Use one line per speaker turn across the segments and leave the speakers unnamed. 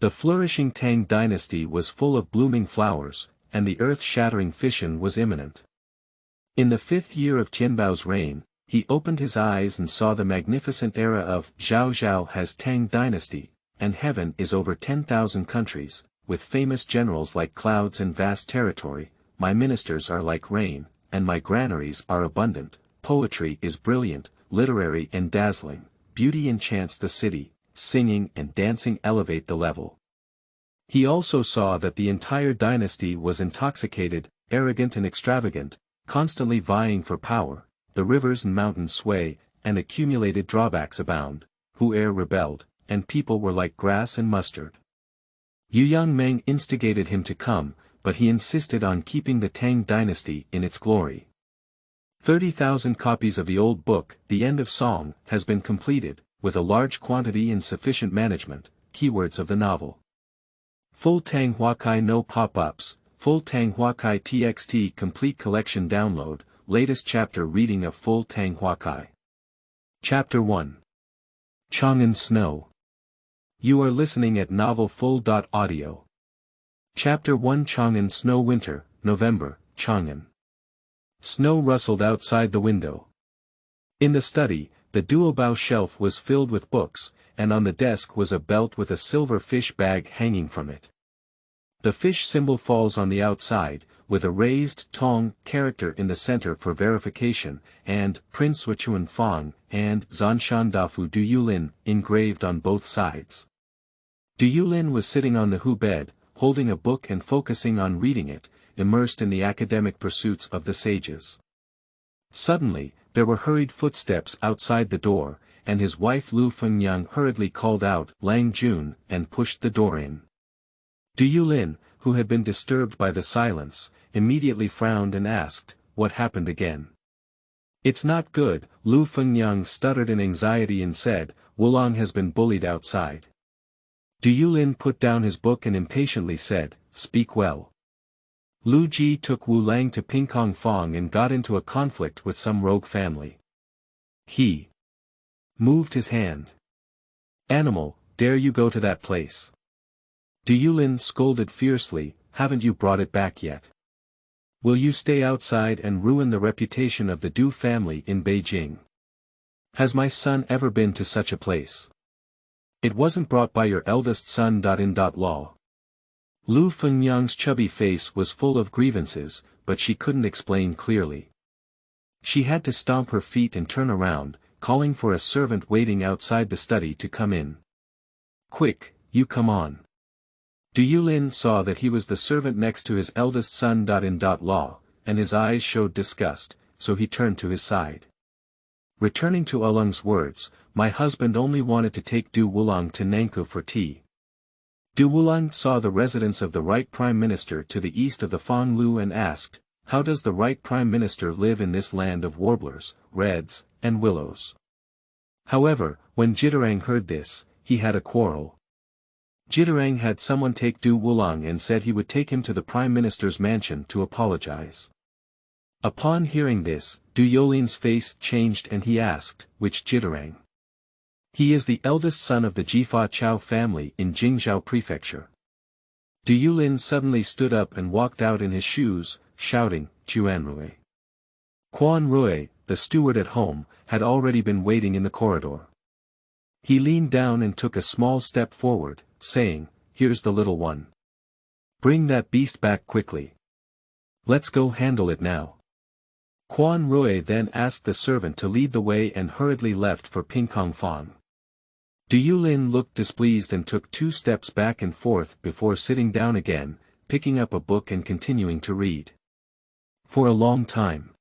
The flourishing Tang Dynasty was full of blooming flowers, and the earth-shattering fission was imminent. In the 5th year of Tianbao's reign, he opened his eyes and saw the magnificent era of Zhaozhao has Tang Dynasty, and heaven is over 10,000 countries, with famous generals like clouds and vast territory, my ministers are like rain, and my granaries are abundant, poetry is brilliant, literary and dazzling, beauty enchants the city, singing and dancing elevate the level. He also saw that the entire dynasty was intoxicated, arrogant and extravagant, constantly vying for power, the rivers and mountains sway, and accumulated drawbacks abound, who rebelled, and people were like grass and mustard. Young Meng instigated him to come, but he insisted on keeping the Tang Dynasty in its glory. 30,000 copies of the old book, The End of Song, has been completed, with a large quantity and sufficient management, keywords of the novel. Full Tang Huacai no pop-ups, Full Tang Huacai TXT complete collection download, latest chapter reading of Full Tang Huacai. Chapter 1. Chang'an Snow. You are listening at novelfull.audio. Chapter 1 Chang'an Snow Winter, November, Chang'an. Snow rustled outside the window. In the study, the duobao shelf was filled with books, and on the desk was a belt with a silver fish bag hanging from it. The fish symbol falls on the outside, with a raised tong character in the center for verification, and Prince Wuchuan Fang and Zanshan Dafu Du Yulin engraved on both sides. Du Yulin was sitting on the hu bed, holding a book and focusing on reading it, immersed in the academic pursuits of the sages. Suddenly, there were hurried footsteps outside the door, and his wife Lu Fengyang hurriedly called out Lang Jun and pushed the door in. Du Yulin, who had been disturbed by the silence, immediately frowned and asked, "What happened again?" "It's not good," Lu Fengyang stuttered in anxiety and said, "Wulong has been bullied outside." Du Yulin put down his book and impatiently said, "Speak well." Lu Ji took Wu Lang to Pingkong Fong and got into a conflict with some rogue family. He moved his hand. "Animal, dare you go to that place?" Du Yulin scolded fiercely, "Haven't you brought it back yet? Will you stay outside and ruin the reputation of the Du family in Beijing? Has my son ever been to such a place? It wasn't brought by your eldest son. Law. Lu Fengyang's chubby face was full of grievances, but she couldn't explain clearly. She had to stomp her feet and turn around, calling for a servant waiting outside the study to come in. "Quick, you come on." Du Yulin saw that he was the servant next to his eldest son. Law, and his eyes showed disgust, so he turned to his side. Returning to Ulung's words, "My husband only wanted to take Du Wulong to Nankou for tea." Du Wulong saw the residence of the right prime minister to the east of the Fang Lu and asked, "How does the right prime minister live in this land of warblers, reds, and willows?" However, when Jitterang heard this, he had a quarrel. Jitterang had someone take Du Wulong and said he would take him to the prime minister's mansion to apologize. Upon hearing this, Du Yulin's face changed and he asked, "Which Jitterang?" "He is the eldest son of the Jifa Chao family in Jingzhou prefecture." Du Yulin suddenly stood up and walked out in his shoes, shouting, "Juanrui." Quan Rui, the steward at home, had already been waiting in the corridor. He leaned down and took a small step forward, saying, "Here's the little one. Bring that beast back quickly. Let's go handle it now." Quan Rui then asked the servant to lead the way and hurriedly left for Pingkong Fong. Du Yulin looked displeased and took 2 steps back and forth before sitting down again, picking up a book and continuing to read. For a long time,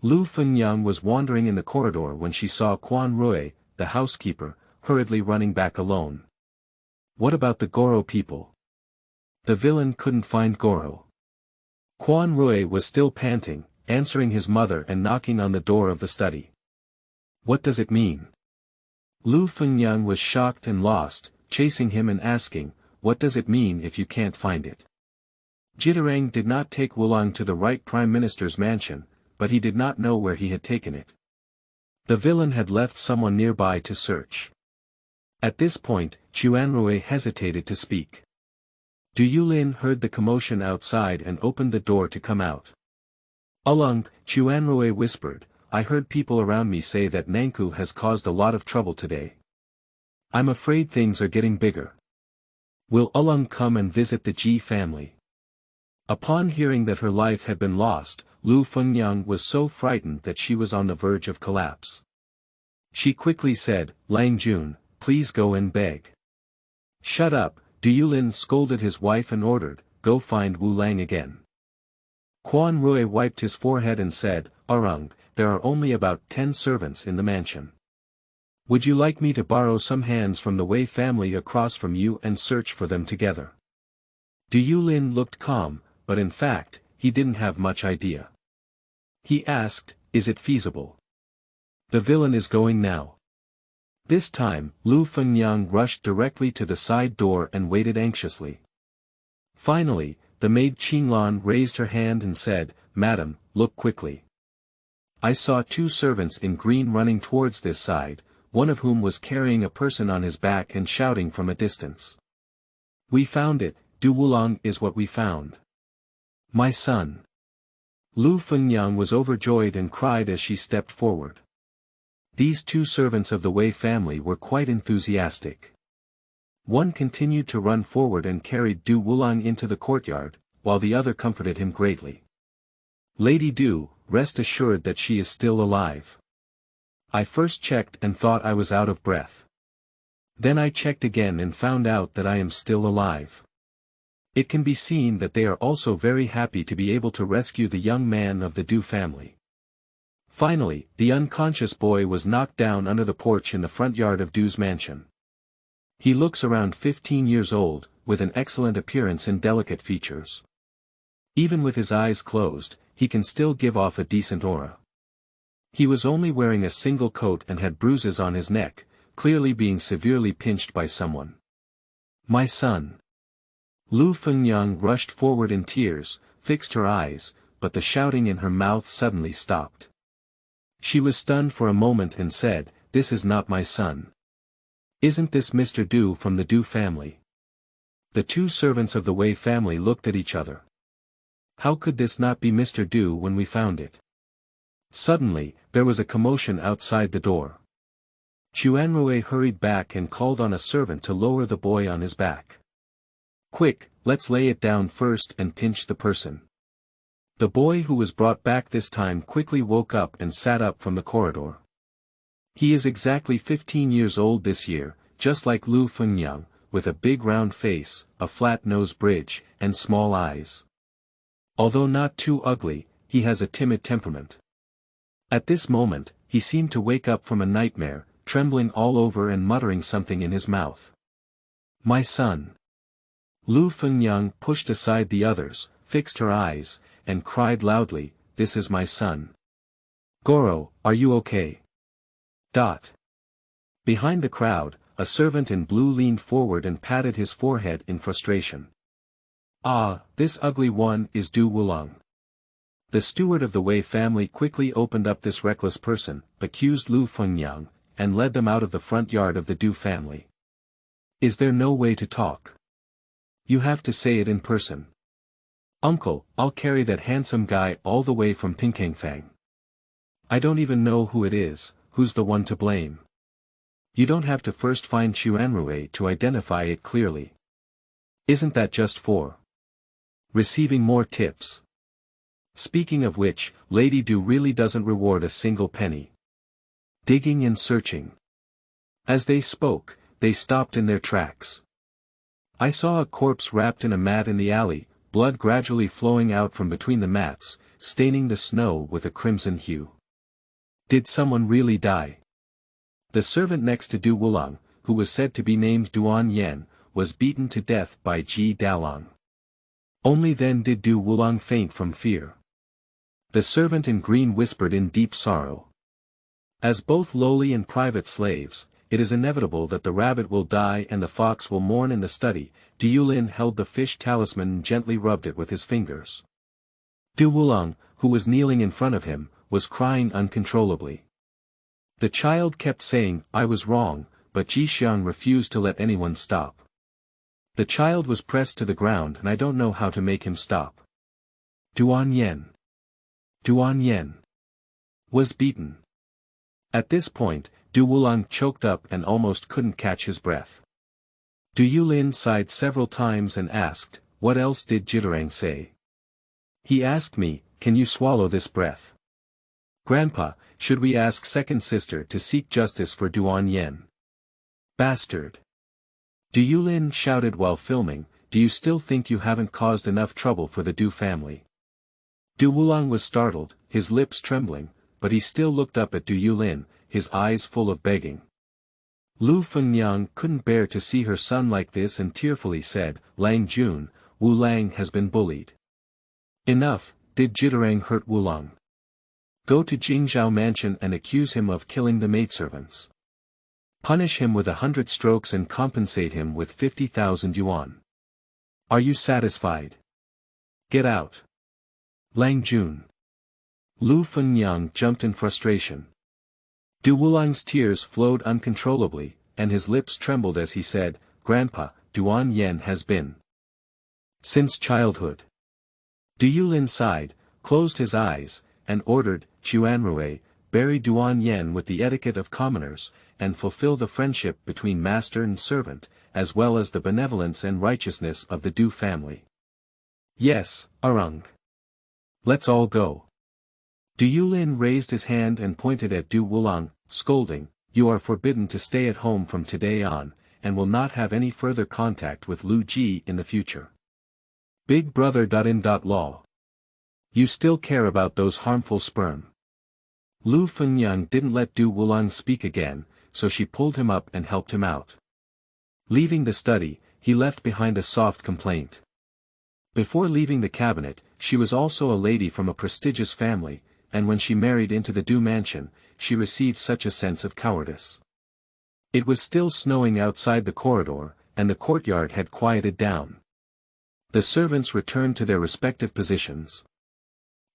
Lu Fengyang was wandering in the corridor when she saw Quan Rui, the housekeeper, hurriedly running back alone. "What about the Goro people?" The villain couldn't find Goro. Quan Rui was still panting, answering his mother and knocking on the door of the study. "What does it mean?" Lu Fengyang was shocked and lost, chasing him and asking, "What does it mean if you can't find it?" Jitterang did not take Wulong to the right prime minister's mansion, but he did not know where he had taken it. The villain had left someone nearby to search. At this point, Chuanrui hesitated to speak. Du Yulin heard the commotion outside and opened the door to come out. Along, Chuanrui whispered, I heard people around me say that Nanku has caused a lot of trouble today. I'm afraid things are getting bigger. Will Alung come and visit the Ji family? Upon hearing that her life had been lost, Lu Fengyang was so frightened that she was on the verge of collapse. She quickly said, Lang Jun, please go and beg. Shut up, Du Yulin scolded his wife and ordered, go find Wu Lang again. Quan Rui wiped his forehead and said, Arung, there are only about 10 servants in the mansion. Would you like me to borrow some hands from the Wei family across from you and search for them together? Du Yulin looked calm, but in fact, he didn't have much idea. He asked, is it feasible? The villain is going now. This time, Lu Fengyang rushed directly to the side door and waited anxiously. Finally, the maid Qinglan raised her hand and said, Madam, look quickly. I saw 2 servants in green running towards this side, one of whom was carrying a person on his back and shouting from a distance. We found it, Du Wulong is what we found. My son. Lu Fengyang was overjoyed and cried as she stepped forward. These 2 servants of the Wei family were quite enthusiastic. One continued to run forward and carried Du Wulong into the courtyard, while the other comforted him greatly. Lady Du, rest assured that she is still alive. I first checked and thought I was out of breath. Then I checked again and found out that I am still alive. It can be seen that they are also very happy to be able to rescue the young man of the Du family. Finally, the unconscious boy was knocked down under the porch in the front yard of Du's mansion. He looks around 15 years old, with an excellent appearance and delicate features. Even with his eyes closed, he can still give off a decent aura. He was only wearing a single coat and had bruises on his neck, clearly being severely pinched by someone. My son. Lu Fengyang rushed forward in tears, fixed her eyes, but the shouting in her mouth suddenly stopped. She was stunned for a moment and said, this is not my son. Isn't this Mr. Du from the Du family? The 2 servants of the Wei family looked at each other. How could this not be Mr. Du when we found it? Suddenly, there was a commotion outside the door. Chuanrui hurried back and called on a servant to lower the boy on his back. Quick, let's lay it down first and pinch the person. The boy who was brought back this time quickly woke up and sat up from the corridor. He is exactly 15 years old this year, just like Lu Fengyang, with a big round face, a flat nose bridge, and small eyes. Although not too ugly, he has a timid temperament. At this moment, he seemed to wake up from a nightmare, trembling all over and muttering something in his mouth. My son. Lu Fengyang pushed aside the others, fixed her eyes, and cried loudly, this is my son. Goro, are you okay? Behind the crowd, a servant in blue leaned forward and patted his forehead in frustration. Ah, this ugly one is Du Wulong. The steward of the Wei family quickly opened up this reckless person, accused Lu Fengyang, and led them out of the front yard of the Du family. Is there no way to talk? You have to say it in person. Uncle, I'll carry that handsome guy all the way from Pinkangfang. I don't even know who it is, who's the one to blame. You don't have to first find Chuanrui to identify it clearly. Isn't that just for receiving more tips? Speaking of which, Lady Du really doesn't reward a single penny. Digging and searching. As they spoke, they stopped in their tracks. I saw a corpse wrapped in a mat in the alley, blood gradually flowing out from between the mats, staining the snow with a crimson hue. Did someone really die? The servant next to Du Wulong, who was said to be named Duan Yen, was beaten to death by Ji Dalong. Only then did Du Wulong faint from fear. The servant in green whispered in deep sorrow. As both lowly and private slaves, it is inevitable that the rabbit will die and the fox will mourn in the study. Du Yulin held the fish talisman and gently rubbed it with his fingers. Du Wulong, who was kneeling in front of him, was crying uncontrollably. The child kept saying, I was wrong, but Ruxiang refused to let anyone stop. The child was pressed to the ground and I don't know how to make him stop. Duan Yan was beaten. At this point, Du Wulang choked up and almost couldn't catch his breath. Du Yulin sighed several times and asked, "What else did Jitarang say?" "He asked me, can you swallow this breath?" "Grandpa, should we ask second sister to seek justice for Duan Yan?" "Bastard!" Du Yulin shouted while filming, "Do you still think you haven't caused enough trouble for the Du family?" Du Wulang was startled, his lips trembling, but he still looked up at Du Yulin, his eyes full of begging. Lu Fengnyang couldn't bear to see her son like this and tearfully said, "Lang Jun, Wu Lang has been bullied." "Enough, did Jitarang hurt Wu Lang? Go to Jingzhou mansion and accuse him of killing the maidservants. Punish him with 100 strokes and compensate him with 50,000 yuan. Are you satisfied? Get out." "Lang Jun." Lu Fengnyang jumped in frustration. Du Wulang's tears flowed uncontrollably, and his lips trembled as he said, "Grandpa, Duan Yan has been since childhood." Du Yulin sighed, closed his eyes, and ordered, "Chuanrui, bury Duan Yan with the etiquette of commoners, and fulfill the friendship between master and servant, as well as the benevolence and righteousness of the Du family." "Yes, Arung. Let's all go." Du Yulin raised his hand and pointed at Du Wulang, scolding, "You are forbidden to stay at home from today on, and will not have any further contact with Lu Ji in the future. Big brother. Law. You still care about those harmful sperm." Lu Fengnyang didn't let Du Wulang speak again, so she pulled him up and helped him out. Leaving the study, he left behind a soft complaint. Before leaving the cabinet, she was also a lady from a prestigious family, and when she married into the Du mansion, she received such a sense of cowardice. It was still snowing outside the corridor, and the courtyard had quieted down. The servants returned to their respective positions.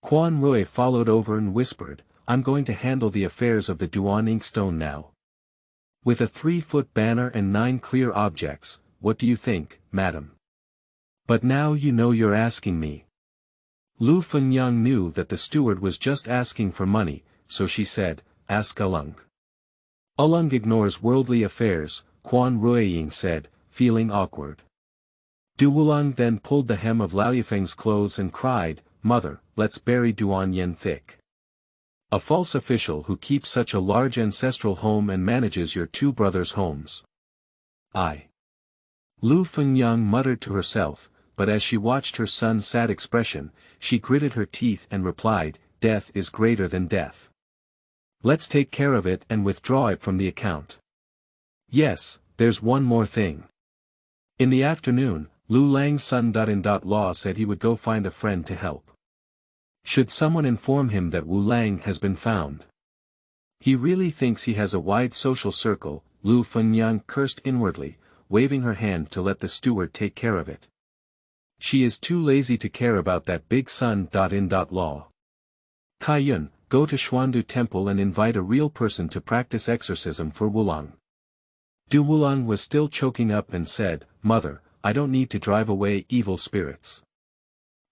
Quan Rui followed over and whispered, "I'm going to handle the affairs of the Duan Inkstone now. With a 3-foot banner and 9 clear objects, what do you think, madam? But now you know you're asking me." Lu Fengnyang knew that the steward was just asking for money, so she said, "Ask Ulung." "Ulung ignores worldly affairs," Quan Ruiying said, feeling awkward. Du Wulang then pulled the hem of Lao Yifeng's clothes and cried, "Mother, let's bury Duan Yan thick. A false official who keeps such a large ancestral home and manages your 2 brothers' homes." "I." Lu Fengnyang muttered to herself, but as she watched her son's sad expression, she gritted her teeth and replied, "Death is greater than death. Let's take care of it and withdraw it from the account. Yes, there's one more thing." In the afternoon, Lu Lang's son Law said he would go find a friend to help. Should someone inform him that Wu Lang has been found? He really thinks he has a wide social circle, Lu Fengnyang cursed inwardly, waving her hand to let the steward take care of it. She is too lazy to care about that big son. Law. Kai Yun, go to Xuandu temple and invite a real person to practice exorcism for Wulang. Du Wulang was still choking up and said, "Mother, I don't need to drive away evil spirits."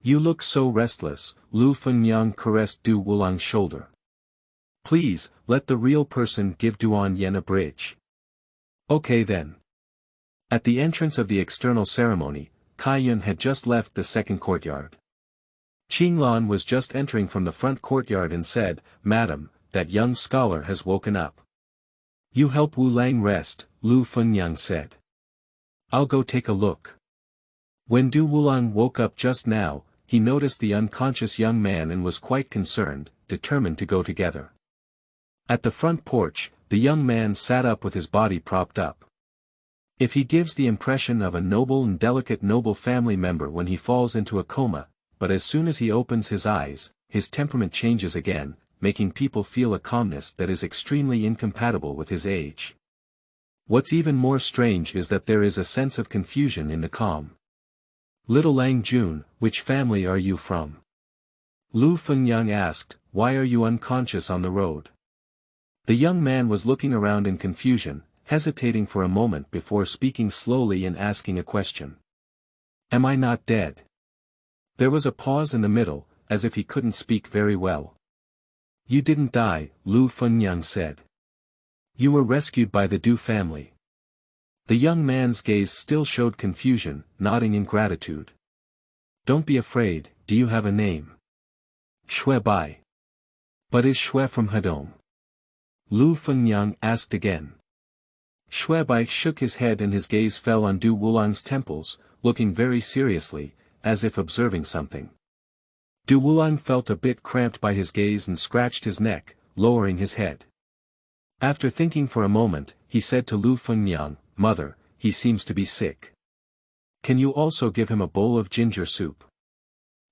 "You look so restless," Lu Fengnyang caressed Du Wulang's shoulder. "Please, let the real person give Duan Yan a bridge." "Okay then." At the entrance of the external ceremony, Kai Yun had just left the second courtyard. Qinglan was just entering from the front courtyard and said, "Madam, that young scholar has woken up." "You help Wu Lang rest," Lu Fengnyang said. "I'll go take a look." When Du Wulang woke up just now, he noticed the unconscious young man and was quite concerned, determined to go together. At the front porch, the young man sat up with his body propped up. If he gives the impression of a noble and delicate noble family member when he falls into a coma, but as soon as he opens his eyes, his temperament changes again, making people feel a calmness that is extremely incompatible with his age. What's even more strange is that there is a sense of confusion in the calm. "Little Lang Jun, which family are you from?" Lu Fengnyang asked, "Why are you unconscious on the road?" The young man was looking around in confusion, hesitating for a moment before speaking slowly and asking a question. Am I not dead? There was a pause in the middle, as if he couldn't speak very well. You didn't die, Lu Fenyang said. You were rescued by the Du family. The young man's gaze still showed confusion, nodding in gratitude. Don't be afraid, do you have a name? Shui Bai. But is Shui from Hedong? Lu Fenyang asked again. Shui Bai shook his head and his gaze fell on Du Wulang's temples, looking very seriously, as if observing something. Du Wulang felt a bit cramped by his gaze and scratched his neck, lowering his head. After thinking for a moment, he said to Lu Fenyang, Mother, he seems to be sick. Can you also give him a bowl of ginger soup?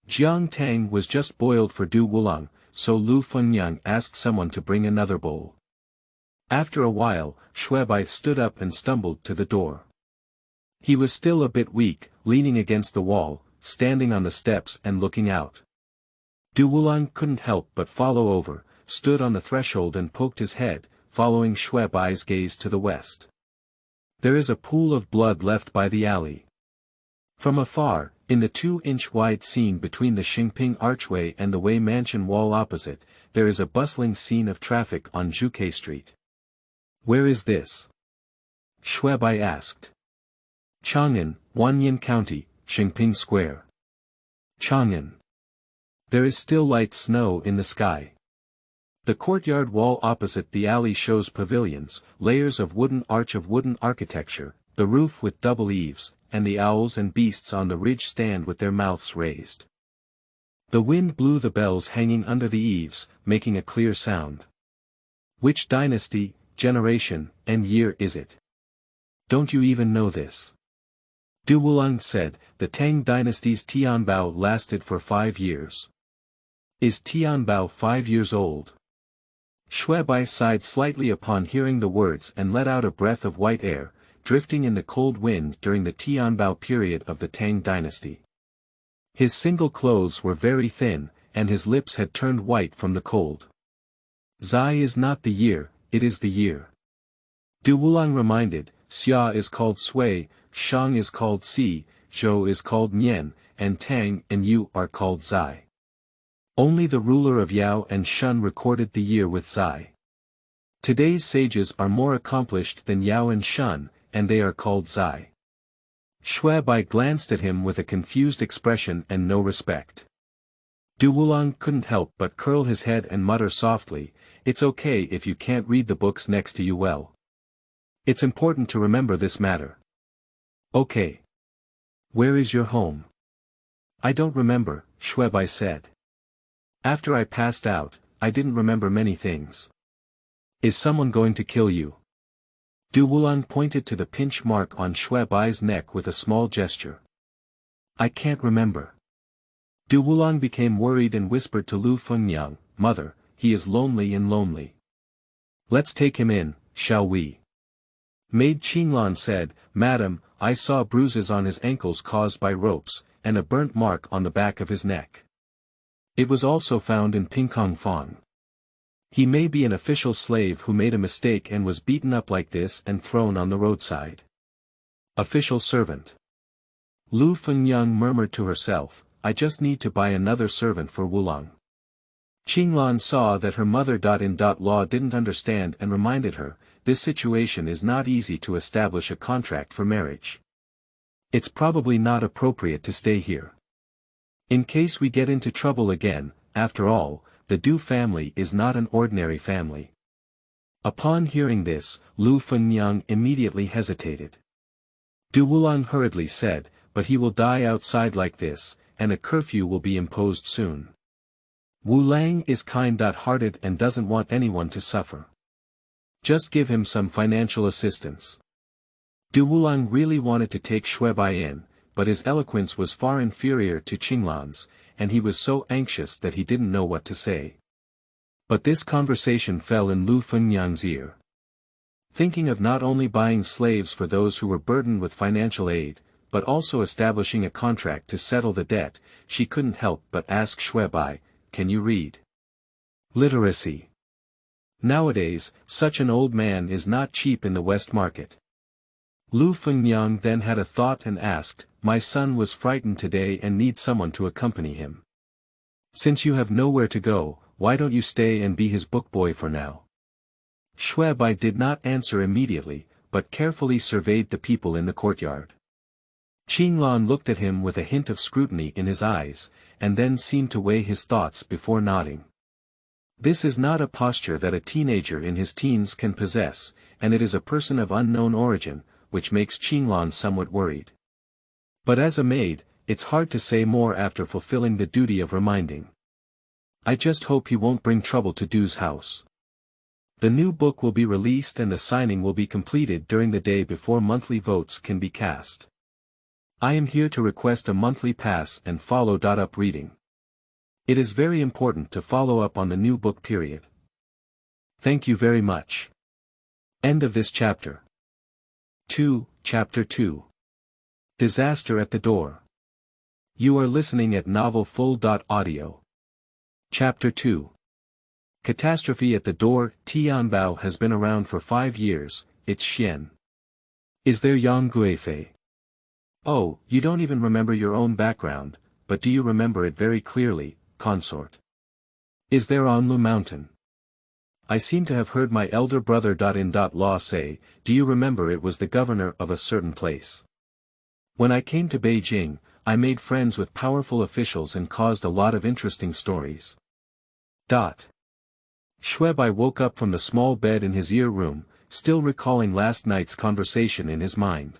Jiang Tang was just boiled for Du Wulang, so Lu Fenyang asked someone to bring another bowl. After a while, Shui Bai stood up and stumbled to the door. He was still a bit weak, leaning against the wall, standing on the steps and looking out. Du Wulang couldn't help but follow over, stood on the threshold and poked his head, following Shui Bai's gaze to the west. There is a pool of blood left by the alley. From afar, in the 2-inch wide scene between the Xingping archway and the Wei mansion wall opposite, there is a bustling scene of traffic on Zhuke Street. Where is this? Shui Bai asked. Chang'an, Wanyan County, Xingping Square. Chang'an. There is still light snow in the sky. The courtyard wall opposite the alley shows pavilions, layers of wooden architecture, the roof with double eaves, and the owls and beasts on the ridge stand with their mouths raised. The wind blew the bells hanging under the eaves, making a clear sound. Which dynasty, generation, and year is it? Don't you even know this? Du Wulang said, the Tang Dynasty's Tianbao lasted for 5 years. Is Tianbao 5 years old? Shui Bai sighed slightly upon hearing the words and let out a breath of white air, drifting in the cold wind during the Tianbao period of the Tang Dynasty. His single clothes were very thin, and his lips had turned white from the cold. Zai is not the year, it is the year. Du Wulang reminded, Xia is called Sui, Shang is called Si, Zhou is called Nian, and Tang and Yu are called Zai. Only the ruler of Yao and Shun recorded the year with Zai. Today's sages are more accomplished than Yao and Shun, and they are called Zai. Shui Bai glanced at him with a confused expression and no respect. Du Wulang couldn't help but curl his head and mutter softly, it's okay if you can't read the books next to you well. It's important to remember this matter. Okay. Where is your home? I don't remember, Shui Bai said. After I passed out, I didn't remember many things. Is someone going to kill you? Du Wulang pointed to the pinch mark on Shui Bai's neck with a small gesture. I can't remember. Du Wulang became worried and whispered to Lu Fenyang, Mother, he is lonely and lonely. Let's take him in, shall we? Maid Qinglan said, Madam, I saw bruises on his ankles caused by ropes, and a burnt mark on the back of his neck. It was also found in Pingkong Fong. He may be an official slave who made a mistake and was beaten up like this and thrown on the roadside. Official servant. Lu Fenyang murmured to herself, I just need to buy another servant for Wulang. Qinglan saw that her mother-in-law didn't understand and reminded her, this situation is not easy to establish a contract for marriage. It's probably not appropriate to stay here. In case we get into trouble again, after all, the Du family is not an ordinary family. Upon hearing this, Lu Fenyang immediately hesitated. Du Wulang hurriedly said, but he will die outside like this, and a curfew will be imposed soon. Wu Lang is kind-hearted and doesn't want anyone to suffer. Just give him some financial assistance. Du Wulang really wanted to take Shui Bai in, but his eloquence was far inferior to Qinglan's, and he was so anxious that he didn't know what to say. But this conversation fell in Lu Fenyang's ear. Thinking of not only buying slaves for those who were burdened with financial aid, but also establishing a contract to settle the debt, she couldn't help but ask Shui Bai, can you read? Literacy. Nowadays, such an old man is not cheap in the West market. Lu Fengniang then had a thought and asked, "My son was frightened today and needs someone to accompany him. Since you have nowhere to go, why don't you stay and be his book boy for now?" Shui Bai did not answer immediately, but carefully surveyed the people in the courtyard. Qinglan looked at him with a hint of scrutiny in his eyes, and then seemed to weigh his thoughts before nodding. This is not a posture that a teenager in his teens can possess, and it is a person of unknown origin, which makes Qinglan somewhat worried. But as a maid, it's hard to say more after fulfilling the duty of reminding. I just hope he won't bring trouble to Du's house. The new book will be released and the signing will be completed during the day before monthly votes can be cast. I am here to request a monthly pass and follow up reading. It is very important to follow up on the new book period. Thank you very much. End of this chapter. 2, Chapter 2. Disaster at the Door. You are listening at Novel Full.audio. Chapter 2. Catastrophe at the Door. Tianbao has been around for 5 years, it's Xian. Is there Yang Guifei? Oh, you don't even remember your own background, but do you remember it very clearly, consort? Is there Anlu Mountain? I seem to have heard my elder brother-in-law say, do you remember it was the governor of a certain place? When I came to Beijing, I made friends with powerful officials and caused a lot of interesting stories. Shui Bai woke up from the small bed in his ear room, still recalling last night's conversation in his mind.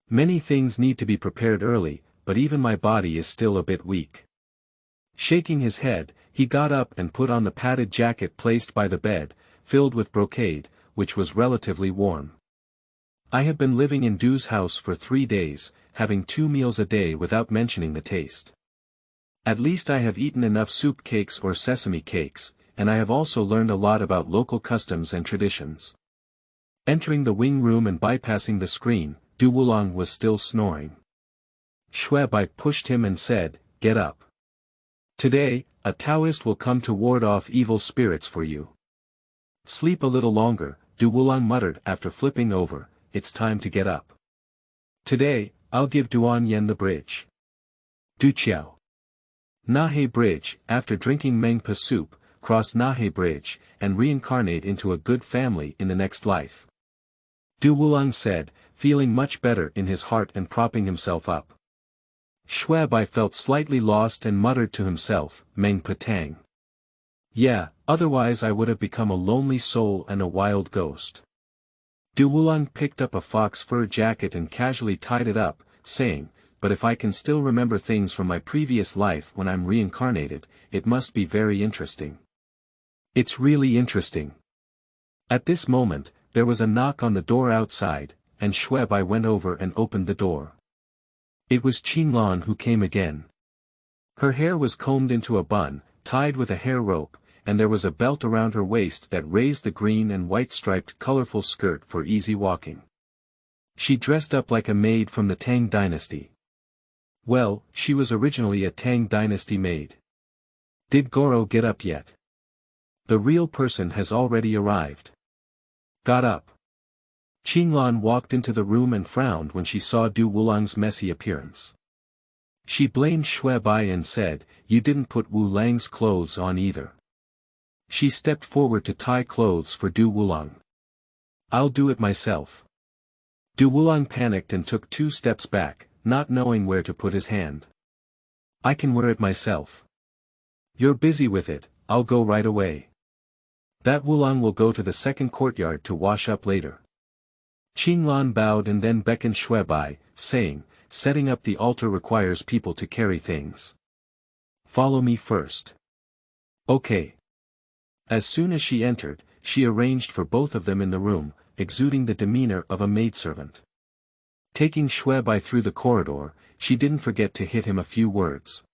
Many things need to be prepared early, but even my body is still a bit weak. Shaking his head, he got up and put on the padded jacket placed by the bed, filled with brocade, which was relatively warm. I have been living in Du's house for 3 days, having 2 meals a day without mentioning the taste. At least I have eaten enough soup cakes or sesame cakes, and I have also learned a lot about local customs and traditions. Entering the wing room and bypassing the screen, Du Wulang was still snoring. Shui Bai pushed him and said, "Get up. Today, a Taoist will come to ward off evil spirits for you." "Sleep a little longer," Du Wulang muttered after flipping over, "it's time to get up. Today, I'll give Duan Yen the bridge." Du Qiao. Nahe Bridge, after drinking Mengpa soup, cross Nahe Bridge, and reincarnate into a good family in the next life. Du Wulang said, feeling much better in his heart and propping himself up. Shui Bai felt slightly lost and muttered to himself, Mengpa Tang. Yeah, otherwise I would have become a lonely soul and a wild ghost. Du Wulang picked up a fox fur jacket and casually tied it up, saying, but if I can still remember things from my previous life when I'm reincarnated, it must be very interesting. It's really interesting. At this moment, there was a knock on the door outside, and Shui Bai went over and opened the door. It was Qinglan who came again. Her hair was combed into a bun, tied with a hair rope, and there was a belt around her waist that raised the green and white striped colorful skirt for easy walking. She dressed up like a maid from the Tang Dynasty. Well, she was originally a Tang Dynasty maid. Did Goro get up yet? The real person has already arrived. Got up. Qinglan walked into the room and frowned when she saw Du Wulang's messy appearance. She blamed Shui Bai and said, "You didn't put Wu Lang's clothes on either." She stepped forward to tie clothes for Du Wulang. "I'll do it myself." Du Wulang panicked and took 2 steps back, not knowing where to put his hand. "I can wear it myself." "You're busy with it, I'll go right away." "That Wulang will go to the second courtyard to wash up later." Qinglan bowed and then beckoned Shui Bai, saying, "Setting up the altar requires people to carry things. Follow me first." "Okay." As soon as she entered, she arranged for both of them in the room, exuding the demeanor of a maidservant. Taking Shui Bai through the corridor, she didn't forget to hit him a few words.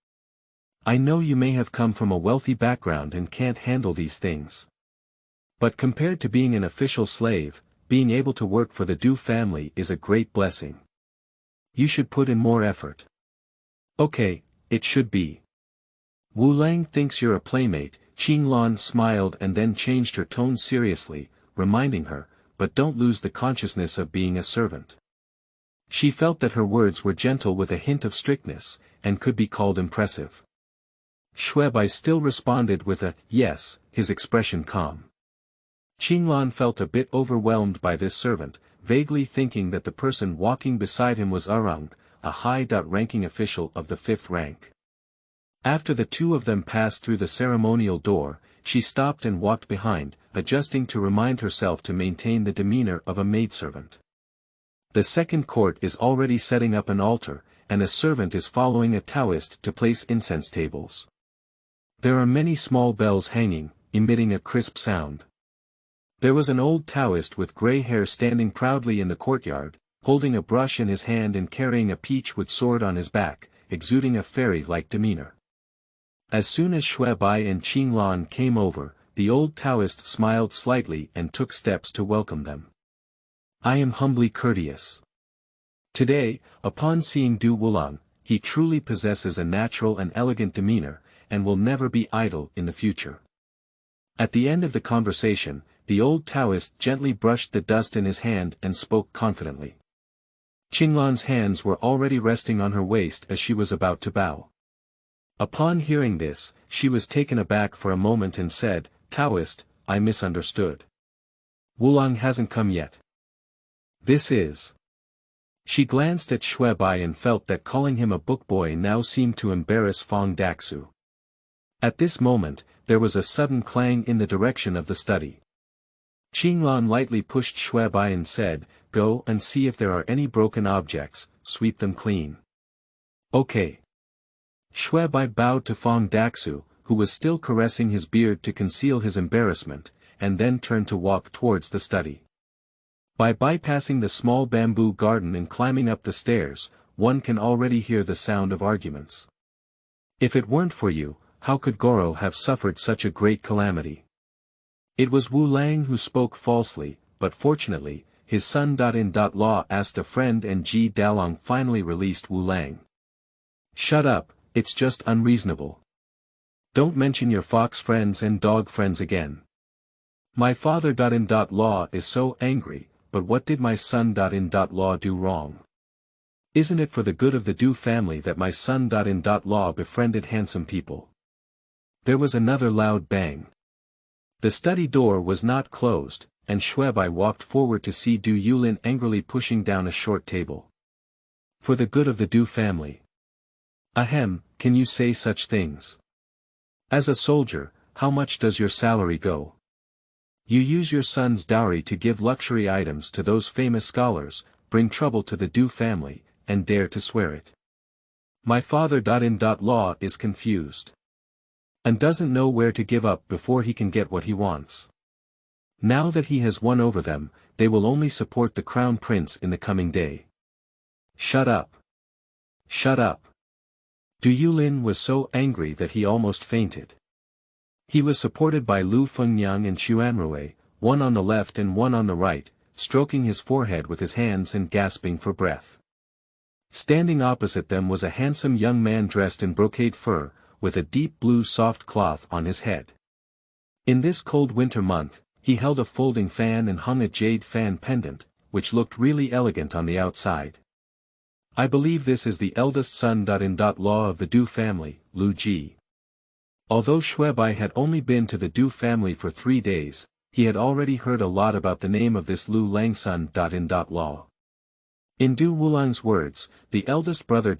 "I know you may have come from a wealthy background and can't handle these things. But compared to being an official slave, being able to work for the Du family is a great blessing. You should put in more effort." "Okay, it should be. Wu Lang thinks you're a playmate, Chang'an smiled and then changed her tone seriously, reminding her, but don't lose the consciousness of being a servant. She felt that her words were gentle with a hint of strictness, and could be called impressive. Shuebai still responded with a yes, his expression calm. Chang'an felt a bit overwhelmed by this servant, vaguely thinking that the person walking beside him was Arang, a high-ranking official of the 5th rank. After the two of them passed through the ceremonial door, she stopped and walked behind, adjusting to remind herself to maintain the demeanor of a maidservant. The second court is already setting up an altar, and a servant is following a Taoist to place incense tables. There are many small bells hanging, emitting a crisp sound. There was an old Taoist with grey hair standing proudly in the courtyard, holding a brush in his hand and carrying a peachwood sword on his back, exuding a fairy-like demeanor. As soon as Shuebai and Chang'an came over, the old Taoist smiled slightly and took steps to welcome them. I am humbly courteous. Today, upon seeing Du Wulang, he truly possesses a natural and elegant demeanor, and will never be idle in the future. At the end of the conversation, the old Taoist gently brushed the dust in his hand and spoke confidently. Chang'an's hands were already resting on her waist as she was about to bow. Upon hearing this, she was taken aback for a moment and said, Taoist, I misunderstood. Wulang hasn't come yet. This is. She glanced at Shuebai and felt that calling him a bookboy now seemed to embarrass Fong Daxu. At this moment, there was a sudden clang in the direction of the study. Chang'an lightly pushed Shuebai and said, Go and see if there are any broken objects, sweep them clean. Okay. Shuebai bowed to Fong Daxu, who was still caressing his beard to conceal his embarrassment, and then turned to walk towards the study. By bypassing the small bamboo garden and climbing up the stairs, one can already hear the sound of arguments. If it weren't for you, how could Goro have suffered such a great calamity? It was Wu Lang who spoke falsely, but fortunately, his son Law asked a friend and Ji Dalong finally released Wu Lang. Shut up, it's just unreasonable. Don't mention your fox friends and dog friends again. My father Law is so angry, but what did my son Law do wrong? Isn't it for the good of the Du family that my son Law befriended handsome people? There was another loud bang. The study door was not closed, and Shuebai walked forward to see Du Yulin angrily pushing down a short table. For the good of the Du family. Ahem, can you say such things? As a soldier, how much does your salary go? You use your son's dowry to give luxury items to those famous scholars, bring trouble to the Du family, and dare to swear it. My father Law is confused. And doesn't know where to give up before he can get what he wants. Now that he has won over them, they will only support the crown prince in the coming day. Shut up. Shut up. Du Yulin was so angry that he almost fainted. He was supported by Lu Fengyang and Xuanrui, one on the left and one on the right, stroking his forehead with his hands and gasping for breath. Standing opposite them was a handsome young man dressed in brocade fur, with a deep blue soft cloth on his head. In this cold winter month, he held a folding fan and hung a jade fan pendant, which looked really elegant on the outside. I believe this is the eldest son Law of the Du family, Lu Ji. Although Shuebai had only been to the Du family for 3 days, he had already heard a lot about the name of this Lu Lang son Law. In Du Wulang's words, the eldest brother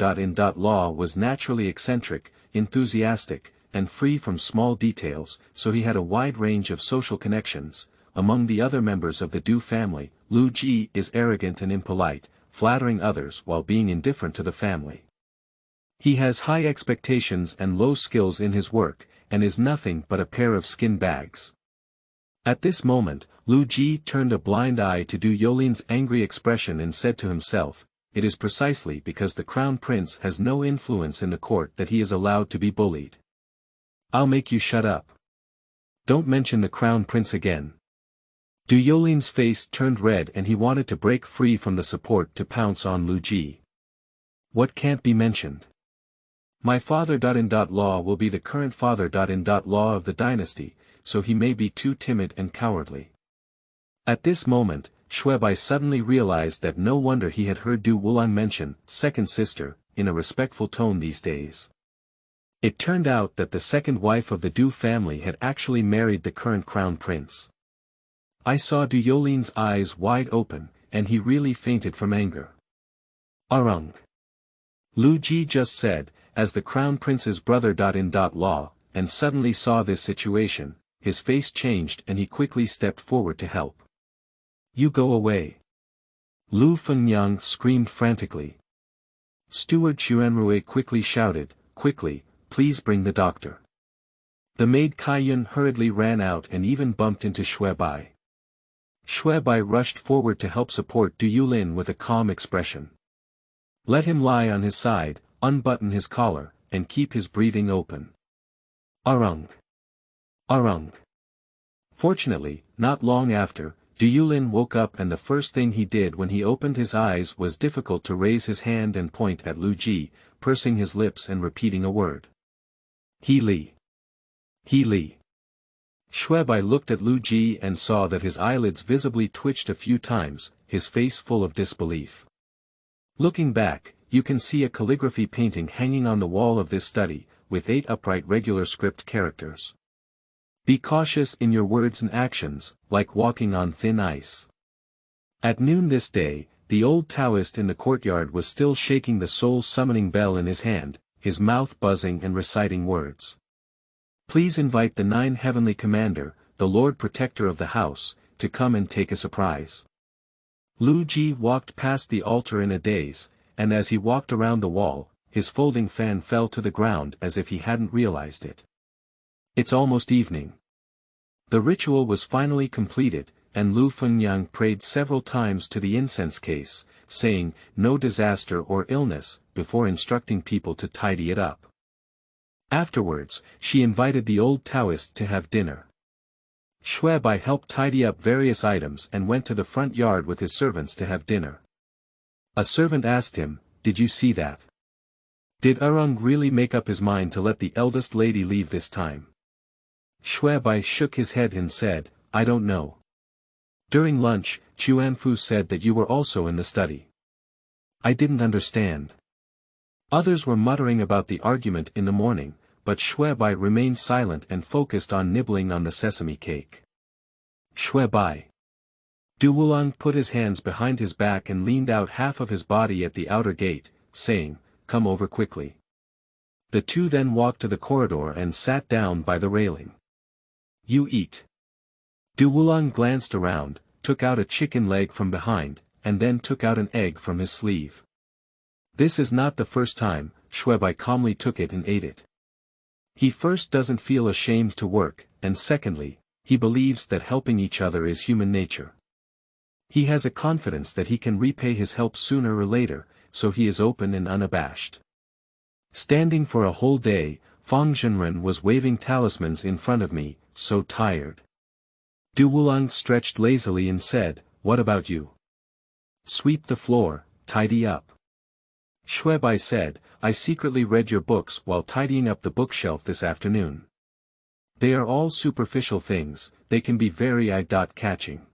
Law was naturally eccentric, enthusiastic, and free from small details, so he had a wide range of social connections. Among the other members of the Du family, Lu Ji is arrogant and impolite, flattering others while being indifferent to the family. He has high expectations and low skills in his work, and is nothing but a pair of skin bags. At this moment, Lu Ji turned a blind eye to Du Yulin's angry expression and said to himself, it is precisely because the crown prince has no influence in the court that he is allowed to be bullied. I'll make you shut up. Don't mention the crown prince again. Du Yulin's face turned red and he wanted to break free from the support to pounce on Lu Ji. What can't be mentioned? My father.in.law will be the current father.in.law of the dynasty, so he may be too timid and cowardly. At this moment, Shuebai suddenly realized that no wonder he had heard Du Wulang mention second sister in a respectful tone these days. It turned out that the second wife of the Du family had actually married the current crown prince. I saw Du Yolin's eyes wide open, and he really fainted from anger. Arung. Lu Ji just said, as the crown prince's brother.in.law, and suddenly saw this situation, his face changed and he quickly stepped forward to help. You go away. Lu Fengyang screamed frantically. Steward Chuanrui quickly shouted, quickly, please bring the doctor. The maid Kaiyun hurriedly ran out and even bumped into Shuebai. Shuebai rushed forward to help support Du Yulin with a calm expression. Let him lie on his side, unbutton his collar, and keep his breathing open. Arung. Arung. Fortunately, not long after, Du Yulin woke up and the first thing he did when he opened his eyes was difficult to raise his hand and point at Lu Ji, pursing his lips and repeating a word. He Li. He Li. Shuebai looked at Lu Ji and saw that his eyelids visibly twitched a few times, his face full of disbelief. Looking back, you can see a calligraphy painting hanging on the wall of this study, with 8 upright regular script characters. Be cautious in your words and actions, like walking on thin ice. At noon this day, the old Taoist in the courtyard was still shaking the soul-summoning bell in his hand, his mouth buzzing and reciting words. Please invite the 9 heavenly commander, the Lord Protector of the house, to come and take a surprise. Lu Ji walked past the altar in a daze, and as he walked around the wall, his folding fan fell to the ground as if he hadn't realized it. It's almost evening. The ritual was finally completed, and Lu Fengyang prayed several times to the incense case, saying, no disaster or illness, before instructing people to tidy it up. Afterwards, she invited the old Taoist to have dinner. Shuebai helped tidy up various items and went to the front yard with his servants to have dinner. A servant asked him, did you see that? Did Arung really make up his mind to let the eldest lady leave this time? Shuebai shook his head and said, I don't know. During lunch, Chuanfu said that you were also in the study. I didn't understand. Others were muttering about the argument in the morning, but Shuebai remained silent and focused on nibbling on the sesame cake. Shuebai. Du Wulang put his hands behind his back and leaned out half of his body at the outer gate, saying, come over quickly. The two then walked to the corridor and sat down by the railing. You eat. Du Wulang glanced around, took out a chicken leg from behind, and then took out an egg from his sleeve. This is not the first time, Shuebai calmly took it and ate it. He first doesn't feel ashamed to work, and secondly, he believes that helping each other is human nature. He has a confidence that he can repay his help sooner or later, so he is open and unabashed. Standing for a whole day, Fang Zhenren was waving talismans in front of me, so tired. Du Wulang stretched lazily and said, what about you? Sweep the floor, tidy up. Shuebai said, I secretly read your books while tidying up the bookshelf this afternoon. They are all superficial things, they can be very eye-catching.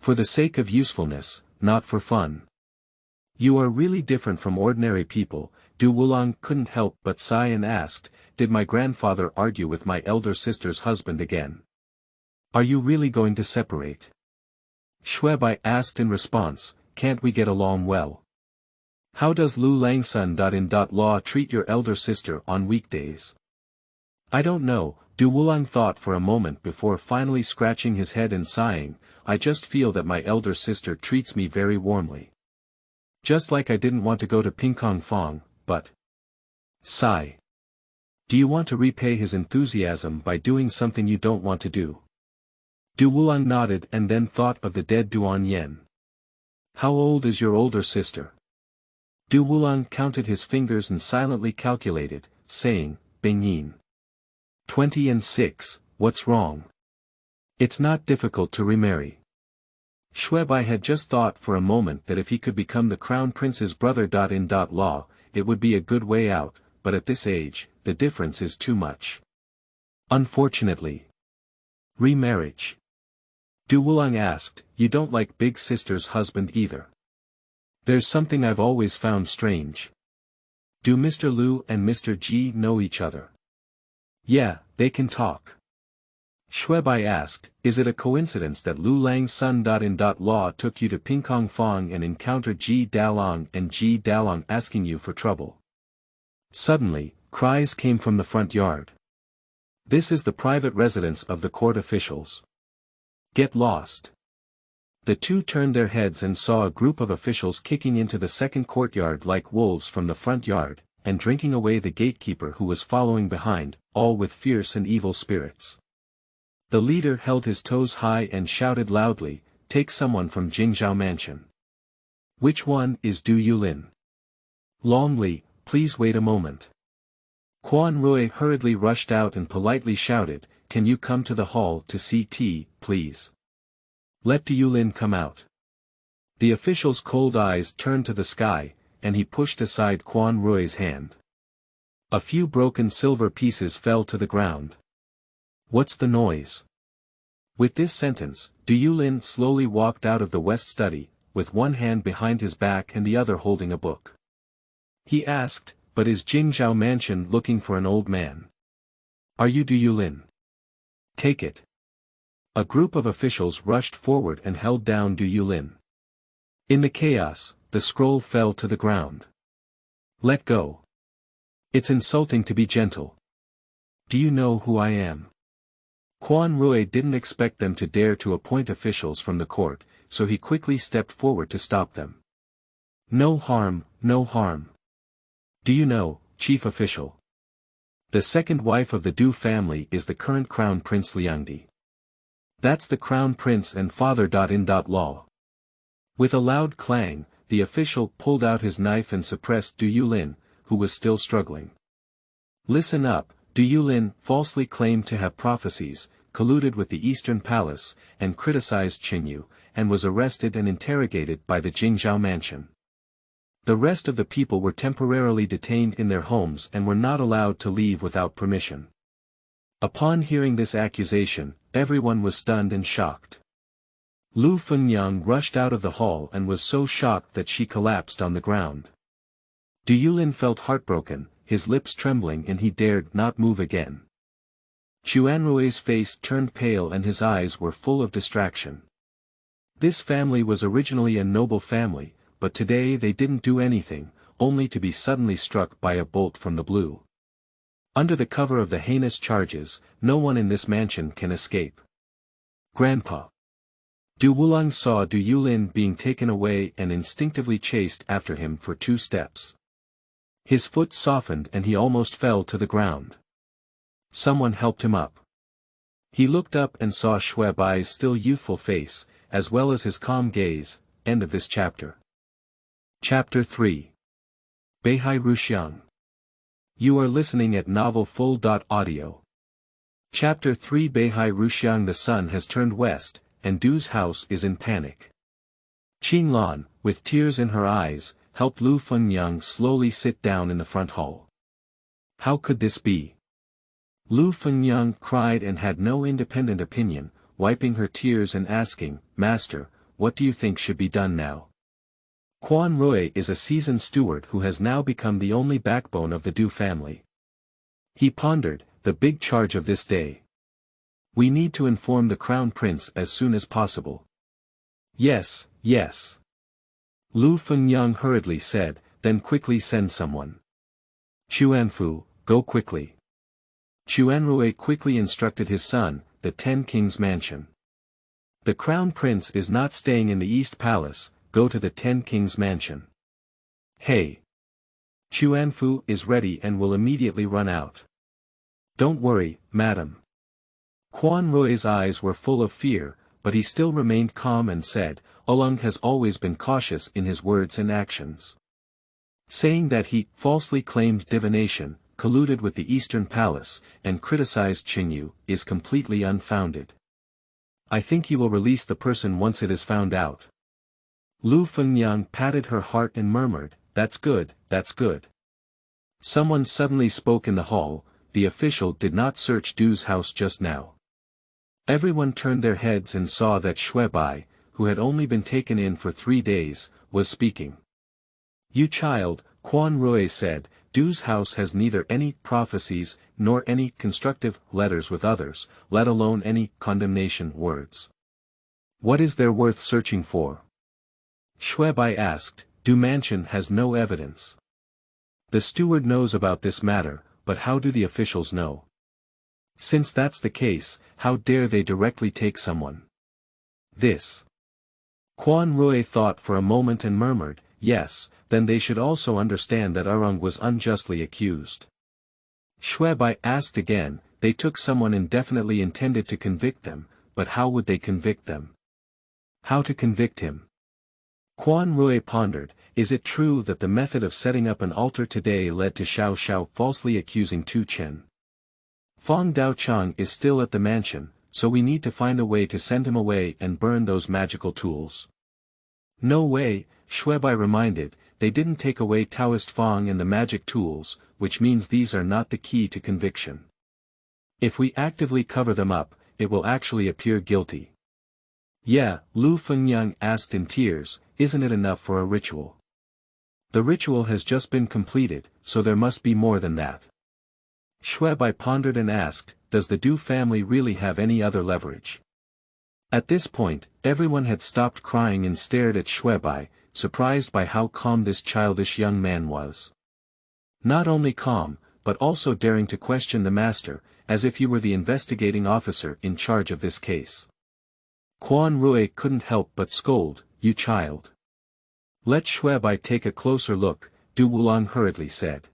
For the sake of usefulness, not for fun. You are really different from ordinary people. Du Wulang couldn't help but sigh and asked, did my grandfather argue with my elder sister's husband again? Are you really going to separate? Shuebai asked in response, can't we get along well? How does Lu Langsun.in.law treat your elder sister on weekdays? I don't know. Du Wulang thought for a moment before finally scratching his head and sighing, I just feel that my elder sister treats me very warmly. Just like I didn't want to go to Pingkong Fong, but... Sigh. Do you want to repay his enthusiasm by doing something you don't want to do? Du Wulang nodded and then thought of the dead Duan Yen. How old is your older sister? Du Wulang counted his fingers and silently calculated, saying, Bingyin. 26, what's wrong? It's not difficult to remarry. Shuebai had just thought for a moment that if he could become the crown prince's brother.in.law, it would be a good way out, but at this age, the difference is too much. Unfortunately. Remarriage. Du Wulang asked, you don't like big sister's husband either. There's something I've always found strange. Do Mr. Lu and Mr. Ji know each other? Yeah, they can talk. Shuebai asked, is it a coincidence that Lu Lang's son-in-law took you to Pingkong Fong and encountered Ji Dalong and Ji Dalong asking you for trouble? Suddenly, cries came from the front yard. This is the private residence of the court officials. Get lost. The two turned their heads and saw a group of officials kicking into the second courtyard like wolves from the front yard, and drinking away the gatekeeper who was following behind, all with fierce and evil spirits. The leader held his toes high and shouted loudly, take someone from Jingzhao Mansion. Which one is Du Yulin? Long Li, please wait a moment. Quan Rui hurriedly rushed out and politely shouted, can you come to the hall to see tea, please? Let Du Yulin come out. The official's cold eyes turned to the sky, and he pushed aside Quan Rui's hand. A few broken silver pieces fell to the ground. What's the noise? With this sentence, Du Yulin slowly walked out of the west study, with one hand behind his back and the other holding a book. He asked, but is Jingzhao Mansion looking for an old man? Are you Du Yulin? Take it. A group of officials rushed forward and held down Du Yulin. In the chaos, the scroll fell to the ground. Let go. It's insulting to be gentle. Do you know who I am? Quan Rui didn't expect them to dare to appoint officials from the court, so he quickly stepped forward to stop them. No harm, no harm. Do you know, chief official? The second wife of the Du family is the current crown prince Liangdi. That's the crown prince and father-in-law. With a loud clang, the official pulled out his knife and suppressed Du Yulin, who was still struggling. Listen up. Du Yulin falsely claimed to have prophecies, colluded with the Eastern Palace, and criticized Qingyu, and was arrested and interrogated by the Jingzhao Mansion. The rest of the people were temporarily detained in their homes and were not allowed to leave without permission. Upon hearing this accusation, everyone was stunned and shocked. Lu Fengyang rushed out of the hall and was so shocked that she collapsed on the ground. Du Yulin felt heartbroken, his lips trembling, and he dared not move again. Chuanrui's face turned pale and his eyes were full of distraction. This family was originally a noble family, but today they didn't do anything, only to be suddenly struck by a bolt from the blue. Under the cover of the heinous charges, no one in this mansion can escape. Grandpa. Du Wulang saw Du Yulin being taken away and instinctively chased after him for 2 steps. His foot softened and he almost fell to the ground. Someone helped him up. He looked up and saw Shuebai's still youthful face, as well as his calm gaze. End of this chapter. Chapter 3. Beihai Ruxiang. You are listening at novelfull.audio. Chapter 3. Beihai Ruxiang. The sun has turned west, and Du's house is in panic. Qinglan, with tears in her eyes, helped Lu Fengyang slowly sit down in the front hall. How could this be? Lu Fengyang cried and had no independent opinion, wiping her tears and asking, Master, what do you think should be done now? Quan Rui is a seasoned steward who has now become the only backbone of the Du family. He pondered, the big charge of this day. We need to inform the crown prince as soon as possible. Yes, yes. Lu Fengyang hurriedly said, then quickly send someone. Chuanfu, go quickly. Chuanrui quickly instructed his son, the 10 Kings Mansion. The crown prince is not staying in the East Palace, go to the 10 Kings Mansion. Hey. Chuanfu is ready and will immediately run out. Don't worry, madam. Quan Rui's eyes were full of fear, but he still remained calm and said, Oolong has always been cautious in his words and actions. Saying that he falsely claimed divination, colluded with the Eastern Palace, and criticized Qingyu, is completely unfounded. I think he will release the person once it is found out. Lu Fengyang patted her heart and murmured, That's good, that's good. Someone suddenly spoke in the hall. The official did not search Du's house just now. Everyone turned their heads and saw that Shui Bai, who had only been taken in for 3 days, was speaking. "You child," Quan Rui said, "Du's house has neither any prophecies, nor any constructive letters with others, let alone any condemnation words. What is there worth searching for?" Shui Bai asked. "Du mansion has no evidence. The steward knows about this matter, but how do the officials know? Since that's the case, how dare they directly take someone? This." Quan Rui thought for a moment and murmured, "Yes, then they should also understand that Arung was unjustly accused." Shui Bai asked again, "They took someone indefinitely intended to convict them, but how would they convict them? How to convict him?" Quan Rui pondered, "Is it true that the method of setting up an altar today led to Zhaozhao falsely accusing Tu Chen? Fong Daochang is still at the mansion, so we need to find a way to send him away and burn those magical tools." "No way," Shui Bai reminded, "they didn't take away Taoist Fong and the magic tools, which means these are not the key to conviction. If we actively cover them up, it will actually appear guilty." "Yeah," Lu Fengyang asked in tears, "isn't it enough for a ritual? The ritual has just been completed, so there must be more than that." Shui Bai pondered and asked, "Does the Du family really have any other leverage?" At this point, everyone had stopped crying and stared at Shui Bai, surprised by how calm this childish young man was. Not only calm, but also daring to question the master, as if he were the investigating officer in charge of this case. Quan Rui couldn't help but scold, "You child. Let Shui Bai take a closer look," Du Wulang hurriedly said.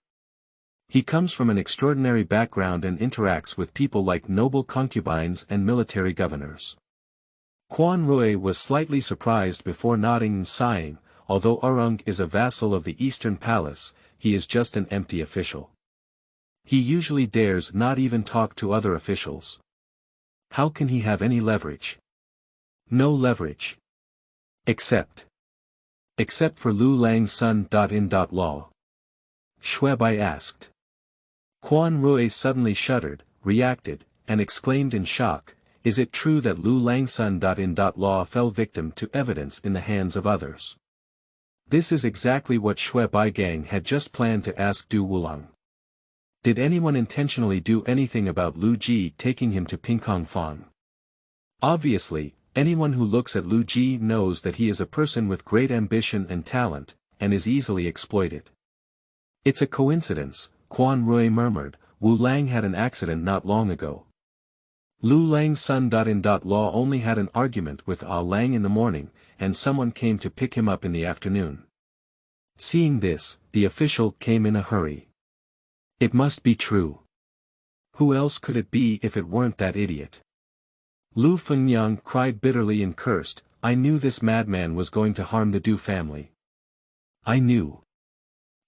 "He comes from an extraordinary background and interacts with people like noble concubines and military governors." Quan Rui was slightly surprised before nodding and sighing. Although Arung is a vassal of the Eastern Palace, he is just an empty official. He usually dares not even talk to other officials. How can he have any leverage? No leverage. Except for Lu Lang's son.in.law. Shui Bai asked. Quan Rui suddenly shuddered, reacted, and exclaimed in shock, "Is it true that Lu Lang's son.in.law fell victim to evidence in the hands of others?" This is exactly what Shui Bai Gang had just planned to ask Du Wulang. Did anyone intentionally do anything about Lu Ji taking him to Pingkong Fang? Obviously, anyone who looks at Lu Ji knows that he is a person with great ambition and talent, and is easily exploited. "It's a coincidence," Quan Rui murmured. "Wu Lang had an accident not long ago. Lu Lang's son.in.law only had an argument with Ah Lang in the morning, and someone came to pick him up in the afternoon." Seeing this, the official came in a hurry. It must be true. Who else could it be if it weren't that idiot? Lu Fengyang cried bitterly and cursed, "I knew this madman was going to harm the Du family. I knew."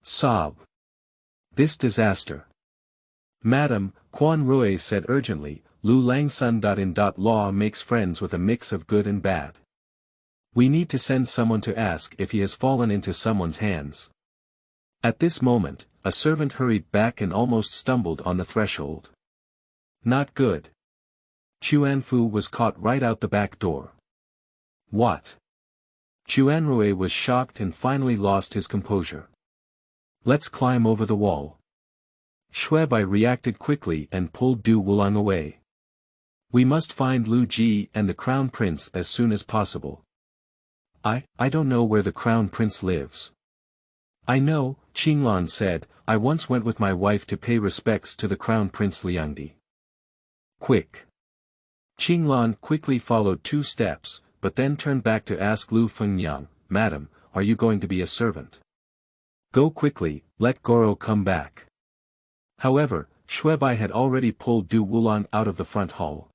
Sob. This disaster. "Madam," Quan Rui said urgently, "Lu Lang's son.in.law makes friends with a mix of good and bad. We need to send someone to ask if he has fallen into someone's hands." At this moment, a servant hurried back and almost stumbled on the threshold. Not good. Chuanfu was caught right out the back door. "What?" Chuanrui was shocked and finally lost his composure. "Let's climb over the wall." Shui Bai reacted quickly and pulled Du Wulang away. "We must find Lu Ji and the Crown Prince as soon as possible." I don't know where the Crown Prince lives." "I know," Qinglan said, "I once went with my wife to pay respects to the Crown Prince Liangdi." "Quick." Qinglan quickly followed 2 steps, but then turned back to ask Lu Fengyang, "Madam, are you going to be a servant? Go quickly, let Goro come back." However, Shui Bai had already pulled Du Wulang out of the front hall.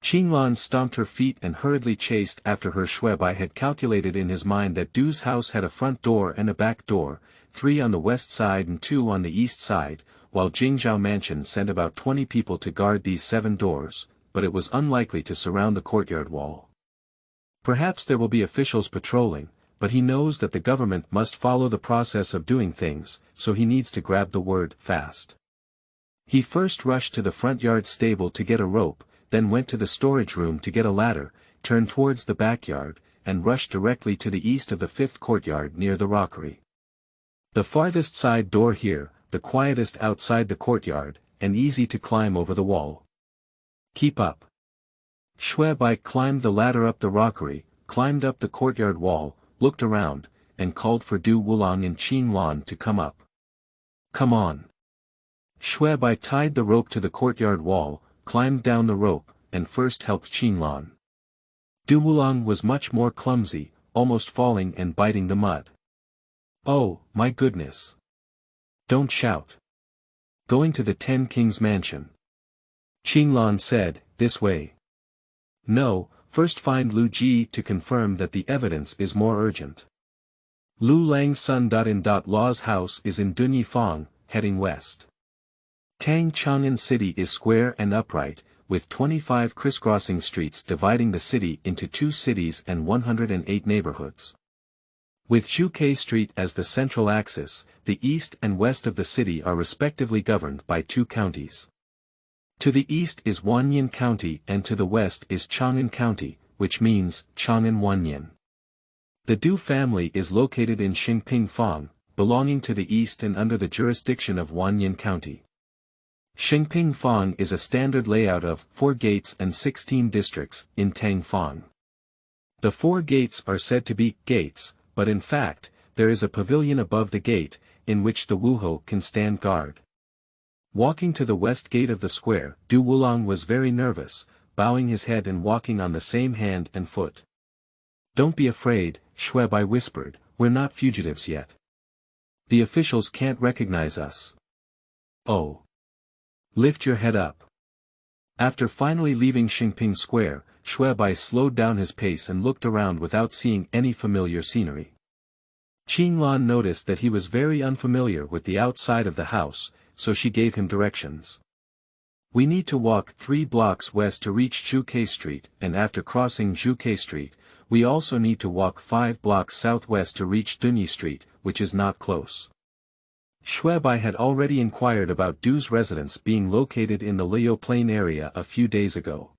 Qinglan stomped her feet and hurriedly chased after her. Shui Bai had calculated in his mind that Du's house had a front door and a back door, 3 on the west side and 2 on the east side, while Jingzhou Mansion sent about 20 people to guard these 7 doors, but it was unlikely to surround the courtyard wall. Perhaps there will be officials patrolling, but he knows that the government must follow the process of doing things, so he needs to grab the word fast. He first rushed to the front yard stable to get a rope, then went to the storage room to get a ladder, turned towards the backyard, and rushed directly to the east of the fifth courtyard near the rockery. The farthest side door here, the quietest outside the courtyard, and easy to climb over the wall. Keep up. Shui Bai climbed the ladder up the rockery, climbed up the courtyard wall, looked around, and called for Du Wulang and Qin Lan to come up. Come on. Shui Bai tied the rope to the courtyard wall, climbed down the rope, and first helped Qin Lan. Du Wulang was much more clumsy, almost falling and biting the mud. Oh, my goodness. Don't shout. Going to the 10 Kings mansion. Qin Lan said, this way. No, first find Lu Ji to confirm that the evidence is more urgent. Lu Lang's son.in.law's house is in Dunyi Fang, heading west. Tang Chang'an city is square and upright, with 25 crisscrossing streets dividing the city into 2 cities and 108 neighborhoods. With Zhuke Street as the central axis, the east and west of the city are respectively governed by 2 counties. To the east is Wanyan County and to the west is Chang'an County, which means Chang'an Wanyan. The Du family is located in Xingping Fang, belonging to the east and under the jurisdiction of Wanyan County. Xingping Fang is a standard layout of 4 gates and 16 districts in Tang Fang. The 4 gates are said to be gates, but in fact, there is a pavilion above the gate, in which the Wuho can stand guard. Walking to the west gate of the square, Du Wulang was very nervous, bowing his head and walking on the same hand and foot. Don't be afraid, Shui Bai whispered, we're not fugitives yet. The officials can't recognize us. Oh. Lift your head up. After finally leaving Xingping Square, Shui Bai slowed down his pace and looked around without seeing any familiar scenery. Qin Lan noticed that he was very unfamiliar with the outside of the house, so she gave him directions. We need to walk 3 blocks west to reach Zhuke Street, and after crossing Zhuke Street, we also need to walk 5 blocks southwest to reach Dunyi Street, which is not close. Shui Bai had already inquired about Du's residence being located in the Liu Plain area a few days ago.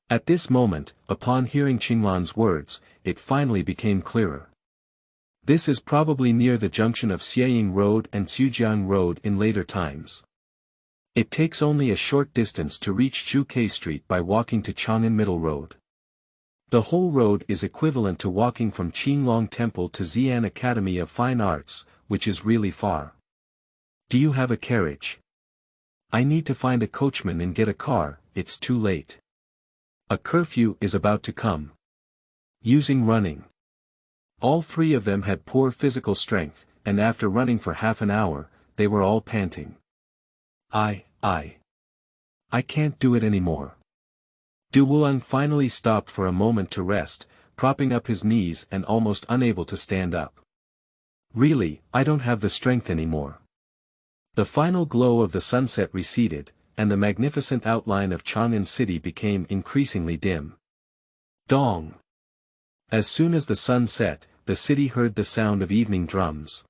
At this moment, upon hearing Qin Lan's words, it finally became clearer. This is probably near the junction of Xieying Road and Xujiang Road in later times. It takes only a short distance to reach Zhuke Street by walking to Chang'an Middle Road. The whole road is equivalent to walking from Qinglong Temple to Xi'an Academy of Fine Arts, which is really far. Do you have a carriage? I need to find a coachman and get a car, it's too late. A curfew is about to come. Using running. All 3 of them had poor physical strength, and after running for half an hour, they were all panting. I can't do it anymore. Du Wulang finally stopped for a moment to rest, propping up his knees and almost unable to stand up. Really, I don't have the strength anymore. The final glow of the sunset receded, and the magnificent outline of Chang'an City became increasingly dim. Dong! As soon as the sun set, the city heard the sound of evening drums.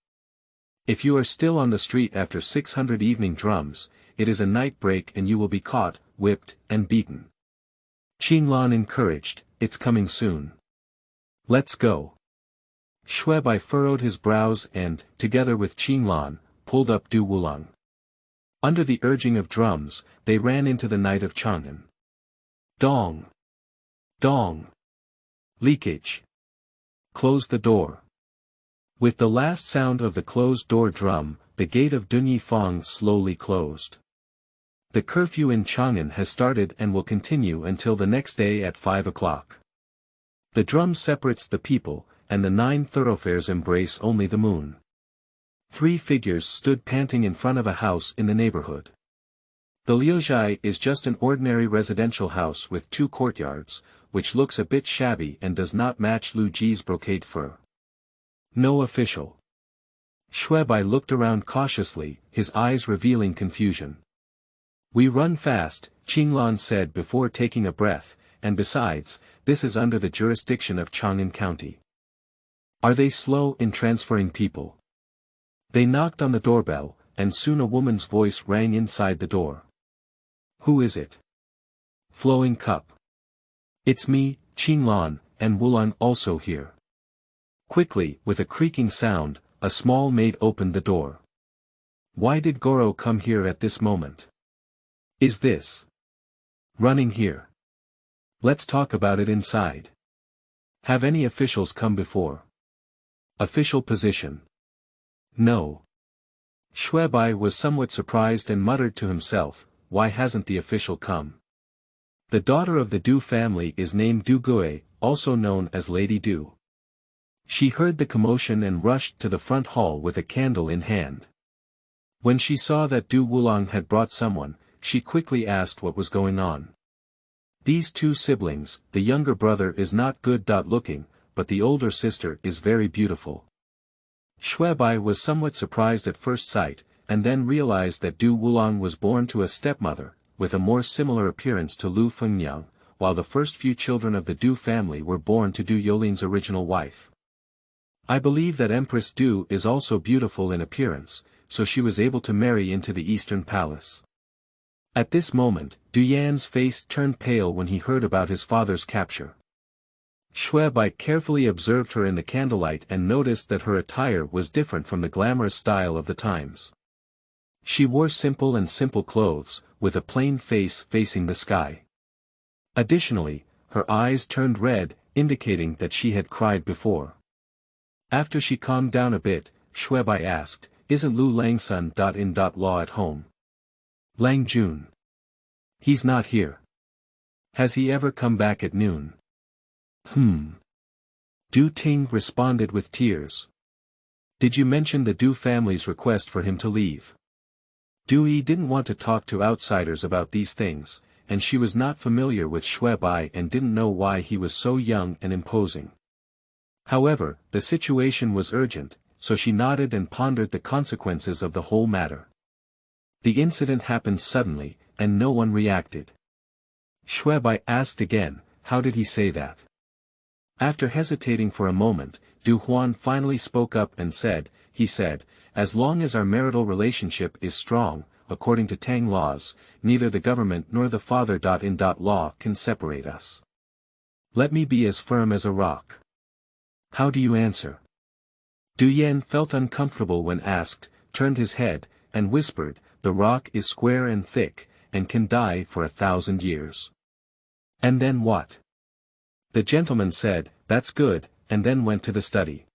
If you are still on the street after 600 evening drums, it is a night break and you will be caught, whipped, and beaten. Qin Lan encouraged, it's coming soon. Let's go. Shui Bai furrowed his brows and, together with Qin Lan, pulled up Du Wulang. Under the urging of drums, they ran into the night of Chang'an. Dong! Dong! Leakage! Close the door. With the last sound of the closed door drum, the gate of Dunyi Fang slowly closed. The curfew in Chang'an has started and will continue until the next day at 5 o'clock. The drum separates the people, and the 9 thoroughfares embrace only the moon. 3 figures stood panting in front of a house in the neighborhood. The Liuzhai is just an ordinary residential house with 2 courtyards, which looks a bit shabby and does not match Lu Ji's brocade fur. No official. Shui Bai looked around cautiously, his eyes revealing confusion. We run fast, Qin Lan said before taking a breath, and besides, this is under the jurisdiction of Chang'an County. Are they slow in transferring people? They knocked on the doorbell, and soon a woman's voice rang inside the door. Who is it? Flowing cup. It's me, Qinglan, and Wulan also here. Quickly, with a creaking sound, a small maid opened the door. Why did Goro come here at this moment? Is this running here? Let's talk about it inside. Have any officials come before? Official position. No. Shuebai was somewhat surprised and muttered to himself, why hasn't the official come? The daughter of the Du family is named Du Gui, also known as Lady Du. She heard the commotion and rushed to the front hall with a candle in hand. When she saw that Du Wulang had brought someone, she quickly asked what was going on. These two siblings, the younger brother is not good looking, but the older sister is very beautiful. Shuebai was somewhat surprised at first sight, and then realized that Du Wulang was born to a stepmother, with a more similar appearance to Lu Fengyang, while the first few children of the Du family were born to Du Youlin's original wife. I believe that Empress Du is also beautiful in appearance, so she was able to marry into the Eastern Palace. At this moment, Du Yan's face turned pale when he heard about his father's capture. Shuebai carefully observed her in the candlelight and noticed that her attire was different from the glamorous style of the times. She wore simple clothes, with a plain face facing the sky. Additionally, her eyes turned red, indicating that she had cried before. After she calmed down a bit, Shuebai asked, isn't Lu Langsun in law at home? Lang Jun. He's not here. Has he ever come back at noon? Du Ting responded with tears. Did you mention the Du family's request for him to leave? Du Yi didn't want to talk to outsiders about these things, and she was not familiar with Shuebai and didn't know why he was so young and imposing. However, the situation was urgent, so she nodded and pondered the consequences of the whole matter. The incident happened suddenly, and no one reacted. Shuebai asked again, how did he say that? After hesitating for a moment, Du Huan finally spoke up and said, he said, as long as our marital relationship is strong, according to Tang laws, neither the government nor the father-in-law can separate us. Let me be as firm as a rock. How do you answer? Du Yan felt uncomfortable when asked, turned his head, and whispered, the rock is square and thick, and can die for 1,000 years. And then what? The gentleman said, that's good, and then went to the study.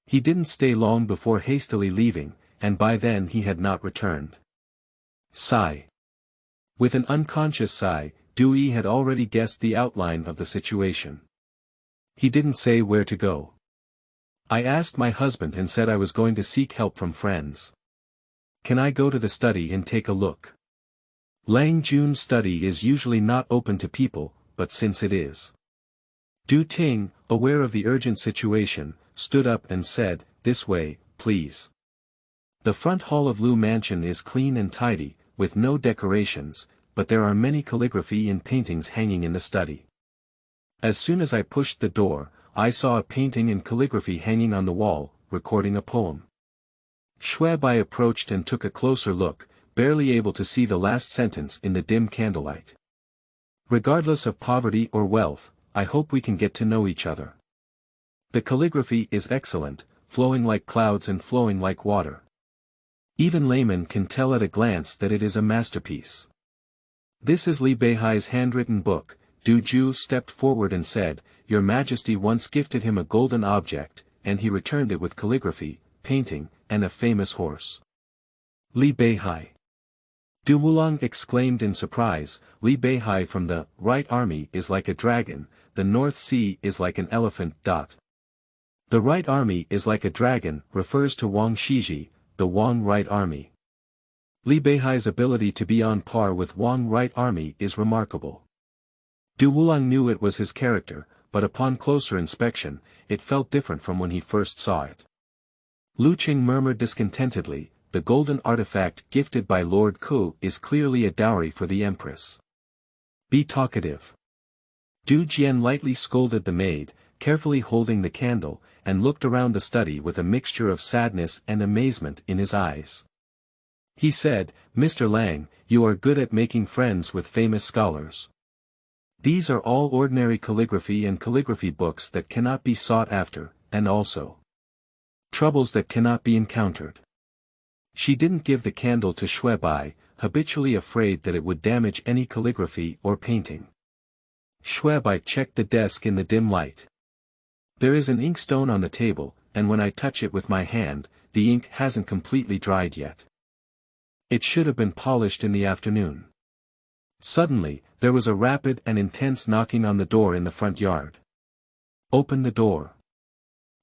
He didn't stay long before hastily leaving, and by then he had not returned. Sigh. With an unconscious sigh, Du Yi had already guessed the outline of the situation. He didn't say where to go. I asked my husband and said I was going to seek help from friends. Can I go to the study and take a look? Lang Jun's study is usually not open to people, but since it is. Du Ting, aware of the urgent situation, stood up and said, this way, please. The front hall of Lu Mansion is clean and tidy, with no decorations, but there are many calligraphy and paintings hanging in the study. As soon as I pushed the door, I saw a painting and calligraphy hanging on the wall, recording a poem. Shuebai approached and took a closer look, barely able to see the last sentence in the dim candlelight. Regardless of poverty or wealth, I hope we can get to know each other. The calligraphy is excellent, flowing like clouds and flowing like water. Even laymen can tell at a glance that it is a masterpiece. This is Li Beihai's handwritten book. Du Ju stepped forward and said, Your Majesty once gifted him a golden object, and he returned it with calligraphy, painting, and a famous horse. Li Beihai. Du Wulang exclaimed in surprise, Li Beihai from the right army is like a dragon, the North Sea is like an elephant. The right army is like a dragon refers to Wang Shiji, the Wang right army. Li Beihai's ability to be on par with Wang right army is remarkable. Du Wulang knew it was his character, but upon closer inspection, it felt different from when he first saw it. Lu Qing murmured discontentedly, the golden artifact gifted by Lord Ku is clearly a dowry for the Empress. Be talkative. Du Jian lightly scolded the maid, carefully holding the candle, and looked around the study with a mixture of sadness and amazement in his eyes. He said, "Mr. Lang, you are good at making friends with famous scholars. These are all ordinary calligraphy and calligraphy books that cannot be sought after, and also troubles that cannot be encountered." She didn't give the candle to Shui Bai, habitually afraid that it would damage any calligraphy or painting. Shui Bai checked the desk in the dim light. "There is an inkstone on the table, and when I touch it with my hand, the ink hasn't completely dried yet. It should have been polished in the afternoon." Suddenly, there was a rapid and intense knocking on the door in the front yard. "Open the door.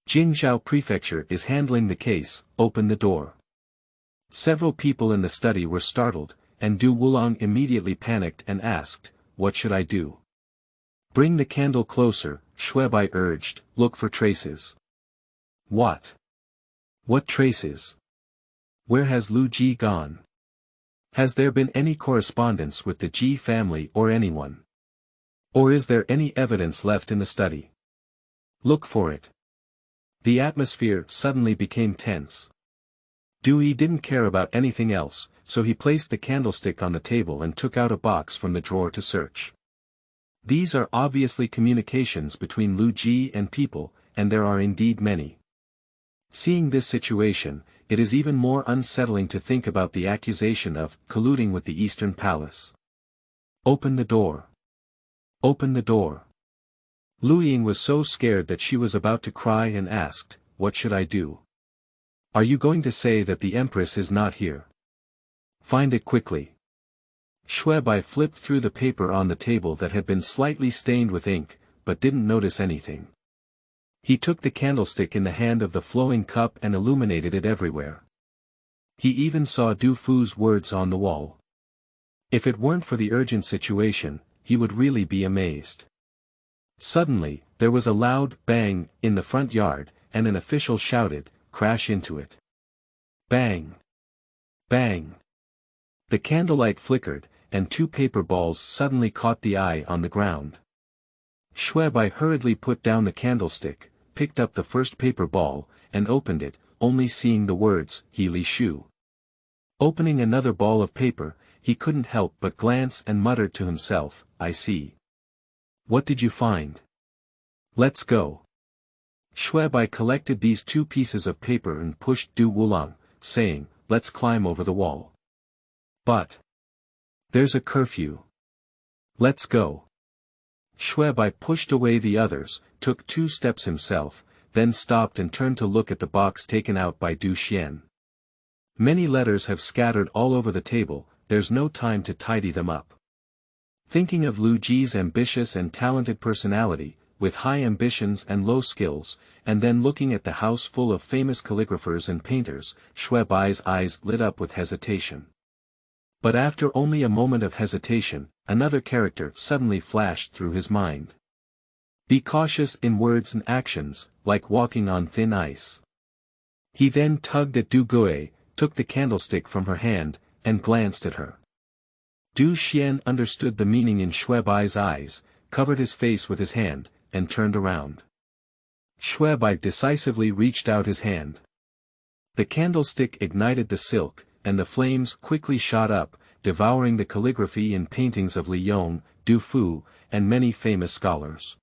Jingzhou Prefecture is handling the case, open the door." Several people in the study were startled, and Du Wulang immediately panicked and asked, "What should I do?" "Bring the candle closer," Shui Bai urged, "look for traces." "What? What traces? Where has Lu Ji gone? Has there been any correspondence with the Ji family or anyone? Or is there any evidence left in the study? Look for it." The atmosphere suddenly became tense. Dewey didn't care about anything else, so he placed the candlestick on the table and took out a box from the drawer to search. These are obviously communications between Lu Ji and people, and there are indeed many. Seeing this situation, it is even more unsettling to think about the accusation of colluding with the Eastern Palace. "Open the door. Open the door." Lu Ying was so scared that she was about to cry and asked, "What should I do? Are you going to say that the Empress is not here? Find it quickly." Shui Bai flipped through the paper on the table that had been slightly stained with ink, but didn't notice anything. He took the candlestick in the hand of the flowing cup and illuminated it everywhere. He even saw Du Fu's words on the wall. If it weren't for the urgent situation, he would really be amazed. Suddenly, there was a loud bang in the front yard, and an official shouted, "Crash into it." Bang! Bang! The candlelight flickered, and two paper balls suddenly caught the eye on the ground. Shui Bai hurriedly put down the candlestick, picked up the first paper ball, and opened it, only seeing the words, "He Li Shu." Opening another ball of paper, he couldn't help but glance and muttered to himself, "I see. What did you find? Let's go." Shui Bai collected these two pieces of paper and pushed Du Wulang, saying, "Let's climb over the wall." "But there's a curfew. Let's go." Shui Bai pushed away the others, took 2 steps himself, then stopped and turned to look at the box taken out by Du Xian. "Many letters have scattered all over the table, there's no time to tidy them up." Thinking of Lu Ji's ambitious and talented personality, with high ambitions and low skills, and then looking at the house full of famous calligraphers and painters, Shui Bai's eyes lit up with hesitation. But after only a moment of hesitation, another character suddenly flashed through his mind. "Be cautious in words and actions, like walking on thin ice." He then tugged at Du Gui, took the candlestick from her hand, and glanced at her. Du Xian understood the meaning in Shui Bai's eyes, covered his face with his hand, and turned around. Shui Bai decisively reached out his hand. The candlestick ignited the silk, and the flames quickly shot up, devouring the calligraphy and paintings of Li Yong, Du Fu, and many famous scholars.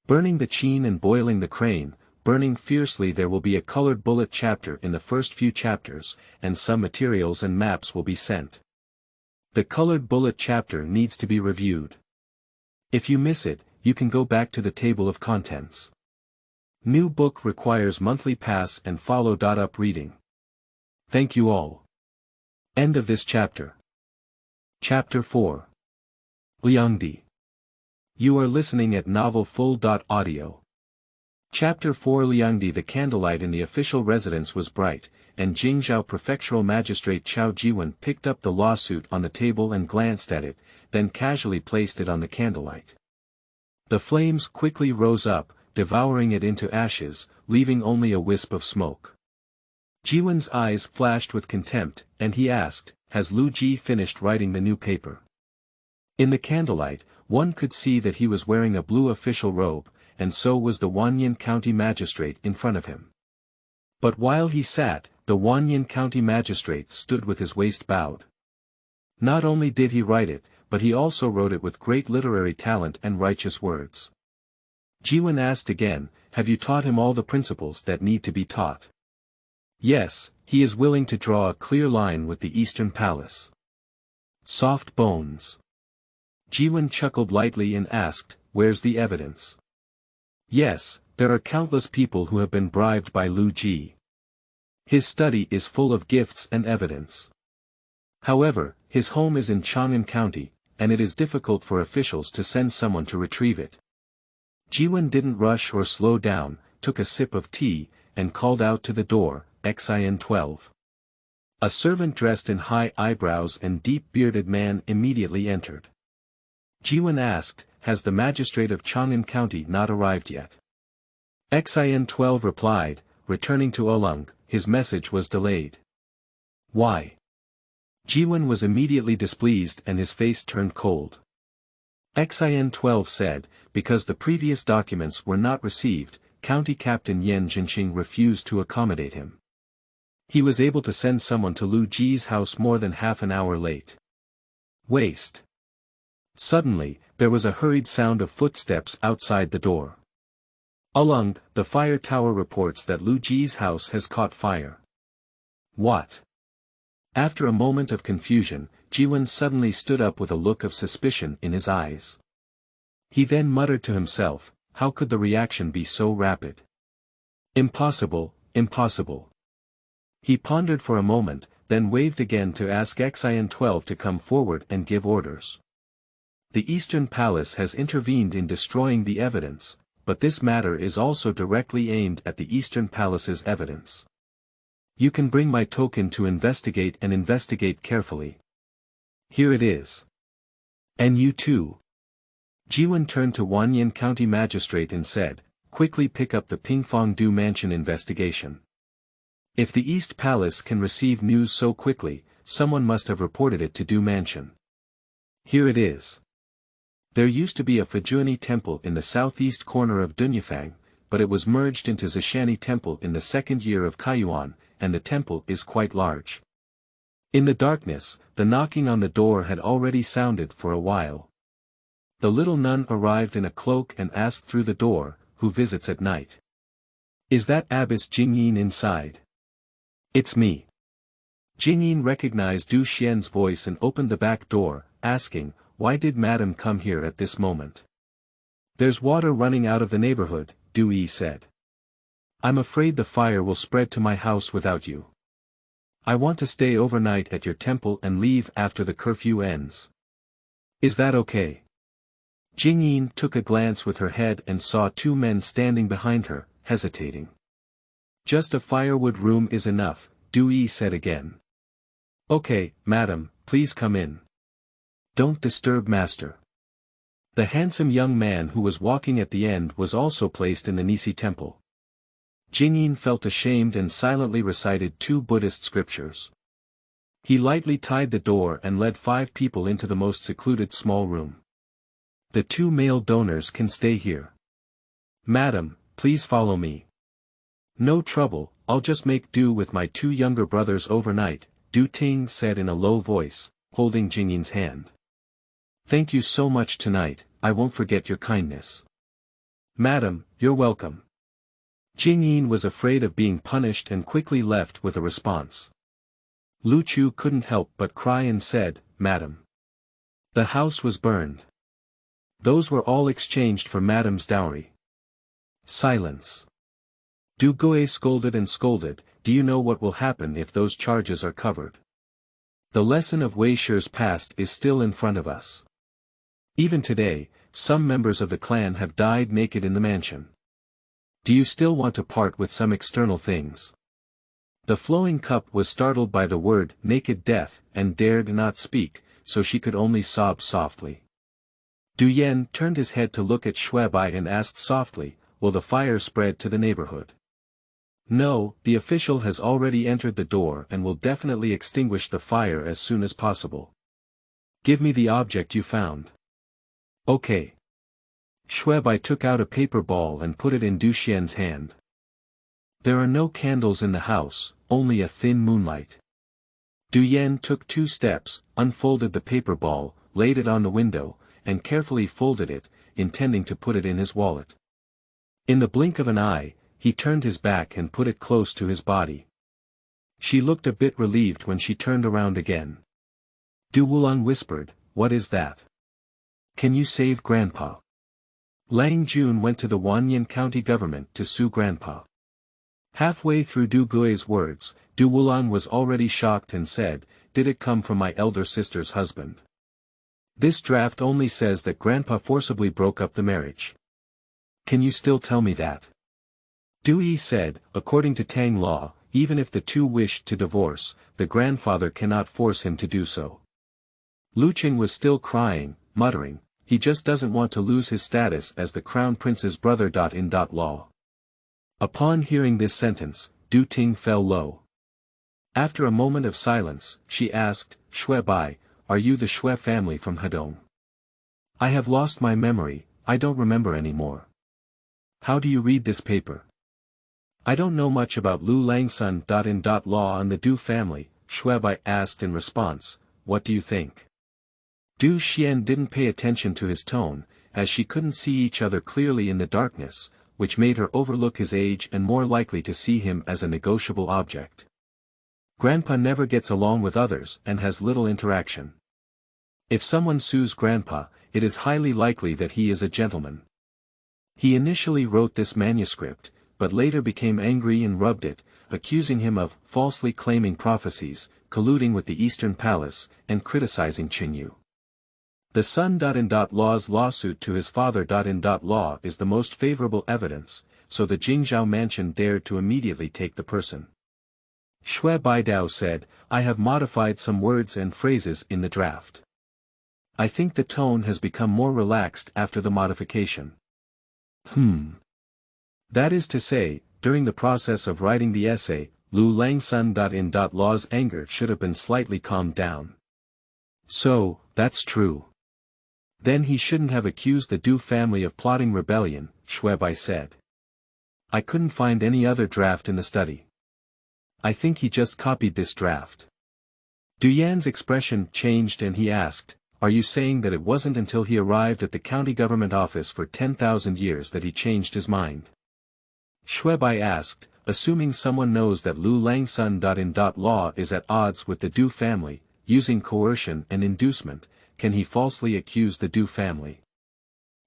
Burning the Qin and boiling the crane, burning fiercely. There will be a colored bullet chapter in the first few chapters, and some materials and maps will be sent. The colored bullet chapter needs to be reviewed. If you miss it, you can go back to the table of contents. New book requires monthly pass and follow. Up reading. Thank you all. End of this chapter. Chapter 4. Liangdi. You are listening at Novel Full. Audio. Chapter 4. Liangdi. The candlelight in the official residence was bright, and Jingzhou Prefectural Magistrate Chao Jiwen picked up the lawsuit on the table and glanced at it, then casually placed it on the candlelight. The flames quickly rose up, devouring it into ashes, leaving only a wisp of smoke. Jiwen's eyes flashed with contempt, and he asked, "Has Lu Ji finished writing the new paper?" In the candlelight, one could see that he was wearing a blue official robe, and so was the Wanyan County magistrate in front of him. But while he sat, the Wanyan County magistrate stood with his waist bowed. Not only did he write it, but he also wrote it with great literary talent and righteous words. Jiwen asked again, "Have you taught him all the principles that need to be taught?" "Yes, he is willing to draw a clear line with the Eastern Palace." Soft bones. Jiwen chuckled lightly and asked, "Where's the evidence?" "Yes, there are countless people who have been bribed by Lu Ji. His study is full of gifts and evidence. However, his home is in Chang'an County, and it is difficult for officials to send someone to retrieve it." Jiwen didn't rush or slow down, took a sip of tea, and called out to the door, "Xin-12. A servant dressed in high eyebrows and deep-bearded man immediately entered. Jiwen asked, "Has the magistrate of Chang'an County not arrived yet?" Xin-12 replied, returning to Oolong, his message was delayed. "Why?" Jiwen was immediately displeased and his face turned cold. Xin-12 said, "Because the previous documents were not received, County Captain Yan Jinxing refused to accommodate him. He was able to send someone to Lu Ji's house more than half an hour late. Waste." Suddenly, there was a hurried sound of footsteps outside the door. "Oolong, the fire tower reports that Lu Ji's house has caught fire." "What?" After a moment of confusion, Jiwen suddenly stood up with a look of suspicion in his eyes. He then muttered to himself, "How could the reaction be so rapid? Impossible, impossible." He pondered for a moment, then waved again to ask Xin-12 to come forward and give orders. "The Eastern Palace has intervened in destroying the evidence, but this matter is also directly aimed at the Eastern Palace's evidence. You can bring my token to investigate and investigate carefully. Here it is. And you too." Jiwen turned to Wanyan County Magistrate and said, "Quickly pick up the Pingfong-Du Mansion investigation. If the East Palace can receive news so quickly, someone must have reported it to Du Mansion. Here it is. There used to be a Fujuani temple in the southeast corner of Dunyafang, but it was merged into Zishani Temple in the second year of Kaiyuan, and the temple is quite large." In the darkness, the knocking on the door had already sounded for a while. The little nun arrived in a cloak and asked through the door, "Who visits at night?" "Is that Abbess Jingyin inside?" "It's me." Jingyin recognized Du Xian's voice and opened the back door, asking, "Why did Madam come here at this moment?" "There's water running out of the neighborhood," Du Yi said. "I'm afraid the fire will spread to my house without you. I want to stay overnight at your temple and leave after the curfew ends. Is that okay?" Jingyin took a glance with her head and saw two men standing behind her, hesitating. "Just a firewood room is enough," Du Yi said again. "Okay, madam, please come in. Don't disturb master." The handsome young man who was walking at the end was also placed in the Nisi temple. Jingyin felt ashamed and silently recited 2 Buddhist scriptures. He lightly tied the door and led 5 people into the most secluded small room. "The 2 male donors can stay here. Madam, please follow me." "No trouble, I'll just make do with my 2 younger brothers overnight," Du Ting said in a low voice, holding Jingyin's hand. "Thank you so much tonight, I won't forget your kindness." "Madam, you're welcome." Jingyin was afraid of being punished and quickly left with a response. Lu Chu couldn't help but cry and said, "Madam." The house was burned. Those were all exchanged for Madam's dowry. Silence. Du Gui scolded and scolded, "Do you know what will happen if those charges are covered? The lesson of Wei Shi's past is still in front of us. Even today, some members of the clan have died naked in the mansion. Do you still want to part with some external things?" The flowing cup was startled by the word naked death and dared not speak, so she could only sob softly. Du Yen turned his head to look at Shuebai and asked softly, "Will the fire spread to the neighborhood?" "No, the official has already entered the door and will definitely extinguish the fire as soon as possible. Give me the object you found." "Okay." Shuebai took out a paper ball and put it in Du Xian's hand. There are no candles in the house, only a thin moonlight. Du Yan took 2 steps, unfolded the paper ball, laid it on the window, and carefully folded it, intending to put it in his wallet. In the blink of an eye, he turned his back and put it close to his body. She looked a bit relieved when she turned around again. Du Wulang whispered, "What is that? Can you save Grandpa?" Lang Jun went to the Wanyan County government to sue Grandpa. Halfway through Du Gui's words, Du Wulang was already shocked and said, "Did it come from my elder sister's husband? This draft only says that Grandpa forcibly broke up the marriage. Can you still tell me that?" Du Yi said, "According to Tang law, even if the two wished to divorce, the grandfather cannot force him to do so." Lu Qing was still crying, muttering, "He just doesn't want to lose his status as the crown prince's brother. In law." Upon hearing this sentence, Du Ting fell low. After a moment of silence, she asked, "Shui Bai, are you the Shui family from Hedong? I have lost my memory, I don't remember anymore. How do you read this paper?" "I don't know much about Lu Langsun. In law on the Du family," Shui Bai asked in response, "What do you think?" Du Xian didn't pay attention to his tone, as she couldn't see each other clearly in the darkness, which made her overlook his age and more likely to see him as a negotiable object. Grandpa never gets along with others and has little interaction. If someone sues Grandpa, it is highly likely that he is a gentleman. He initially wrote this manuscript, but later became angry and rubbed it, accusing him of falsely claiming prophecies, colluding with the Eastern Palace, and criticizing Qingyu. The son. Law's lawsuit to his father. Law is the most favorable evidence, so the Jingzhou mansion dared to immediately take the person. Shui Baidao said, "I have modified some words and phrases in the draft. I think the tone has become more relaxed after the modification." That is to say, during the process of writing the essay, Lu Langsun. Law's anger should have been slightly calmed down. "So, that's true. Then he shouldn't have accused the Du family of plotting rebellion," Shui Bai said. "I couldn't find any other draft in the study. I think he just copied this draft." Du Yan's expression changed and he asked, "Are you saying that it wasn't until he arrived at the county government office for 10,000 years that he changed his mind?" Shui Bai asked, "Assuming someone knows that Lu Langsun. Law is at odds with the Du family, using coercion and inducement, can he falsely accuse the Du family?"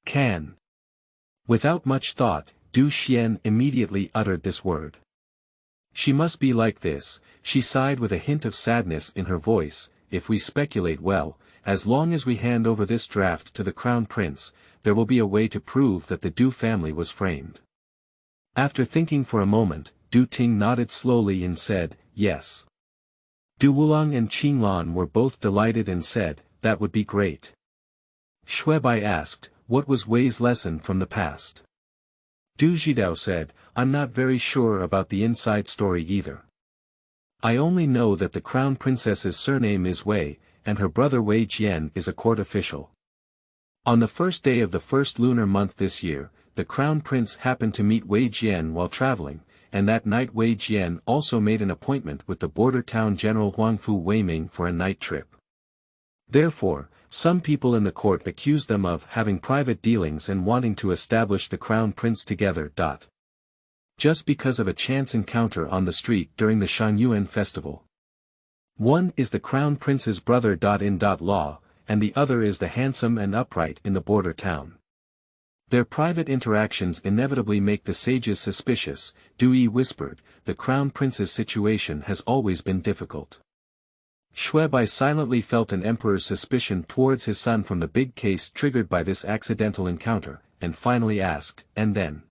"Can." Without much thought, Du Xian immediately uttered this word. "She must be like this," she sighed with a hint of sadness in her voice. "If we speculate well, as long as we hand over this draft to the crown prince, there will be a way to prove that the Du family was framed." After thinking for a moment, Du Ting nodded slowly and said, "Yes." Du Wulang and Qinglan were both delighted and said, "That would be great." Shui Bai asked, "What was Wei's lesson from the past?" Du Zhidao said, "I'm not very sure about the inside story either. I only know that the crown princess's surname is Wei, and her brother Wei Jian is a court official. On the first day of the first lunar month this year, the crown prince happened to meet Wei Jian while traveling, and that night Wei Jian also made an appointment with the border town general Huangfu Weiming for a night trip. Therefore, some people in the court accused them of having private dealings and wanting to establish the crown prince together. Just because of a chance encounter on the street during the Shangyuan festival. One is the crown prince's brother. In law, and the other is the handsome and upright in the border town. Their private interactions inevitably make the sages suspicious. Du Yi whispered, "The crown prince's situation has always been difficult." Shui Bai silently felt an emperor's suspicion towards his son from the big case triggered by this accidental encounter, and finally asked, "And then?"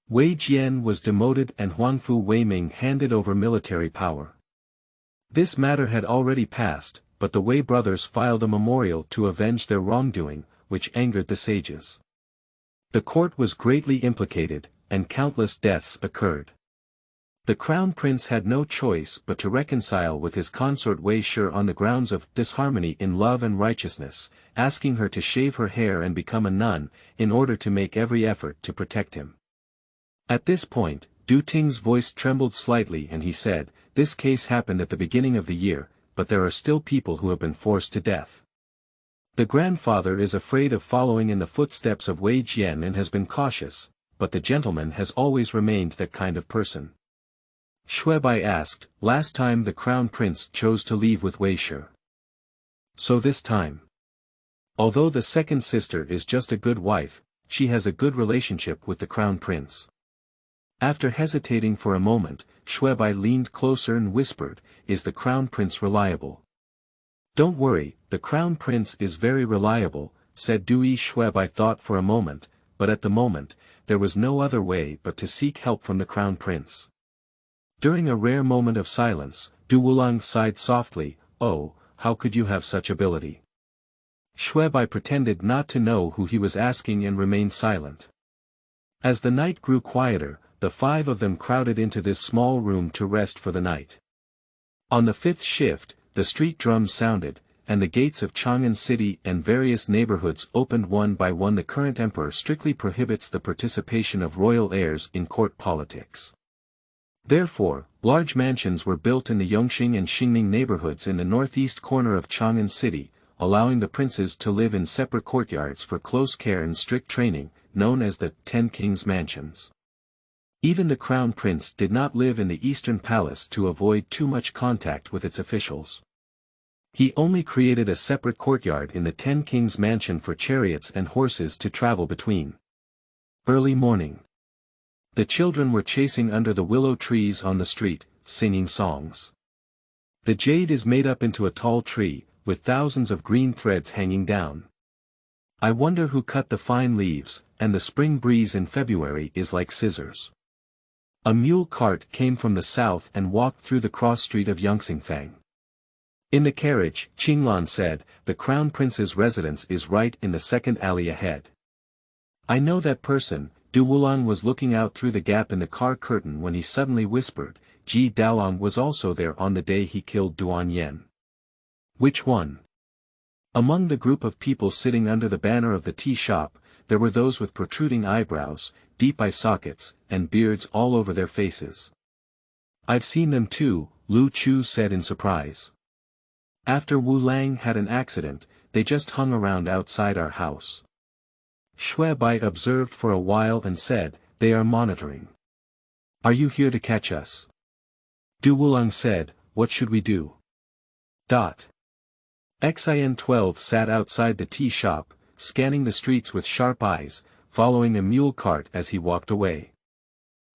Wei Jian was demoted and Huangfu Weiming handed over military power. This matter had already passed, but the Wei brothers filed a memorial to avenge their wrongdoing, which angered the sages. The court was greatly implicated, and countless deaths occurred. The crown prince had no choice but to reconcile with his consort Wei Shi on the grounds of disharmony in love and righteousness, asking her to shave her hair and become a nun, in order to make every effort to protect him. At this point, Du Ting's voice trembled slightly and he said, "This case happened at the beginning of the year, but there are still people who have been forced to death. The grandfather is afraid of following in the footsteps of Wei Jian and has been cautious, but the gentleman has always remained that kind of person." Shuebai asked, "Last time the crown prince chose to leave with Wei Shi. So this time? Although the second sister is just a good wife, she has a good relationship with the crown prince." After hesitating for a moment, Shuebai leaned closer and whispered, "Is the crown prince reliable?" "Don't worry, the crown prince is very reliable," said Dui. Shuebai thought for a moment, but at the moment, there was no other way but to seek help from the crown prince. During a rare moment of silence, Du Wulang sighed softly, "Oh, how could you have such ability?" Shuebai pretended not to know who he was asking and remained silent. As the night grew quieter, the five of them crowded into this small room to rest for the night. On the fifth shift, the street drums sounded, and the gates of Chang'an city and various neighborhoods opened one by one. The current emperor strictly prohibits the participation of royal heirs in court politics. Therefore, large mansions were built in the Yongxing and Xingning neighborhoods in the northeast corner of Chang'an city, allowing the princes to live in separate courtyards for close care and strict training, known as the 10 Kings' Mansions. Even the crown prince did not live in the eastern palace to avoid too much contact with its officials. He only created a separate courtyard in the 10 Kings' Mansion for chariots and horses to travel between. Early morning. The children were chasing under the willow trees on the street, singing songs. The jade is made up into a tall tree, with thousands of green threads hanging down. I wonder who cut the fine leaves, and the spring breeze in February is like scissors. A mule cart came from the south and walked through the cross street of Yongxingfang. In the carriage, Qinglan said, "The crown prince's residence is right in the second alley ahead." "I know that person." Du Wulang was looking out through the gap in the car curtain when he suddenly whispered, "Ji Daolong was also there on the day he killed Duan Yen." "Which one?" Among the group of people sitting under the banner of the tea shop, there were those with protruding eyebrows, deep eye sockets, and beards all over their faces. "I've seen them too," Lu Chu said in surprise. "After Wu Lang had an accident, they just hung around outside our house." Shuebai observed for a while and said, "They are monitoring." "Are you here to catch us?" Du Wulang said, "What should we do?" Xin-12 sat outside the tea shop, scanning the streets with sharp eyes, following a mule cart as he walked away.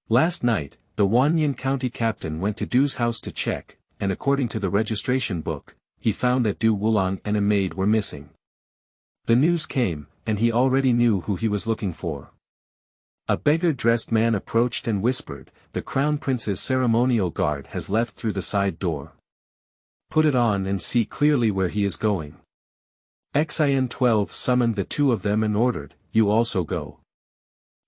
Last night, the Wanyan County captain went to Du's house to check, and according to the registration book, he found that Du Wulang and a maid were missing. The news came, and he already knew who he was looking for. A beggar-dressed man approached and whispered, "The crown prince's ceremonial guard has left through the side door. Put it on and see clearly where he is going." Xin-12 summoned the two of them and ordered, "You also go.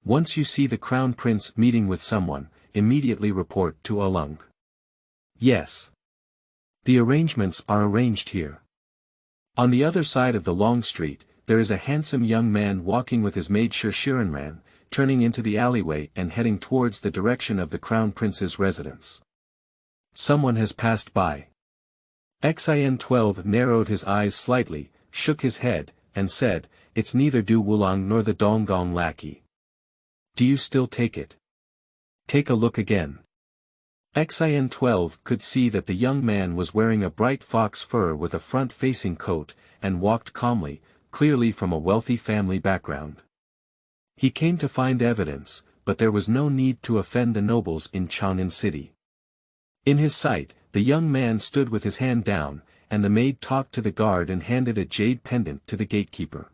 Once you see the crown prince meeting with someone, immediately report to Alung." "Yes. The arrangements are arranged here." On the other side of the long street, there is a handsome young man walking with his maid Shirenran, turning into the alleyway and heading towards the direction of the crown prince's residence. Someone has passed by. Xin-12 narrowed his eyes slightly, shook his head, and said, "It's neither Du Wulang nor the Donggong lackey. Do you still take it? Take a look again." Xin-12 could see that the young man was wearing a bright fox fur with a front-facing coat, and walked calmly, clearly from a wealthy family background. He came to find evidence, but there was no need to offend the nobles in Chang'an city. In his sight, the young man stood with his hand down, and the maid talked to the guard and handed a jade pendant to the gatekeeper.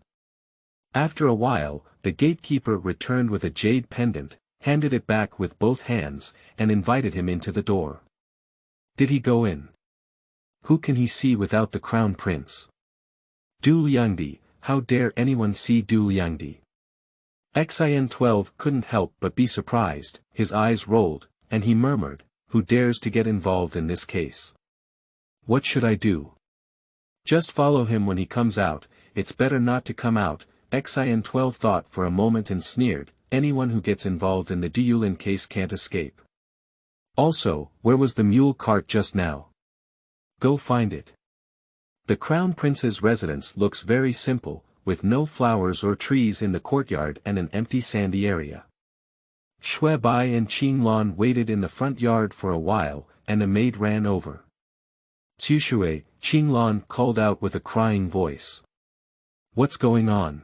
After a while, the gatekeeper returned with a jade pendant, handed it back with both hands, and invited him into the door. Did he go in? Who can he see without the crown prince? Du Liangdi, how dare anyone see Du Liangdi? Xin-12 couldn't help but be surprised, his eyes rolled, and he murmured, who dares to get involved in this case? What should I do? Just follow him when he comes out, it's better not to come out. Xin-12 thought for a moment and sneered, anyone who gets involved in the Duyulin case can't escape. Also, where was the mule cart just now? Go find it. The Crown Prince's residence looks very simple, with no flowers or trees in the courtyard and an empty sandy area. Shui Bai and Qinglan waited in the front yard for a while, and a maid ran over. Tsushui, Qinglan called out with a crying voice. What's going on?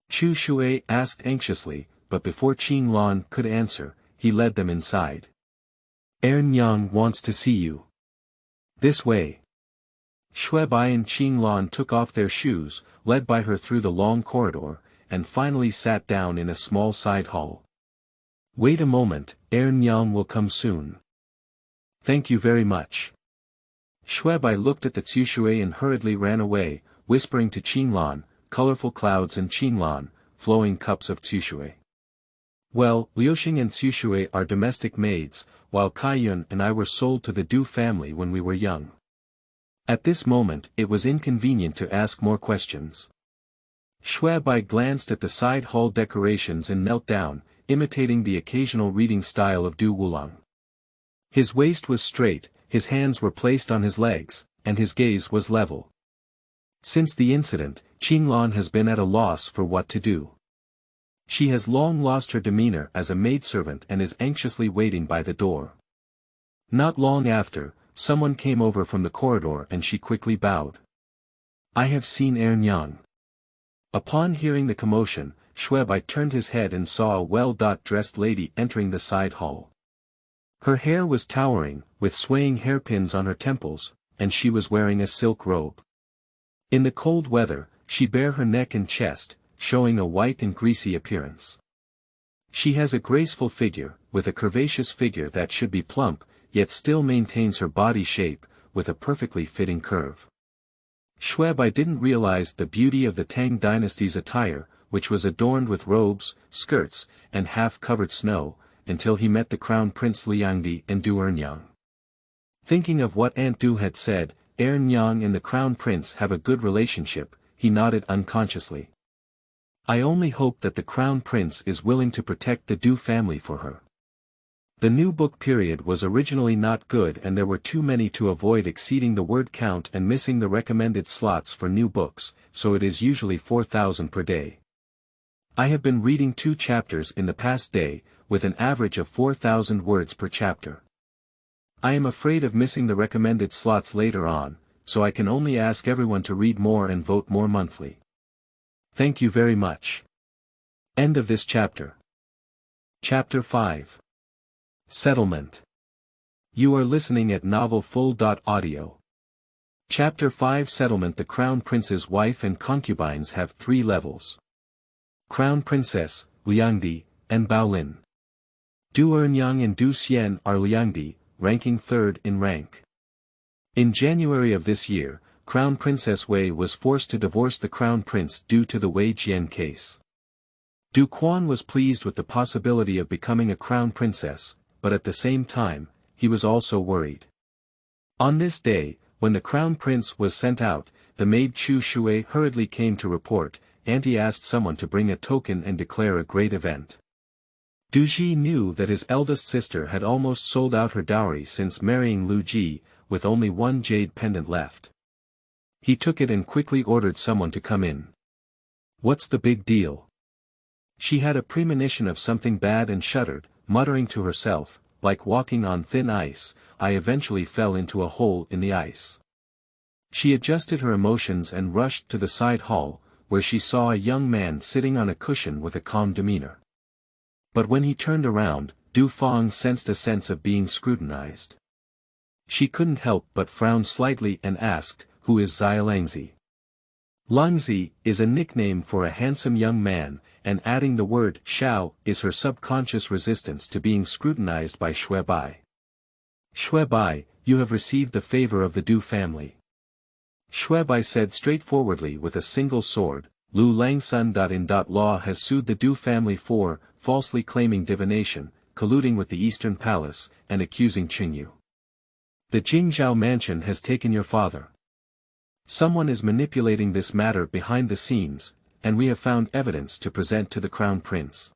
Chu Shui asked anxiously, but before Qinglan could answer, he led them inside. Nyang wants to see you. This way. Shui Bai and Qinglan took off their shoes, led by her through the long corridor, and finally sat down in a small side hall. Wait a moment, Nyang will come soon. Thank you very much. Shui Bai looked at the Tsushui and hurriedly ran away, whispering to Qinglan, colorful clouds and Qinglan, flowing cups of Tsushui. Well, Liuxing and Tsushui are domestic maids, while Kaiyun and I were sold to the Du family when we were young. At this moment it was inconvenient to ask more questions. Shui Bai glanced at the side hall decorations and knelt down, imitating the occasional reading style of Du Wulang. His waist was straight, his hands were placed on his legs, and his gaze was level. Since the incident, Qinglan has been at a loss for what to do. She has long lost her demeanor as a maidservant and is anxiously waiting by the door. Not long after, someone came over from the corridor and she quickly bowed. I have seen Nyang. Upon hearing the commotion, Shui Bai turned his head and saw a well-dressed lady entering the side hall. Her hair was towering, with swaying hairpins on her temples, and she was wearing a silk robe. In the cold weather, she bare her neck and chest, showing a white and greasy appearance. She has a graceful figure, with a curvaceous figure that should be plump, yet still maintains her body shape, with a perfectly fitting curve. Shui Bai didn't realize the beauty of the Tang Dynasty's attire, which was adorned with robes, skirts, and half-covered snow, until he met the Crown Prince Liangdi and Du Ernyang. Thinking of what Aunt Du had said, Nyang and the Crown Prince have a good relationship, he nodded unconsciously. I only hope that the Crown Prince is willing to protect the Du family for her. The new book period was originally not good and there were too many to avoid exceeding the word count and missing the recommended slots for new books, so it is usually 4,000 per day. I have been reading 2 chapters in the past day, with an average of 4,000 words per chapter. I am afraid of missing the recommended slots later on, so I can only ask everyone to read more and vote more monthly. Thank you very much. End of this chapter. Chapter 5. Settlement. You are listening at novelfull.audio. Chapter 5 Settlement. The Crown Prince's wife and concubines have 3 levels. Crown Princess, Liangdi, and Baolin. Du Ernyang and Du Xian are Liangdi, ranking 3rd in rank. In January of this year, Crown Princess Wei was forced to divorce the Crown Prince due to the Wei Jian case. Du Quan was pleased with the possibility of becoming a Crown Princess, but at the same time, he was also worried. On this day, when the Crown Prince was sent out, the maid Chu Shui hurriedly came to report, and he asked someone to bring a token and declare a great event. Du Ji knew that his eldest sister had almost sold out her dowry since marrying Lu Ji, with only 1 jade pendant left. He took it and quickly ordered someone to come in. What's the big deal? She had a premonition of something bad and shuddered, muttering to herself, like walking on thin ice, I eventually fell into a hole in the ice. She adjusted her emotions and rushed to the side hall, where she saw a young man sitting on a cushion with a calm demeanor. But when he turned around, Du Fang sensed a sense of being scrutinized. She couldn't help but frown slightly and asked, who is Xialangzi? Langzi is a nickname for a handsome young man, and adding the word Shao is her subconscious resistance to being scrutinized by Shui Bai. Shui Bai, you have received the favor of the Du family. Shui Bai said straightforwardly with a single sword, Lu Langsun. In law has sued the Du family for, falsely claiming divination, colluding with the Eastern Palace, and accusing Qingyu. The Jingzhou mansion has taken your father. Someone is manipulating this matter behind the scenes, and we have found evidence to present to the Crown Prince.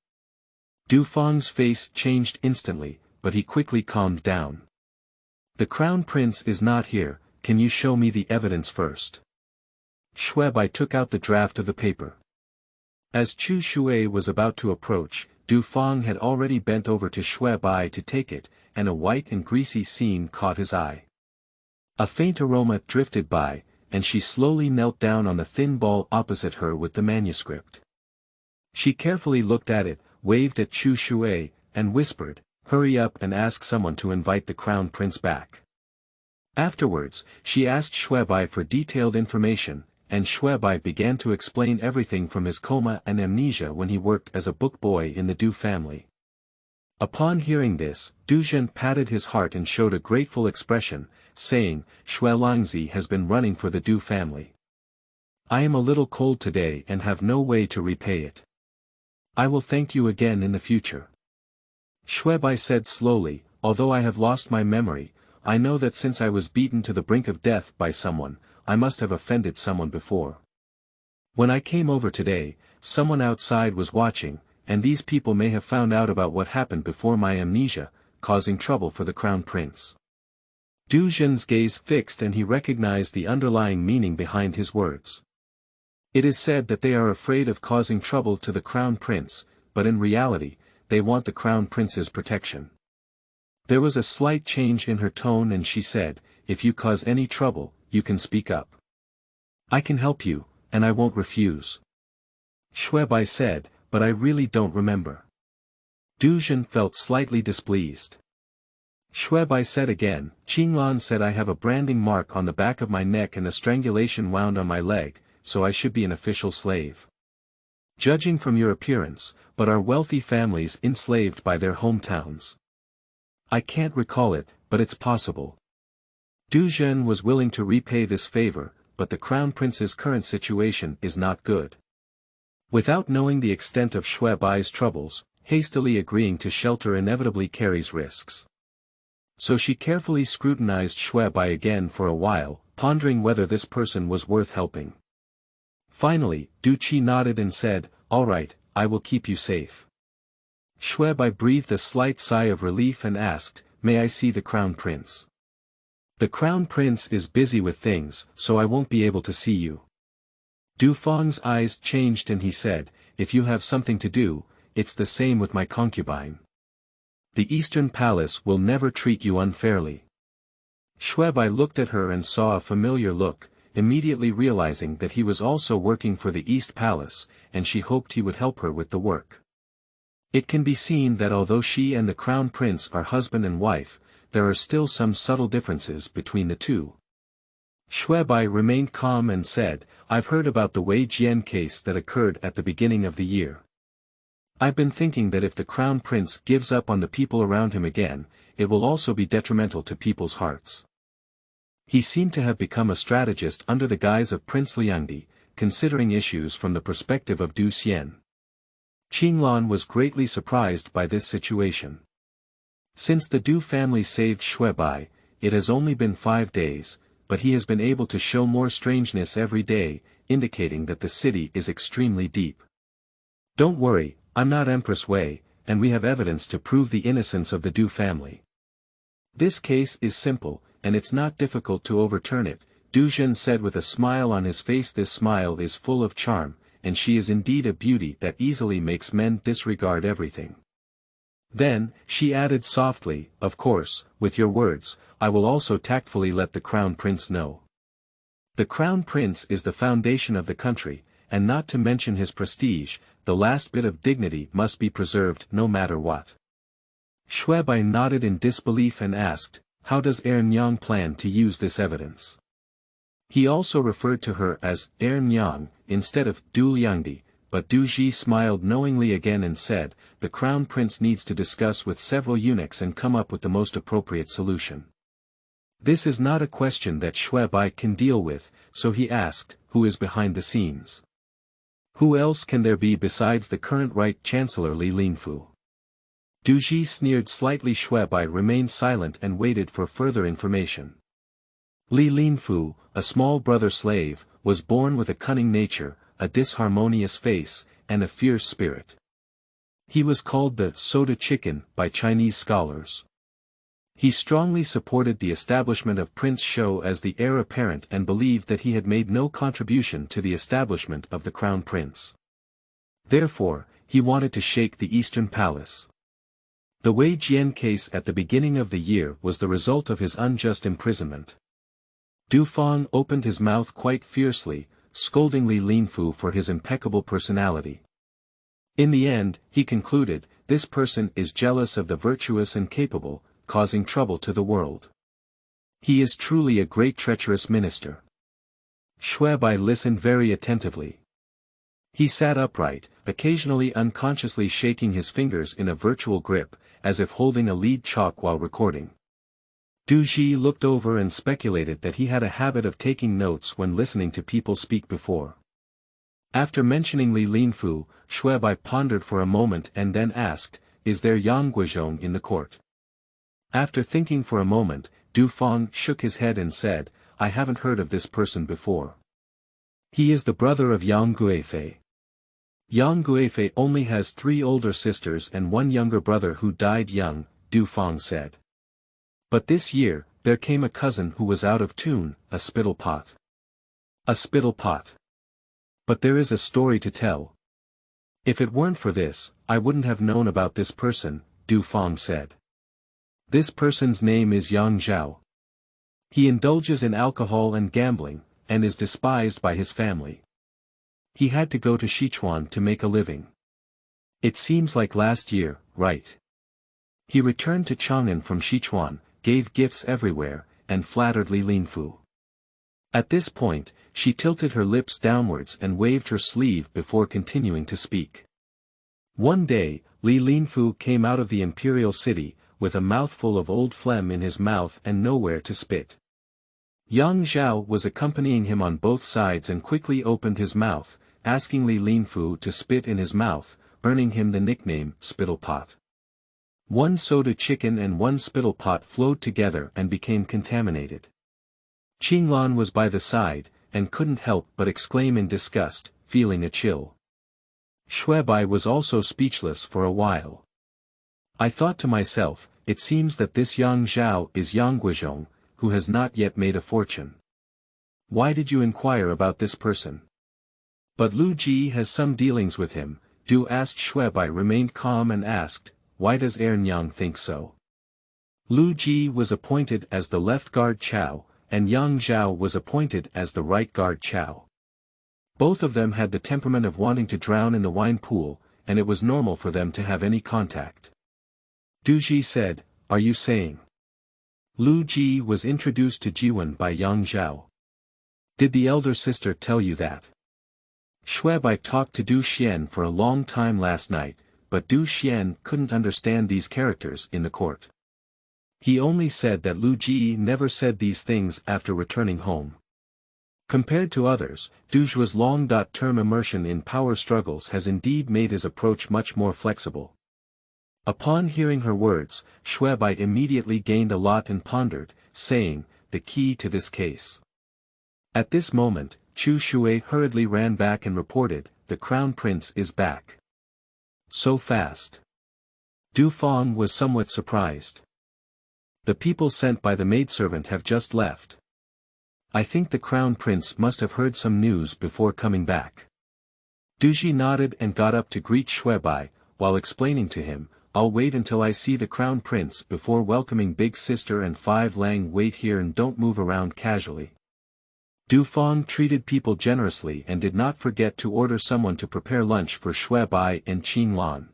Du Feng's face changed instantly, but he quickly calmed down. The Crown Prince is not here, can you show me the evidence first? Shuebai took out the draft of the paper. As Chu Shui was about to approach, Du Feng had already bent over to Shuebai to take it, and a white and greasy scene caught his eye. A faint aroma drifted by, and she slowly knelt down on the thin ball opposite her with the manuscript. She carefully looked at it, waved at Chu Shui, and whispered, "Hurry up and ask someone to invite the Crown Prince back." Afterwards, she asked Shuebai for detailed information, and Shuebai began to explain everything from his coma and amnesia when he worked as a book boy in the Du family. Upon hearing this, Du Zhen patted his heart and showed a grateful expression, saying, "Shuelangzi has been running for the Du family. I am a little cold today and have no way to repay it. I will thank you again in the future." Shuebai said slowly, "Although I have lost my memory, I know that since I was beaten to the brink of death by someone, I must have offended someone before. When I came over today, someone outside was watching, and these people may have found out about what happened before my amnesia, causing trouble for the Crown Prince." Du Zhen's gaze fixed and he recognized the underlying meaning behind his words. It is said that they are afraid of causing trouble to the Crown Prince, but in reality, they want the Crown Prince's protection. There was a slight change in her tone and she said, "If you cause any trouble, you can speak up. I can help you, and I won't refuse." Shuebai said, "But I really don't remember." Du Zhen felt slightly displeased. Shuebai said again, "Qinglan said I have a branding mark on the back of my neck and a strangulation wound on my leg, so I should be an official slave. Judging from your appearance, but are wealthy families enslaved by their hometowns? I can't recall it, but it's possible." Du Zhen was willing to repay this favor, but the Crown Prince's current situation is not good. Without knowing the extent of Shuebai's troubles, hastily agreeing to shelter inevitably carries risks. So she carefully scrutinized Shuebai again for a while, pondering whether this person was worth helping. Finally, Du Qi nodded and said, "All right, I will keep you safe." Shuebai breathed a slight sigh of relief and asked, "May I see the Crown Prince?" "The Crown Prince is busy with things, so I won't be able to see you." Du Feng's eyes changed and he said, "If you have something to do, it's the same with my concubine. The Eastern Palace will never treat you unfairly." Shuebai looked at her and saw a familiar look, immediately realizing that he was also working for the East Palace, and she hoped he would help her with the work. It can be seen that although she and the Crown Prince are husband and wife, there are still some subtle differences between the two. Shuebai remained calm and said, "I've heard about the Wei Jian case that occurred at the beginning of the year. I've been thinking that if the Crown Prince gives up on the people around him again, it will also be detrimental to people's hearts." He seemed to have become a strategist under the guise of Prince Liangdi, considering issues from the perspective of Du Xian. Qinglan was greatly surprised by this situation. Since the Du family saved Shuebai, it has only been 5 days, but he has been able to show more strangeness every day, indicating that the city is extremely deep. "Don't worry, I'm not Empress Wei, and we have evidence to prove the innocence of the Du family. This case is simple, and it's not difficult to overturn it," Du Zhen said with a smile on his face. This smile is full of charm, and she is indeed a beauty that easily makes men disregard everything. Then, she added softly, "Of course, with your words, I will also tactfully let the Crown Prince know. The Crown Prince is the foundation of the country, and not to mention his prestige, the last bit of dignity must be preserved no matter what." Shuebai nodded in disbelief and asked, "How does Nyang plan to use this evidence?" He also referred to her as Nyang, instead of Du Liangdi, but Du Ji smiled knowingly again and said, "The Crown Prince needs to discuss with several eunuchs and come up with the most appropriate solution. This is not a question that Shuebai can deal with, so he asked, who is behind the scenes? Who else can there be besides the current Right Chancellor Li Linfu? Du Ji sneered slightly. Shui Bai remained silent and waited for further information. Li Linfu, a small brother slave, was born with a cunning nature, a disharmonious face, and a fierce spirit. He was called the soda chicken by Chinese scholars. He strongly supported the establishment of Prince Shou as the heir apparent and believed that he had made no contribution to the establishment of the crown prince. Therefore, he wanted to shake the Eastern Palace. The Wei Jian case at the beginning of the year was the result of his unjust imprisonment. Du Fang opened his mouth quite fiercely, scolding Li Linfu for his impeccable personality. In the end, he concluded, this person is jealous of the virtuous and capable, causing trouble to the world. He is truly a great treacherous minister. Shui Bai listened very attentively. He sat upright, occasionally unconsciously shaking his fingers in a virtual grip, as if holding a lead chalk while recording. Du Ji looked over and speculated that he had a habit of taking notes when listening to people speak before. After mentioning Li Linfu, Shui Bai pondered for a moment and then asked, "Is there Yang Guizhong in the court?" After thinking for a moment, Du Fang shook his head and said, "I haven't heard of this person before. He is the brother of Yang Guifei. Yang Guifei only has 3 older sisters and 1 younger brother who died young," Du Fang said. "But this year, there came a cousin who was out of tune, a spittle pot." "A spittle pot. But there is a story to tell. If it weren't for this, I wouldn't have known about this person," Du Fang said. "This person's name is Yang Zhao. He indulges in alcohol and gambling, and is despised by his family. He had to go to Sichuan to make a living. It seems like last year, right? He returned to Chang'an from Sichuan, gave gifts everywhere, and flattered Li Linfu." At this point, she tilted her lips downwards and waved her sleeve before continuing to speak. One day, Li Linfu came out of the imperial city, with a mouthful of old phlegm in his mouth and nowhere to spit. Yang Zhao was accompanying him on both sides and quickly opened his mouth, asking Li Linfu to spit in his mouth, earning him the nickname Spittlepot. 1 soda chicken and 1 spittlepot flowed together and became contaminated. Qinglan was by the side, and couldn't help but exclaim in disgust, feeling a chill. Shui Bai was also speechless for a while. I thought to myself, it seems that this Yang Zhao is Yang Guizhong, who has not yet made a fortune. Why did you inquire about this person? But Lu Ji has some dealings with him. Du asked. Shui Bai remained calm and asked, why does Nyang think so? Lu Ji was appointed as the left guard Chow, and Yang Zhao was appointed as the right guard Chow. Both of them had the temperament of wanting to drown in the wine pool, and it was normal for them to have any contact. Du Ji said, are you saying? Lu Ji was introduced to Jiwen by Yang Zhao. Did the elder sister tell you that? Shui Bai talked to Du Xian for a long time last night, but Du Xian couldn't understand these characters in the court. He only said that Lu Ji never said these things after returning home. Compared to others, Du Zhu's long-term immersion in power struggles has indeed made his approach much more flexible. Upon hearing her words, Shui Bai immediately gained a lot and pondered, saying, the key to this case. At this moment, Chu Shui hurriedly ran back and reported, the crown prince is back. So fast. Du Fang was somewhat surprised. The people sent by the maidservant have just left. I think the crown prince must have heard some news before coming back. Du Ji nodded and got up to greet Shui Bai, while explaining to him, I'll wait until I see the crown prince before welcoming big sister and 5 Lang. Wait here and don't move around casually. Du Fang treated people generously and did not forget to order someone to prepare lunch for Shui Bai and Qinglan.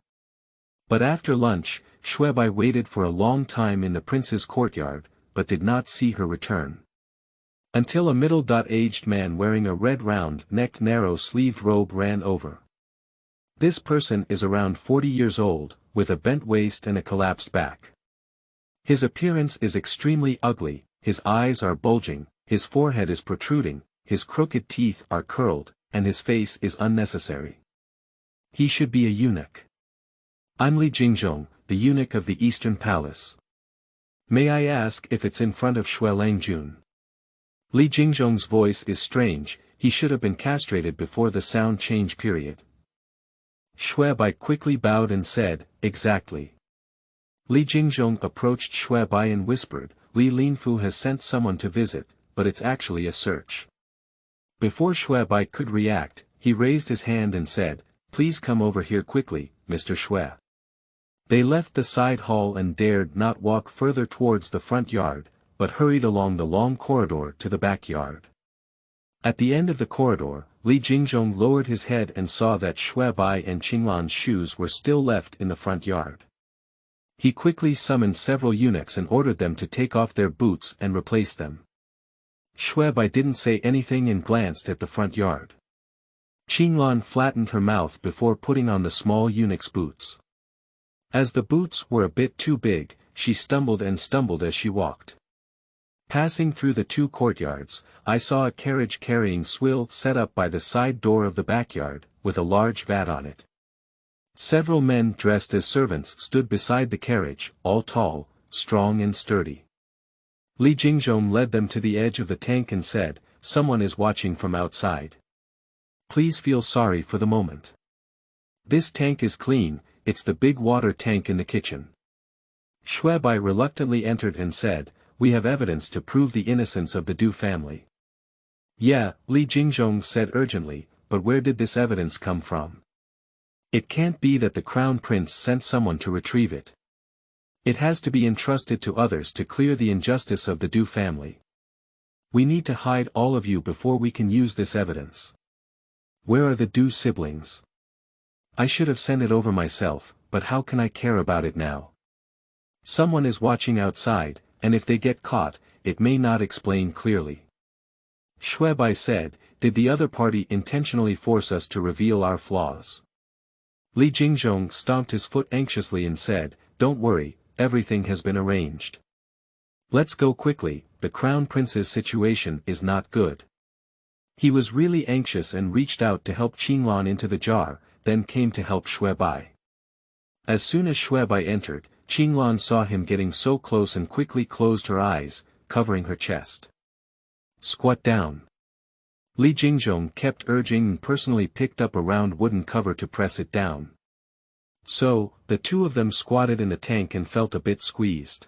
But after lunch, Shui Bai waited for a long time in the prince's courtyard, but did not see her return. Until a middle-aged man wearing a red round-necked narrow-sleeved robe ran over. This person is around 40 years old, with a bent waist and a collapsed back. His appearance is extremely ugly, his eyes are bulging, his forehead is protruding, his crooked teeth are curled, and his face is unnecessary. He should be a eunuch. I'm Li Jingzhong, the eunuch of the Eastern Palace. May I ask if it's in front of Shui Langjun? Li Jingzhong's voice is strange, he should have been castrated before the sound change period. Shui Bai quickly bowed and said, exactly. Li Jingzhong approached Shui Bai and whispered, Li Linfu has sent someone to visit, but it's actually a search. Before Shui Bai could react, he raised his hand and said, please come over here quickly, Mr. Shui. They left the side hall and dared not walk further towards the front yard, but hurried along the long corridor to the backyard. At the end of the corridor, Li Jingzhong lowered his head and saw that Shui Bai and Qinglan's shoes were still left in the front yard. He quickly summoned several eunuchs and ordered them to take off their boots and replace them. Shui Bai didn't say anything and glanced at the front yard. Qinglan flattened her mouth before putting on the small eunuch's boots. As the boots were a bit too big, she stumbled as she walked. Passing through the two courtyards, I saw a carriage carrying swill set up by the side door of the backyard, with a large vat on it. Several men dressed as servants stood beside the carriage, all tall, strong and sturdy. Li Jingzhong led them to the edge of the tank and said, someone is watching from outside. Please feel sorry for the moment. This tank is clean, it's the big water tank in the kitchen. Shui Bai reluctantly entered and said, we have evidence to prove the innocence of the Du family. Yeah, Li Jingzhong said urgently, but where did this evidence come from? It can't be that the crown prince sent someone to retrieve it. It has to be entrusted to others to clear the injustice of the Du family. We need to hide all of you before we can use this evidence. Where are the Du siblings? I should have sent it over myself, but how can I care about it now? Someone is watching outside, and if they get caught, it may not explain clearly. Shui Bai said, did the other party intentionally force us to reveal our flaws? Li Jingzhong stomped his foot anxiously and said, don't worry, everything has been arranged. Let's go quickly, the crown prince's situation is not good. He was really anxious and reached out to help Qinglan into the jar, then came to help Shui Bai. As soon as Shui Bai entered, Qinglan saw him getting so close and quickly closed her eyes, covering her chest. Squat down. Li Jingzhong kept urging and personally picked up a round wooden cover to press it down. So, the two of them squatted in the tank and felt a bit squeezed.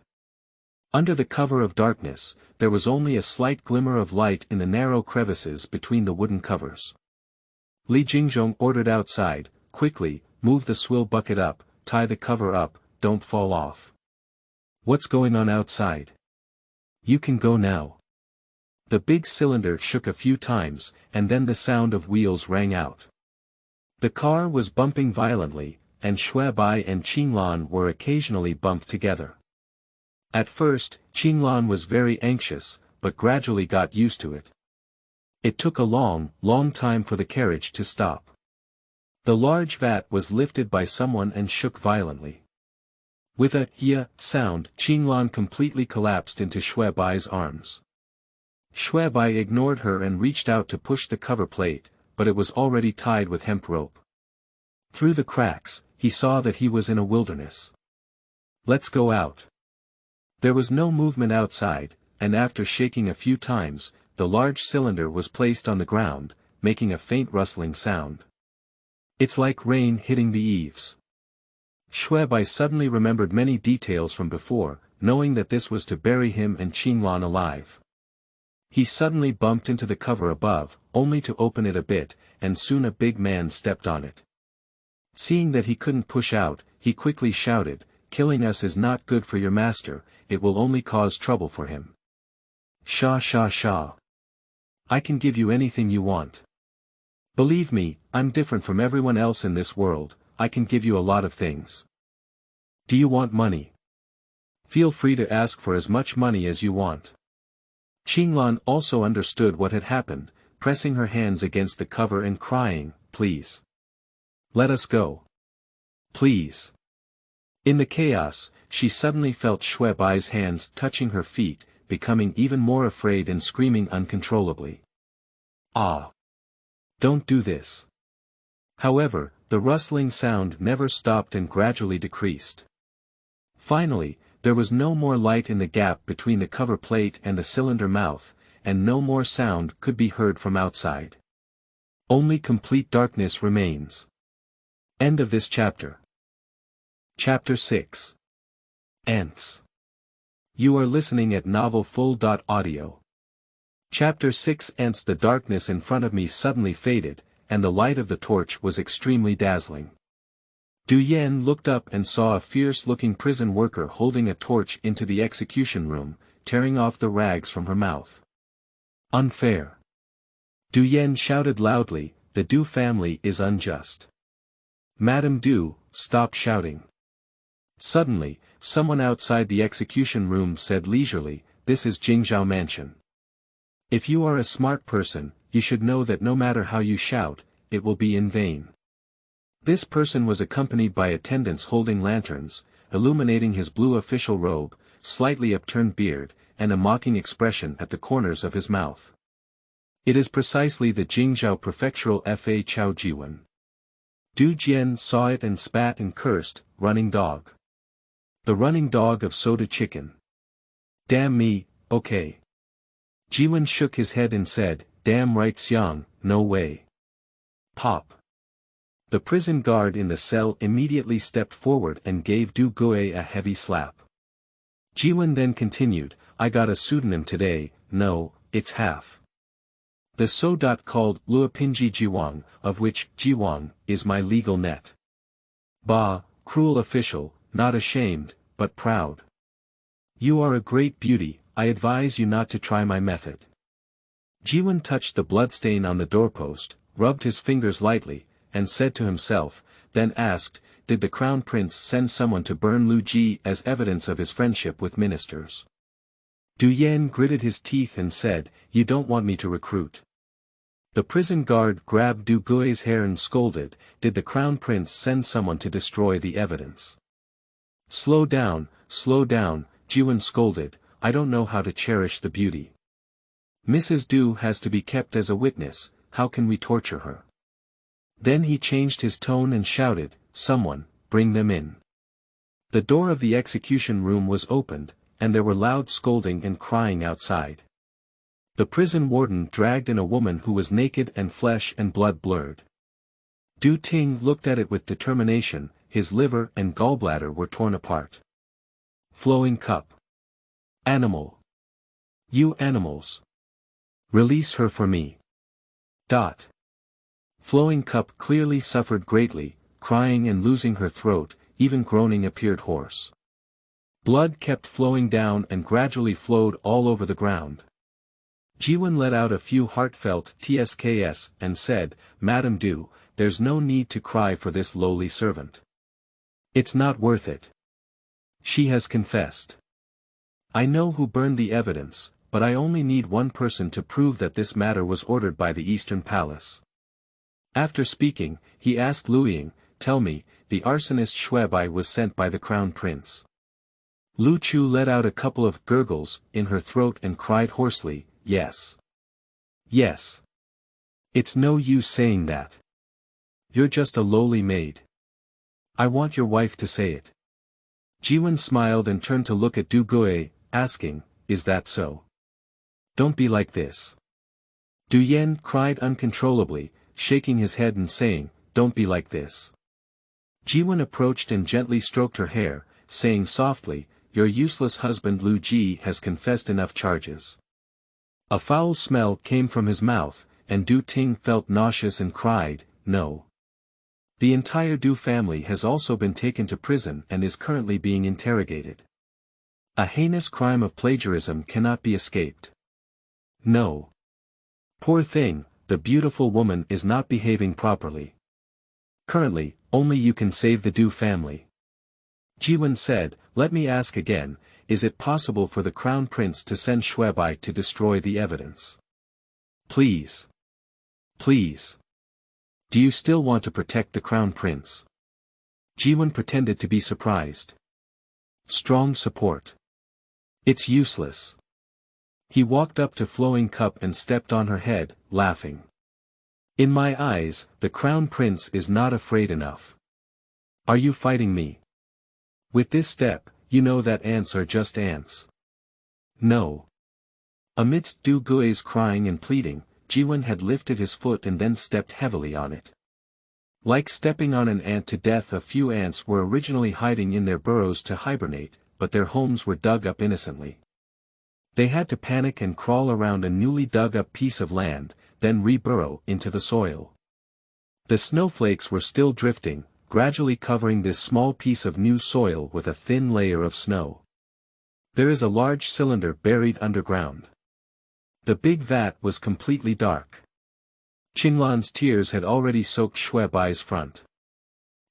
Under the cover of darkness, there was only a slight glimmer of light in the narrow crevices between the wooden covers. Li Jingzhong ordered outside, quickly, move the swill bucket up, tie the cover up, don't fall off. What's going on outside? You can go now. The big cylinder shook a few times, and then the sound of wheels rang out. The car was bumping violently, and Shui Bai and Qinglan were occasionally bumped together. At first, Qinglan was very anxious, but gradually got used to it. It took a long time for the carriage to stop. The large vat was lifted by someone and shook violently. With a "yeah" sound, Qinglan completely collapsed into Shui Bai's arms. Shui Bai ignored her and reached out to push the cover plate, but it was already tied with hemp rope. Through the cracks, he saw that he was in a wilderness. Let's go out. There was no movement outside, and after shaking a few times, the large cylinder was placed on the ground, making a faint rustling sound. It's like rain hitting the eaves. Shui Bai suddenly remembered many details from before, knowing that this was to bury him and Qinglan alive. He suddenly bumped into the cover above, only to open it a bit, and soon a big man stepped on it. Seeing that he couldn't push out, he quickly shouted, "Killing us is not good for your master, it will only cause trouble for him. Sha sha sha. I can give you anything you want. Believe me, I'm different from everyone else in this world, I can give you a lot of things. Do you want money? Feel free to ask for as much money as you want." Qinglan also understood what had happened, pressing her hands against the cover and crying, "Please. Let us go. Please." In the chaos, she suddenly felt Shui Bai's hands touching her feet, becoming even more afraid and screaming uncontrollably. "Ah! Don't do this." However, the rustling sound never stopped and gradually decreased. Finally, there was no more light in the gap between the cover plate and the cylinder mouth, and no more sound could be heard from outside. Only complete darkness remains. End of this chapter. Chapter 6. Ants. You are listening at novelfull.audio. Chapter 6. Ants. The darkness in front of me suddenly faded, and the light of the torch was extremely dazzling. Du Yan looked up and saw a fierce-looking prison worker holding a torch into the execution room, tearing off the rags from her mouth. Unfair. Du Yan shouted loudly, the Du family is unjust. Madame Du, stop shouting. Suddenly, someone outside the execution room said leisurely, this is Jingzhao Mansion. If you are a smart person, you should know that no matter how you shout, it will be in vain. This person was accompanied by attendants holding lanterns, illuminating his blue official robe, slightly upturned beard, and a mocking expression at the corners of his mouth. It is precisely the Jingzhao prefectural Fa Chao Jiwen. Du Jian saw it and spat and cursed, running dog. The running dog of soda chicken. Damn me, okay. Jiwen shook his head and said, damn right Xiang, no way. Pop. The prison guard in the cell immediately stepped forward and gave Du Gui a heavy slap. Jiwen then continued, I got a pseudonym today, no, it's half. The so-dot called Luopinji Jiwang, of which Jiwang is my legal net. Bah, cruel official, not ashamed, but proud. You are a great beauty, I advise you not to try my method. Jiwen touched the bloodstain on the doorpost, rubbed his fingers lightly, and said to himself, then asked, did the crown prince send someone to burn Lu Ji as evidence of his friendship with ministers? Du Yan gritted his teeth and said, you don't want me to recruit. The prison guard grabbed Du Gui's hair and scolded, did the crown prince send someone to destroy the evidence? Slow down, Jiwen scolded, I don't know how to cherish the beauty. Mrs. Du has to be kept as a witness, how can we torture her? Then he changed his tone and shouted, someone, bring them in. The door of the execution room was opened, and there were loud scolding and crying outside. The prison warden dragged in a woman who was naked and flesh and blood blurred. Du Ting looked at it with determination, his liver and gallbladder were torn apart. Flowing cup. Animal. You animals. Release her for me. Dot. Flowing cup clearly suffered greatly, crying and losing her throat, even groaning appeared hoarse. Blood kept flowing down and gradually flowed all over the ground. Jiwen let out a few heartfelt tsks and said, Madame Du, there's no need to cry for this lowly servant. It's not worth it. She has confessed. I know who burned the evidence, but I only need one person to prove that this matter was ordered by the Eastern Palace. After speaking, he asked Luiying, tell me, the arsonist Shuebai was sent by the crown prince. Lu Chu let out a couple of gurgles in her throat and cried hoarsely, yes. Yes. It's no use saying that. You're just a lowly maid. I want your wife to say it. Jiwen smiled and turned to look at Du Gui, asking, is that so? Don't be like this. Du Yan cried uncontrollably, shaking his head and saying, don't be like this. Jiwen approached and gently stroked her hair, saying softly, your useless husband Lu Ji has confessed enough charges. A foul smell came from his mouth, and Du Ting felt nauseous and cried, no. The entire Du family has also been taken to prison and is currently being interrogated. A heinous crime of plagiarism cannot be escaped. No. Poor thing, the beautiful woman is not behaving properly. Currently, only you can save the Du family. Jiwen said, let me ask again, is it possible for the crown prince to send Shuebai to destroy the evidence? Please. Please. Do you still want to protect the crown prince? Jiwen pretended to be surprised. Strong support. It's useless. He walked up to Flowing Cup and stepped on her head, laughing. In my eyes, the crown prince is not afraid enough. Are you fighting me? With this step, You know that ants are just ants. No. Amidst Du Gui's crying and pleading, Jiwen had lifted his foot and then stepped heavily on it. Like stepping on an ant to death. A few ants were originally hiding in their burrows to hibernate, but their homes were dug up innocently. They had to panic and crawl around a newly dug up piece of land, then re-burrow into the soil. The snowflakes were still drifting, gradually covering this small piece of new soil with a thin layer of snow. There is a large cylinder buried underground. The big vat was completely dark. Qinglan's tears had already soaked Shui Bai's front.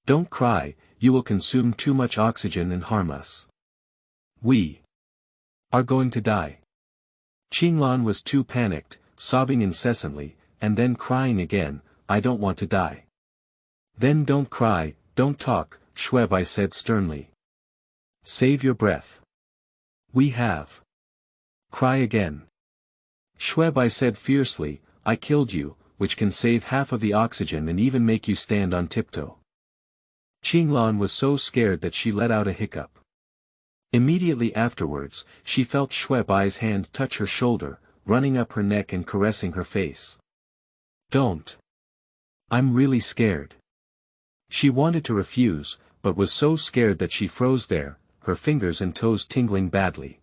Don't cry, you will consume too much oxygen and harm us. We are going to die. Qinglan was too panicked, sobbing incessantly, and then crying again, I don't want to die. Then don't cry, don't talk, Shui Bai said sternly. Save your breath. We have. Cry again. Shui Bai said fiercely, I killed you, which can save half of the oxygen and even make you stand on tiptoe. Qinglan was so scared that she let out a hiccup. Immediately afterwards, she felt Shui Bai's hand touch her shoulder, running up her neck and caressing her face. Don't. I'm really scared. She wanted to refuse, but was so scared that she froze there, her fingers and toes tingling badly.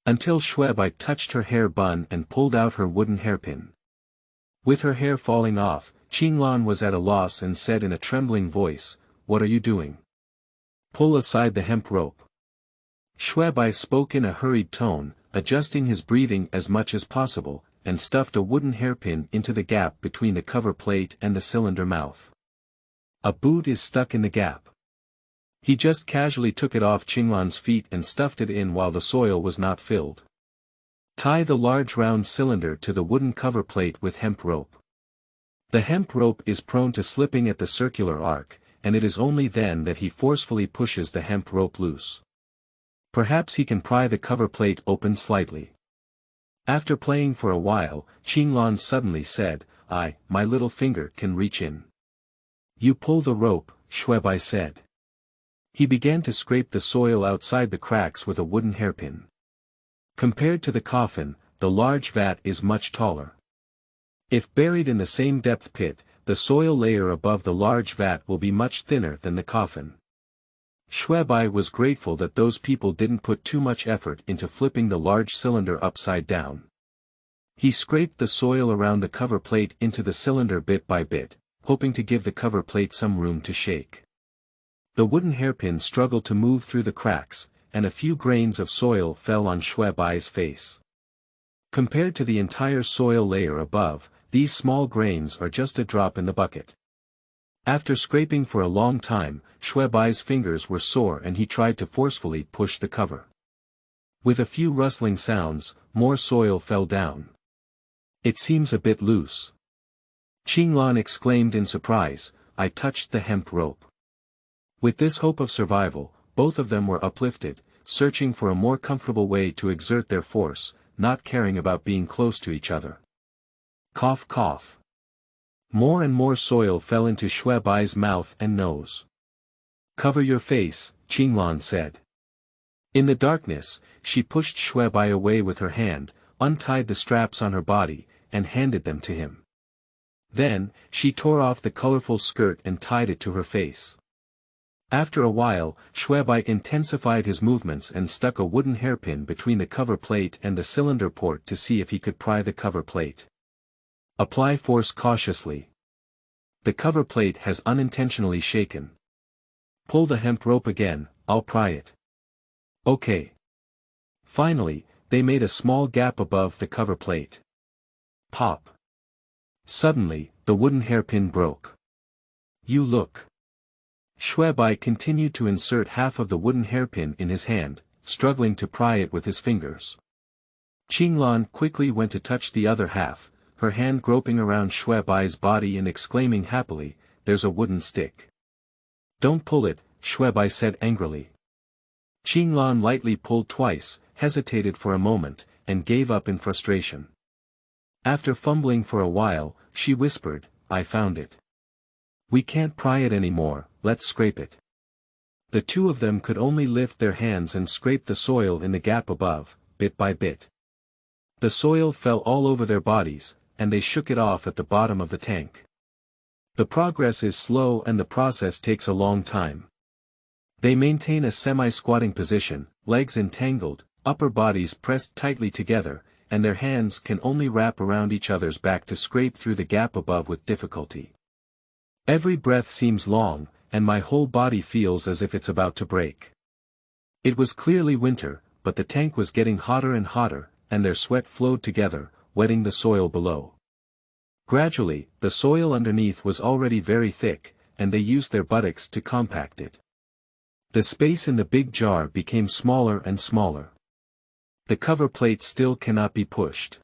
Until Shui Bai touched her hair bun and pulled out her wooden hairpin. With her hair falling off, Qinglan was at a loss and said in a trembling voice, What are you doing? Pull aside the hemp rope. Shui Bai spoke in a hurried tone, adjusting his breathing as much as possible, and stuffed a wooden hairpin into the gap between the cover plate and the cylinder mouth. A boot is stuck in the gap. He just casually took it off Qinglan's feet and stuffed it in while the soil was not filled. Tie the large round cylinder to the wooden cover plate with hemp rope. The hemp rope is prone to slipping at the circular arc, and it is only then that he forcefully pushes the hemp rope loose. Perhaps he can pry the cover plate open slightly. After playing for a while, Qinglan suddenly said, my little finger can reach in. You pull the rope, Shui Bai said. He began to scrape the soil outside the cracks with a wooden hairpin. Compared to the coffin, the large vat is much taller. If buried in the same depth pit, the soil layer above the large vat will be much thinner than the coffin. Shui Bai was grateful that those people didn't put too much effort into flipping the large cylinder upside down. He scraped the soil around the cover plate into the cylinder bit by bit, hoping to give the cover plate some room to shake. The wooden hairpin struggled to move through the cracks, and a few grains of soil fell on Shui Bai's face. Compared to the entire soil layer above, these small grains are just a drop in the bucket. After scraping for a long time, Shui Bai's fingers were sore and he tried to forcefully push the cover. With a few rustling sounds, more soil fell down. It seems a bit loose. Qinglan exclaimed in surprise, I touched the hemp rope. With this hope of survival, both of them were uplifted, searching for a more comfortable way to exert their force, not caring about being close to each other. Cough cough. More and more soil fell into Shui Bai's mouth and nose. Cover your face, Qinglan said. In the darkness, she pushed Shui Bai away with her hand, untied the straps on her body, and handed them to him. Then, she tore off the colorful skirt and tied it to her face. After a while, Shui Bai intensified his movements and stuck a wooden hairpin between the cover plate and the cylinder port to see if he could pry the cover plate. Apply force cautiously. The cover plate has unintentionally shaken. Pull the hemp rope again, I'll pry it. Okay. Finally, they made a small gap above the cover plate. Pop. Suddenly, the wooden hairpin broke. You look. Shui Bai continued to insert half of the wooden hairpin in his hand, struggling to pry it with his fingers. Qinglan quickly went to touch the other half, her hand groping around Shui Bai's body and exclaiming happily, there's a wooden stick. Don't pull it, Shui Bai said angrily. Qinglan lightly pulled twice, hesitated for a moment, and gave up in frustration. After fumbling for a while, she whispered, I found it. We can't pry it anymore, let's scrape it. The two of them could only lift their hands and scrape the soil in the gap above, bit by bit. The soil fell all over their bodies, and they shook it off at the bottom of the tank. The progress is slow and the process takes a long time. They maintain a semi-squatting position, legs entangled, upper bodies pressed tightly together, and their hands can only wrap around each other's back to scrape through the gap above with difficulty. Every breath seems long, and my whole body feels as if it's about to break. It was clearly winter, but the tank was getting hotter and hotter, and their sweat flowed together, wetting the soil below. Gradually, the soil underneath was already very thick, and they used their buttocks to compact it. The space in the big jar became smaller and smaller. The cover plate still cannot be pushed.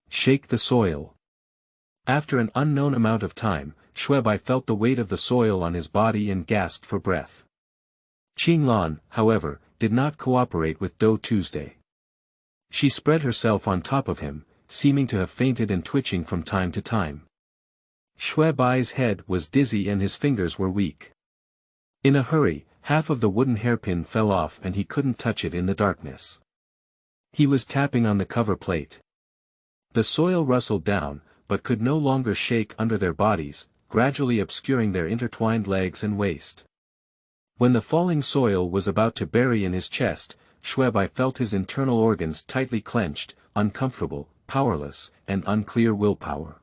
Shake the soil. After an unknown amount of time, Shuebai felt the weight of the soil on his body and gasped for breath. Qinglan, however, did not cooperate with Do Tuesday. She spread herself on top of him, seeming to have fainted and twitching from time to time. Shuebai's head was dizzy and his fingers were weak. In a hurry, half of the wooden hairpin fell off and he couldn't touch it in the darkness. He was tapping on the cover plate. The soil rustled down, but could no longer shake under their bodies, gradually obscuring their intertwined legs and waist. When the falling soil was about to bury in his chest, Shuebai felt his internal organs tightly clenched, uncomfortable, powerless, and unclear willpower.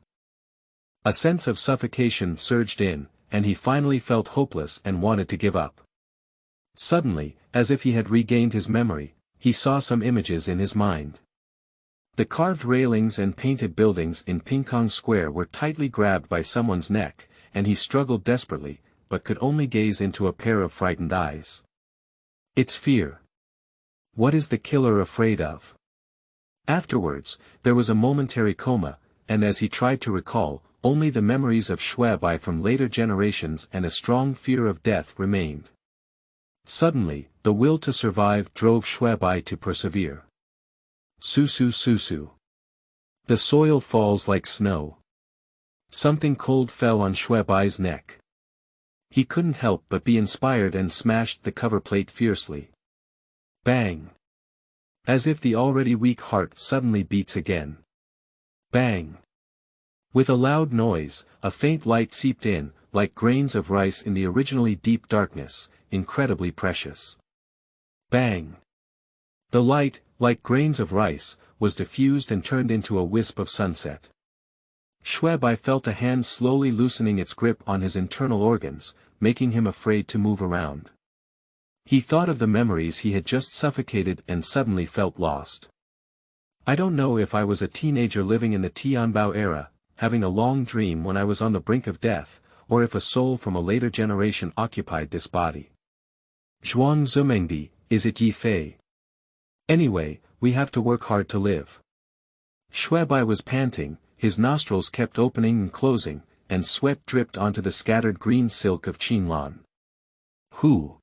A sense of suffocation surged in, and he finally felt hopeless and wanted to give up. Suddenly, as if he had regained his memory, he saw some images in his mind. The carved railings and painted buildings in Pingkong Square were tightly grabbed by someone's neck, and he struggled desperately, but could only gaze into a pair of frightened eyes. It's fear. What is the killer afraid of? Afterwards, there was a momentary coma, and as he tried to recall, only the memories of Shuebai from later generations and a strong fear of death remained. Suddenly, the will to survive drove Shuebai to persevere. Susu susu. The soil falls like snow. Something cold fell on Shuebai's neck. He couldn't help but be inspired and smashed the cover plate fiercely. Bang! As if the already weak heart suddenly beats again. Bang! With a loud noise, a faint light seeped in, like grains of rice in the originally deep darkness, incredibly precious. Bang! The light, like grains of rice, was diffused and turned into a wisp of sunset. Shuebai felt a hand slowly loosening its grip on his internal organs, making him afraid to move around. He thought of the memories he had just suffocated and suddenly felt lost. I don't know if I was a teenager living in the Tianbao era, having a long dream when I was on the brink of death, or if a soul from a later generation occupied this body. Zhuang Zumengdi, is it Yi Fei? Anyway, we have to work hard to live. Shuebai was panting, his nostrils kept opening and closing, and sweat dripped onto the scattered green silk of Qinglan. Who?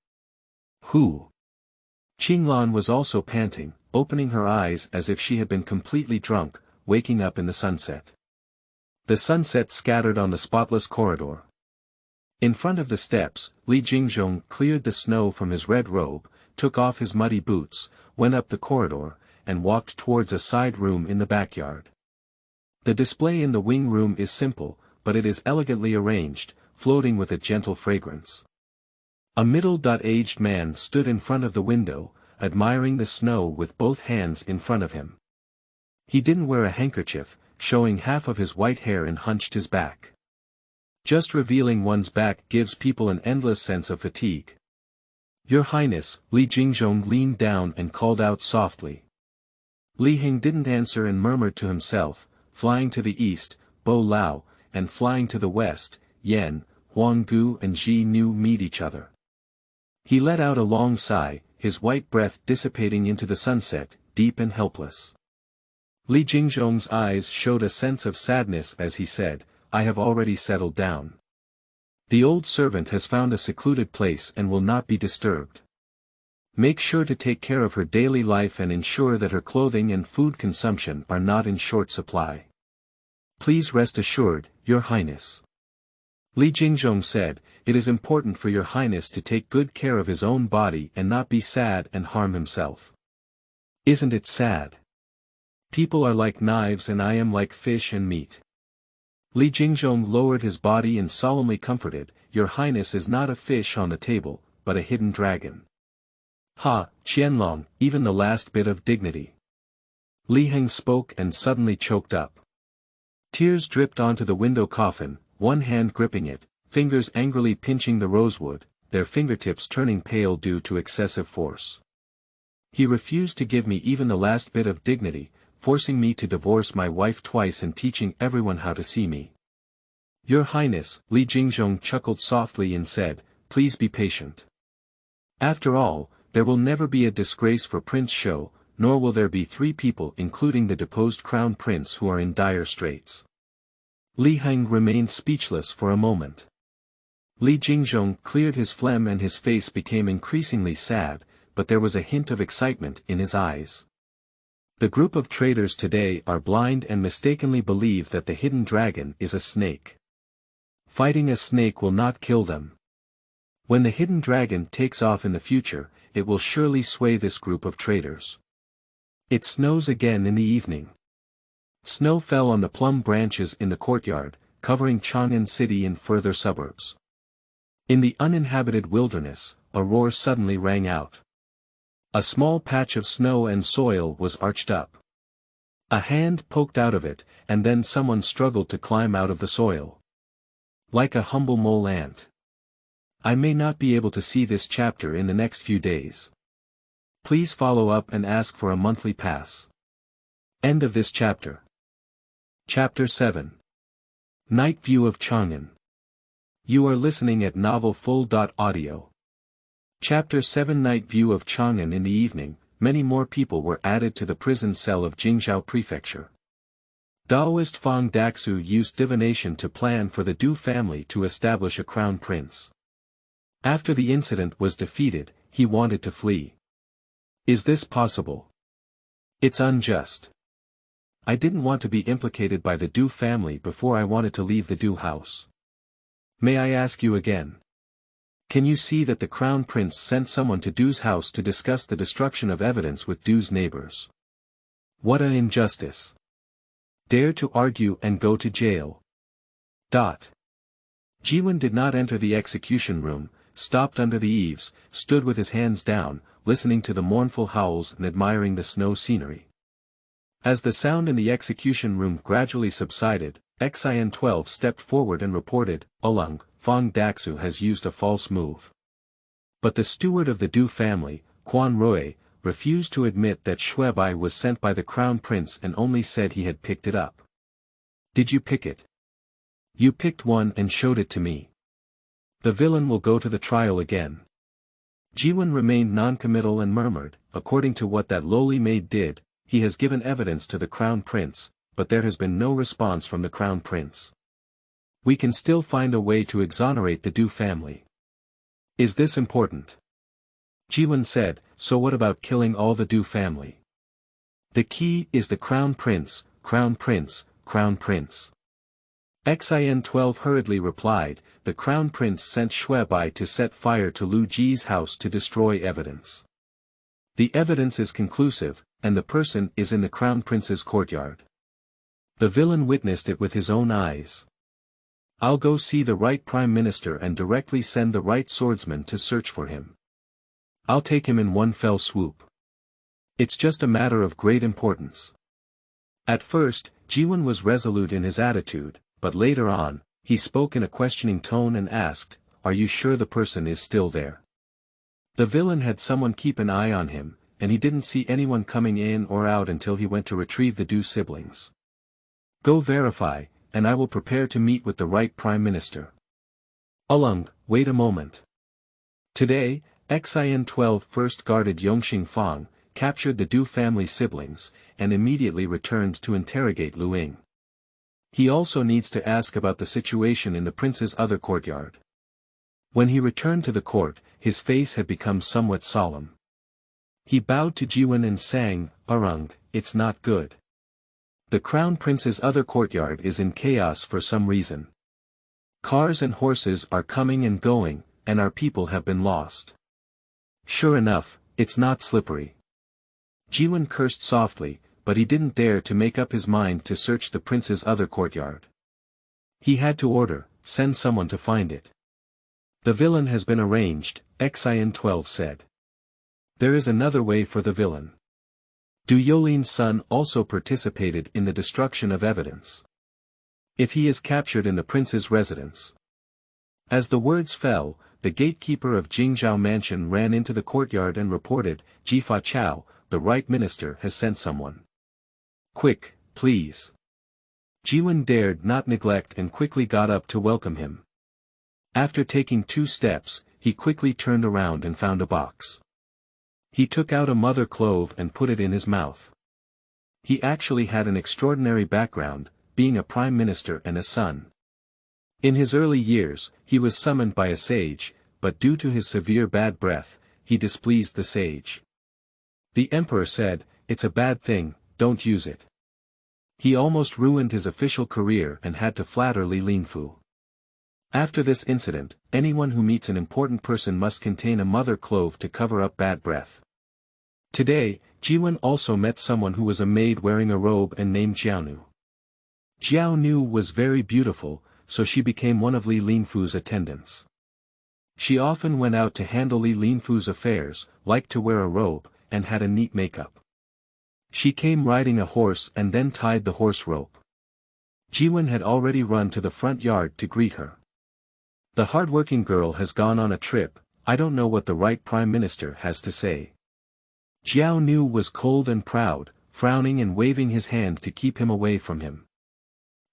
Qinglan was also panting, opening her eyes as if she had been completely drunk, waking up in the sunset. The sunset scattered on the spotless corridor. In front of the steps, Li Jingzhong cleared the snow from his red robe, took off his muddy boots, went up the corridor, and walked towards a side room in the backyard. The display in the wing room is simple, but it is elegantly arranged, floating with a gentle fragrance. A middle-aged man stood in front of the window, admiring the snow with both hands in front of him. He didn't wear a handkerchief, showing half of his white hair and hunched his back. Just revealing one's back gives people an endless sense of fatigue. Your Highness, Li Jingzhong leaned down and called out softly. Li Hing didn't answer and murmured to himself, flying to the east, Bo Lao, and flying to the west, Yan, Huang Gu and Ji Nu meet each other. He let out a long sigh, his white breath dissipating into the sunset, deep and helpless. Li Jingzhong's eyes showed a sense of sadness as he said, I have already settled down. The old servant has found a secluded place and will not be disturbed. Make sure to take care of her daily life and ensure that her clothing and food consumption are not in short supply. Please rest assured, Your Highness. Li Jingzhong said, it is important for your highness to take good care of his own body and not be sad and harm himself. Isn't it sad? People are like knives and I am like fish and meat. Li Jingzhong lowered his body and solemnly comforted, Your Highness is not a fish on the table, but a hidden dragon. Ha, Qianlong, even the last bit of dignity. Li Heng spoke and suddenly choked up. Tears dripped onto the window coffin, one hand gripping it, fingers angrily pinching the rosewood, their fingertips turning pale due to excessive force. He refused to give me even the last bit of dignity, forcing me to divorce my wife twice and teaching everyone how to see me. Your Highness, Li Jingzhong chuckled softly and said, Please be patient. After all, there will never be a disgrace for Prince Shou, nor will there be 3 people including the deposed crown prince who are in dire straits. Li Heng remained speechless for a moment. Li Jingzhong cleared his phlegm and his face became increasingly sad, but there was a hint of excitement in his eyes. The group of traitors today are blind and mistakenly believe that the hidden dragon is a snake. Fighting a snake will not kill them. When the hidden dragon takes off in the future, it will surely sway this group of traitors. It snows again in the evening. Snow fell on the plum branches in the courtyard, covering Chang'an city and further suburbs. In the uninhabited wilderness, a roar suddenly rang out. A small patch of snow and soil was arched up. A hand poked out of it, and then someone struggled to climb out of the soil. Like a humble mole ant. I may not be able to see this chapter in the next few days. Please follow up and ask for a monthly pass. End of this chapter. Chapter 7. Night View of Chang'an. You are listening at novelfull.audio. Chapter 7 Night View of Chang'an. In the evening, many more people were added to the prison cell of Jingzhou Prefecture. Daoist Fang Daxu used divination to plan for the Du family to establish a crown prince. After the incident was defeated, he wanted to flee. Is this possible? It's unjust. I didn't want to be implicated by the Du family before I wanted to leave the Du house. May I ask you again? Can you see that the crown prince sent someone to Du's house to discuss the destruction of evidence with Du's neighbors? What an injustice. Dare to argue and go to jail. Jiwen did not enter the execution room, stopped under the eaves, stood with his hands down, listening to the mournful howls and admiring the snow scenery. As the sound in the execution room gradually subsided, Xin-12 stepped forward and reported, Olung, Fang Daxu has used a false move. But the steward of the Du family, Quan Rui, refused to admit that Shuebai was sent by the crown prince and only said he had picked it up. Did you pick it? You picked one and showed it to me. The villain will go to the trial again. Jiwen remained noncommittal and murmured, according to what that lowly maid did, he has given evidence to the crown prince, but there has been no response from the crown prince. We can still find a way to exonerate the Du family. Is this important? Jiwen said, so what about killing all the Du family? The key is the crown prince, crown prince, crown prince. Xin-12 hurriedly replied, the crown prince sent Shuebai to set fire to Lu Ji's house to destroy evidence. The evidence is conclusive, and the person is in the crown prince's courtyard. The villain witnessed it with his own eyes. I'll go see the right prime minister and directly send the right swordsman to search for him. I'll take him in one fell swoop. It's just a matter of great importance. At first, Jiwen was resolute in his attitude, but later on, he spoke in a questioning tone and asked, are you sure the person is still there? The villain had someone keep an eye on him, and he didn't see anyone coming in or out until he went to retrieve the Du siblings. Go verify, and I will prepare to meet with the right prime minister. Olung, wait a moment. Today, Xin-12 first guarded Yongxing Fang, captured the Du family siblings, and immediately returned to interrogate Lu Ying. He also needs to ask about the situation in the prince's other courtyard. When he returned to the court, his face had become somewhat solemn. He bowed to Jiwen and sang, Arung, it's not good. The crown prince's other courtyard is in chaos for some reason. Cars and horses are coming and going, and our people have been lost. Sure enough, it's not slippery. Jiwen cursed softly, but he didn't dare to make up his mind to search the prince's other courtyard. He had to order, send someone to find it. The villain has been arranged, EP1-10 said. There is another way for the villain. Du Yolin's son also participated in the destruction of evidence. If he is captured in the prince's residence. As the words fell, the gatekeeper of Jingzhou mansion ran into the courtyard and reported, Jifa Chao, the right minister has sent someone. Quick, please. Jiwen dared not neglect and quickly got up to welcome him. After taking 2 steps, he quickly turned around and found a box. He took out a mother clove and put it in his mouth. He actually had an extraordinary background, being a prime minister and a son. In his early years, he was summoned by a sage, but due to his severe bad breath, he displeased the sage. The emperor said, "It's a bad thing, don't use it." He almost ruined his official career and had to flatter Li Linfu. After this incident, anyone who meets an important person must contain a mother clove to cover up bad breath. Today, Jiwen also met someone who was a maid wearing a robe and named Jiaonu. Jiaonu was very beautiful, so she became one of Li Linfu's attendants. She often went out to handle Li Linfu's affairs, liked to wear a robe, and had a neat makeup. She came riding a horse and then tied the horse rope. Jiwen had already run to the front yard to greet her. The hardworking girl has gone on a trip, I don't know what the right prime minister has to say. Jiaonu was cold and proud, frowning and waving his hand to keep him away from him.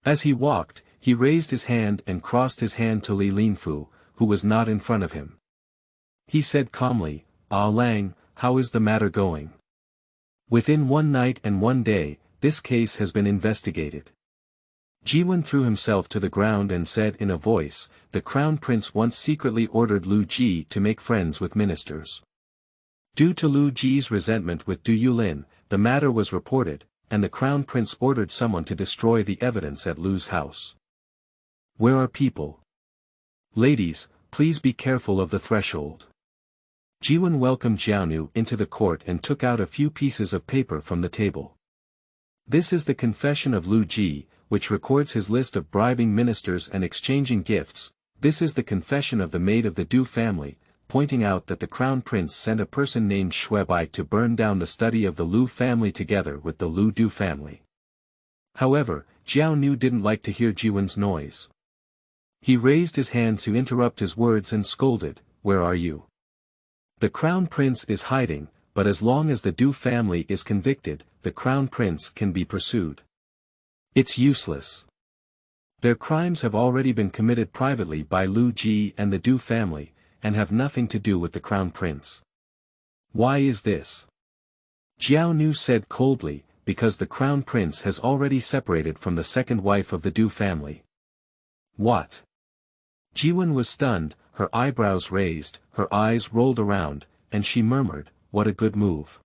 As he walked, he raised his hand and crossed his hand to Li Linfu, who was not in front of him. He said calmly, "Ah Lang, how is the matter going?" Within 1 night and 1 day, this case has been investigated. Jiwen threw himself to the ground and said in a voice, "The crown prince once secretly ordered Lu Ji to make friends with ministers. Due to Lu Ji's resentment with Du Yulin, the matter was reported, and the crown prince ordered someone to destroy the evidence at Lu's house. Where are people? Ladies, please be careful of the threshold." Jiwen welcomed Jiaonu into the court and took out a few pieces of paper from the table. This is the confession of Lu Ji, which records his list of bribing ministers and exchanging gifts. This is the confession of the maid of the Du family, pointing out that the crown prince sent a person named Shuebai to burn down the study of the Lu family together with the Lu Du family. However, Jiaonu didn't like to hear Jiwen's noise. He raised his hand to interrupt his words and scolded, "Where are you? The crown prince is hiding, but as long as the Du family is convicted, the crown prince can be pursued. It's useless. Their crimes have already been committed privately by Lu Ji and the Du family, and have nothing to do with the crown prince." "Why is this?" Jiaonu said coldly, "Because the crown prince has already separated from the second wife of the Du family." "What?" Jiwen was stunned, her eyebrows raised, her eyes rolled around, and she murmured, "What a good move.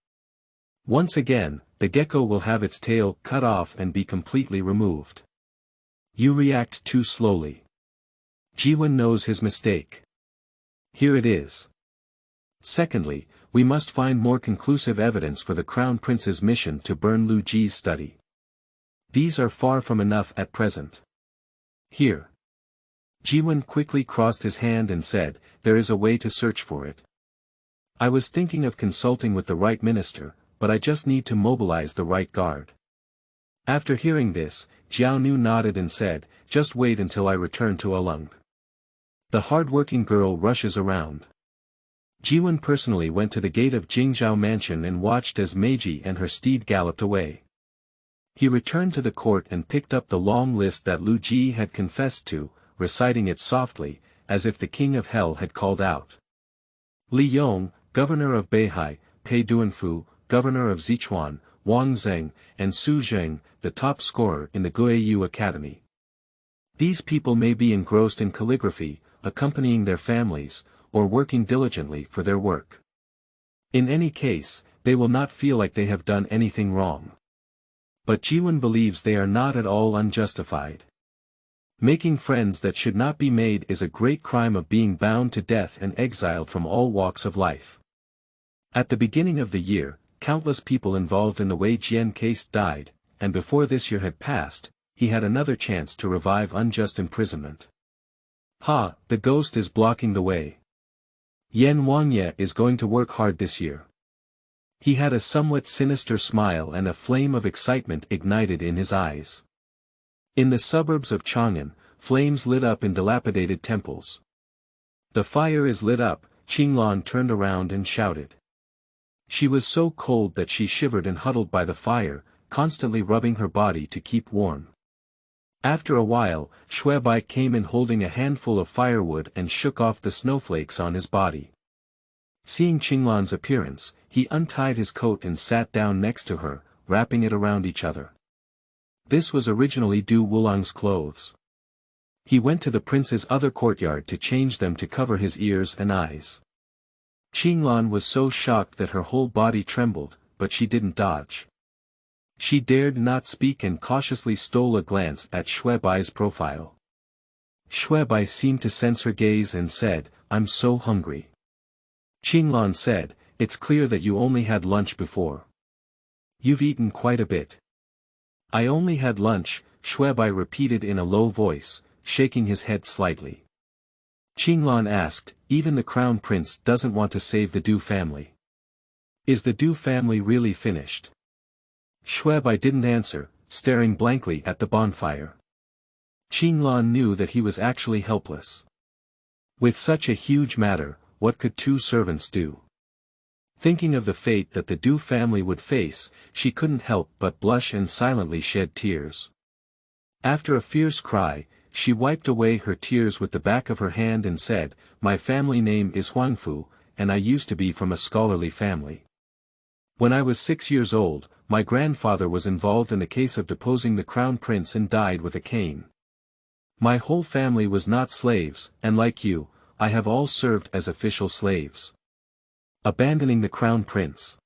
Once again, the gecko will have its tail cut off and be completely removed. You react too slowly. Jiwen knows his mistake. Here it is. Secondly, we must find more conclusive evidence for the crown prince's mission to burn Lu Ji's study. These are far from enough at present. Here." Jiwen quickly crossed his hand and said, "There is a way to search for it. I was thinking of consulting with the right minister, but I just need to mobilize the right guard." After hearing this, Jiaonu nodded and said, "Just wait until I return to Alung." The hard-working girl rushes around. Jiwen personally went to the gate of Jingzhou mansion and watched as Meiji and her steed galloped away. He returned to the court and picked up the long list that Lu Ji had confessed to, reciting it softly, as if the king of hell had called out. Li Yong, governor of Beihai, Pei Duanfu, governor of Sichuan, Wang Zheng, and Su Zheng, the top scorer in the Guiyu Academy. These people may be engrossed in calligraphy, accompanying their families, or working diligently for their work. In any case, they will not feel like they have done anything wrong. But Jiwen believes they are not at all unjustified. Making friends that should not be made is a great crime of being bound to death and exiled from all walks of life. At the beginning of the year, countless people involved in the Wei Jian case died, and before this year had passed, he had another chance to revive unjust imprisonment. Ha, the ghost is blocking the way. Yan Wangye is going to work hard this year. He had a somewhat sinister smile and a flame of excitement ignited in his eyes. In the suburbs of Chang'an, flames lit up in dilapidated temples. The fire is lit up, Qinglan turned around and shouted. She was so cold that she shivered and huddled by the fire, constantly rubbing her body to keep warm. After a while, Shuebai came in holding a handful of firewood and shook off the snowflakes on his body. Seeing Qinglan's appearance, he untied his coat and sat down next to her, wrapping it around each other. This was originally Du Wulang's clothes. He went to the prince's other courtyard to change them to cover his ears and eyes. Qinglan was so shocked that her whole body trembled, but she didn't dodge. She dared not speak and cautiously stole a glance at Shuebai's profile. Shuebai seemed to sense her gaze and said, "I'm so hungry." Qinglan said, "It's clear that you only had lunch before. You've eaten quite a bit." "I only had lunch," Shuebai repeated in a low voice, shaking his head slightly. Qinglan asked, "Even the crown prince doesn't want to save the Du family. Is the Du family really finished?" Shuebai didn't answer, staring blankly at the bonfire. Qinglan knew that he was actually helpless. With such a huge matter, what could two servants do? Thinking of the fate that the Du family would face, she couldn't help but blush and silently shed tears. After a fierce cry, she wiped away her tears with the back of her hand and said, "My family name is Huangfu, and I used to be from a scholarly family. When I was 6 years old, my grandfather was involved in the case of deposing the crown prince and died with a cane. My whole family was not slaves, and like you, I have all served as official slaves." Abandoning the crown prince.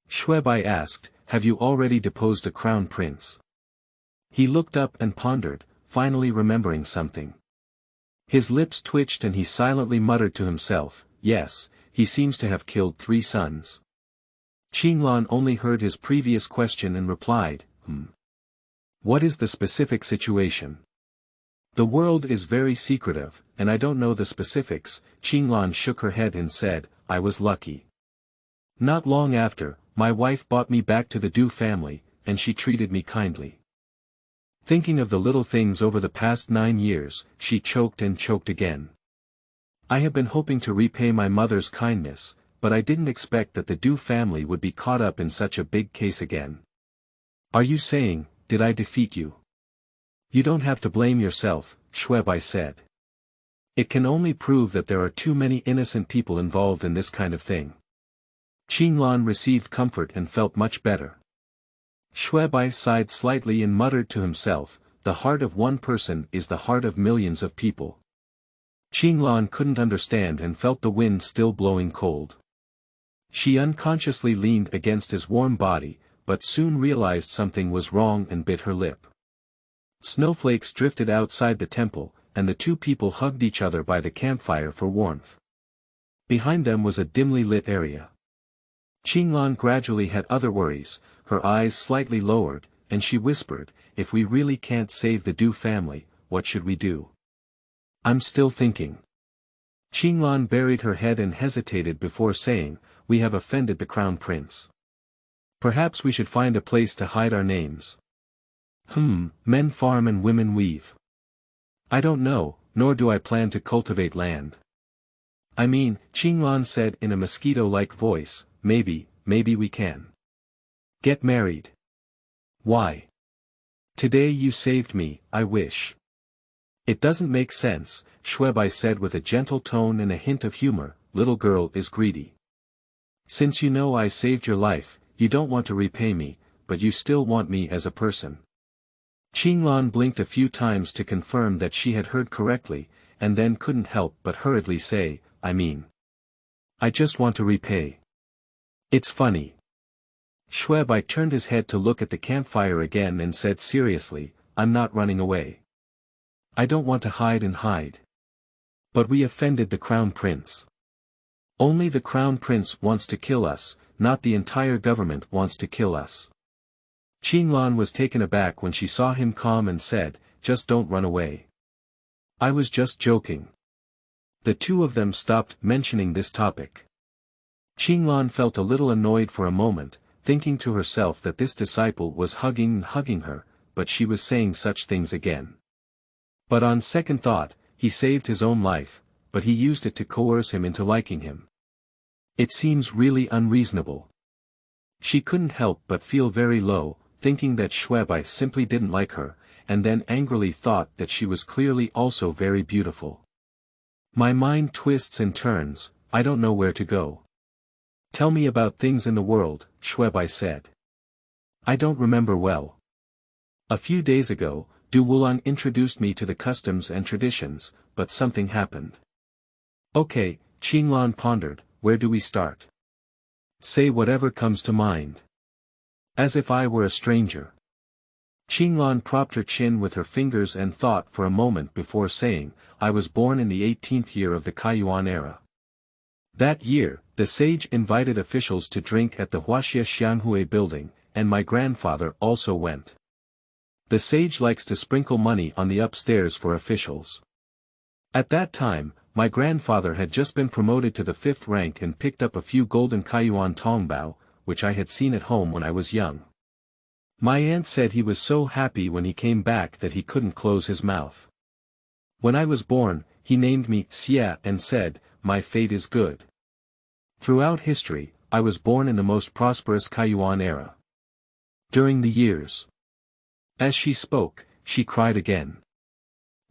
Shuebai asked, "Have you already deposed the crown prince?" He looked up and pondered, finally remembering something. His lips twitched and he silently muttered to himself, "Yes, he seems to have killed 3 sons." Qinglan only heard his previous question and replied, "What is the specific situation?" "The world is very secretive, and I don't know the specifics." Qinglan shook her head and said, "I was lucky. Not long after, my wife brought me back to the Du family, and she treated me kindly." Thinking of the little things over the past 9 years, she choked and choked again. "I have been hoping to repay my mother's kindness, but I didn't expect that the Du family would be caught up in such a big case again." "Are you saying, did I defeat you?" "You don't have to blame yourself," Shuebai said. "It can only prove that there are too many innocent people involved in this kind of thing." Qinglan received comfort and felt much better. Shuebai sighed slightly and muttered to himself, "The heart of one person is the heart of millions of people." Qinglan couldn't understand and felt the wind still blowing cold. She unconsciously leaned against his warm body, but soon realized something was wrong and bit her lip. Snowflakes drifted outside the temple, and the two people hugged each other by the campfire for warmth. Behind them was a dimly lit area. Qinglan gradually had other worries, her eyes slightly lowered, and she whispered, "If we really can't save the Du family, what should we do?" "I'm still thinking." Qinglan buried her head and hesitated before saying, "We have offended the crown prince. Perhaps we should find a place to hide our names." Men farm and women weave." "I don't know, nor do I plan to cultivate land." "I mean," Qinglan said in a mosquito-like voice, maybe we can get married." "Why? Today you saved me, I wish." "It doesn't make sense," Shuebai said with a gentle tone and a hint of humor, "Little girl is greedy. Since you know I saved your life, you don't want to repay me, but you still want me as a person." Qinglan blinked a few times to confirm that she had heard correctly, and then couldn't help but hurriedly say, I just want to repay." "It's funny." Shuebai turned his head to look at the campfire again and said seriously, "I'm not running away. I don't want to hide and hide. But we offended the crown prince. Only the crown prince wants to kill us, not the entire government wants to kill us. Chang'an was taken aback when she saw him calm and said, just don't run away. I was just joking. The two of them stopped mentioning this topic. Chang'an felt a little annoyed for a moment, thinking to herself that this disciple was hugging her, but she was saying such things again. But on second thought, he saved his own life, but he used it to coerce him into liking him. It seems really unreasonable. She couldn't help but feel very low, thinking that Shuebai simply didn't like her, and then angrily thought that she was clearly also very beautiful. My mind twists and turns, I don't know where to go. Tell me about things in the world, Shuebai said. I don't remember well. A few days ago, Du Wulan introduced me to the customs and traditions, but something happened. Okay, Chang'an pondered, where do we start? Say whatever comes to mind. As if I were a stranger. Chang'an propped her chin with her fingers and thought for a moment before saying, I was born in the 18th year of the Kaiyuan era. That year, the sage invited officials to drink at the Huaxia Xianghui building, and my grandfather also went. The sage likes to sprinkle money on the upstairs for officials. At that time, my grandfather had just been promoted to the 5th rank and picked up a few golden Kaiyuan Tongbao, which I had seen at home when I was young. My aunt said he was so happy when he came back that he couldn't close his mouth. When I was born, he named me Xia and said, my fate is good. Throughout history, I was born in the most prosperous Kaiyuan era. During the years. As she spoke, she cried again.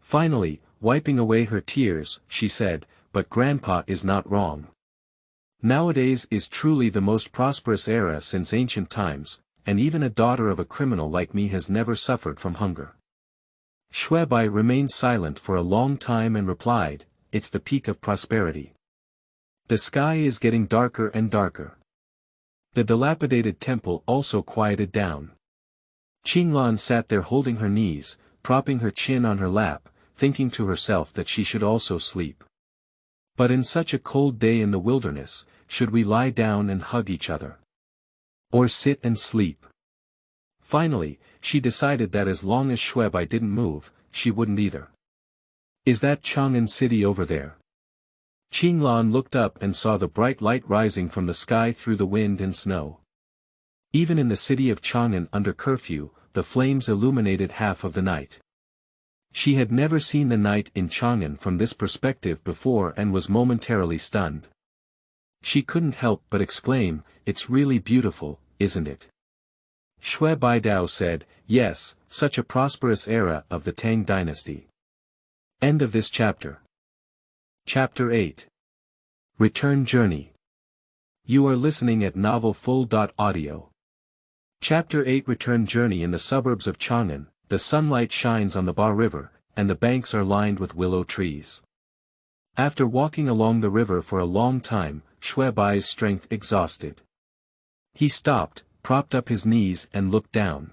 Finally, wiping away her tears, she said, but Grandpa is not wrong. Nowadays is truly the most prosperous era since ancient times, and even a daughter of a criminal like me has never suffered from hunger. Shuebai remained silent for a long time and replied, it's the peak of prosperity. The sky is getting darker and darker. The dilapidated temple also quieted down. Chang'an sat there holding her knees, propping her chin on her lap, thinking to herself that she should also sleep. But in such a cold day in the wilderness, should we lie down and hug each other? Or sit and sleep? Finally, she decided that as long as Shuebai didn't move, she wouldn't either. Is that Chang'an city over there? Chang'an looked up and saw the bright light rising from the sky through the wind and snow. Even in the city of Chang'an under curfew, the flames illuminated half of the night. She had never seen the night in Chang'an from this perspective before and was momentarily stunned. She couldn't help but exclaim, it's really beautiful, isn't it? Shui Baidao said, yes, such a prosperous era of the Tang Dynasty. End of this chapter. Chapter 8. Return Journey. You are listening at novelfull.audio. Chapter 8 Return Journey. In the suburbs of Chang'an, the sunlight shines on the Ba River, and the banks are lined with willow trees. After walking along the river for a long time, Shui Bai's strength exhausted. He stopped, propped up his knees and looked down.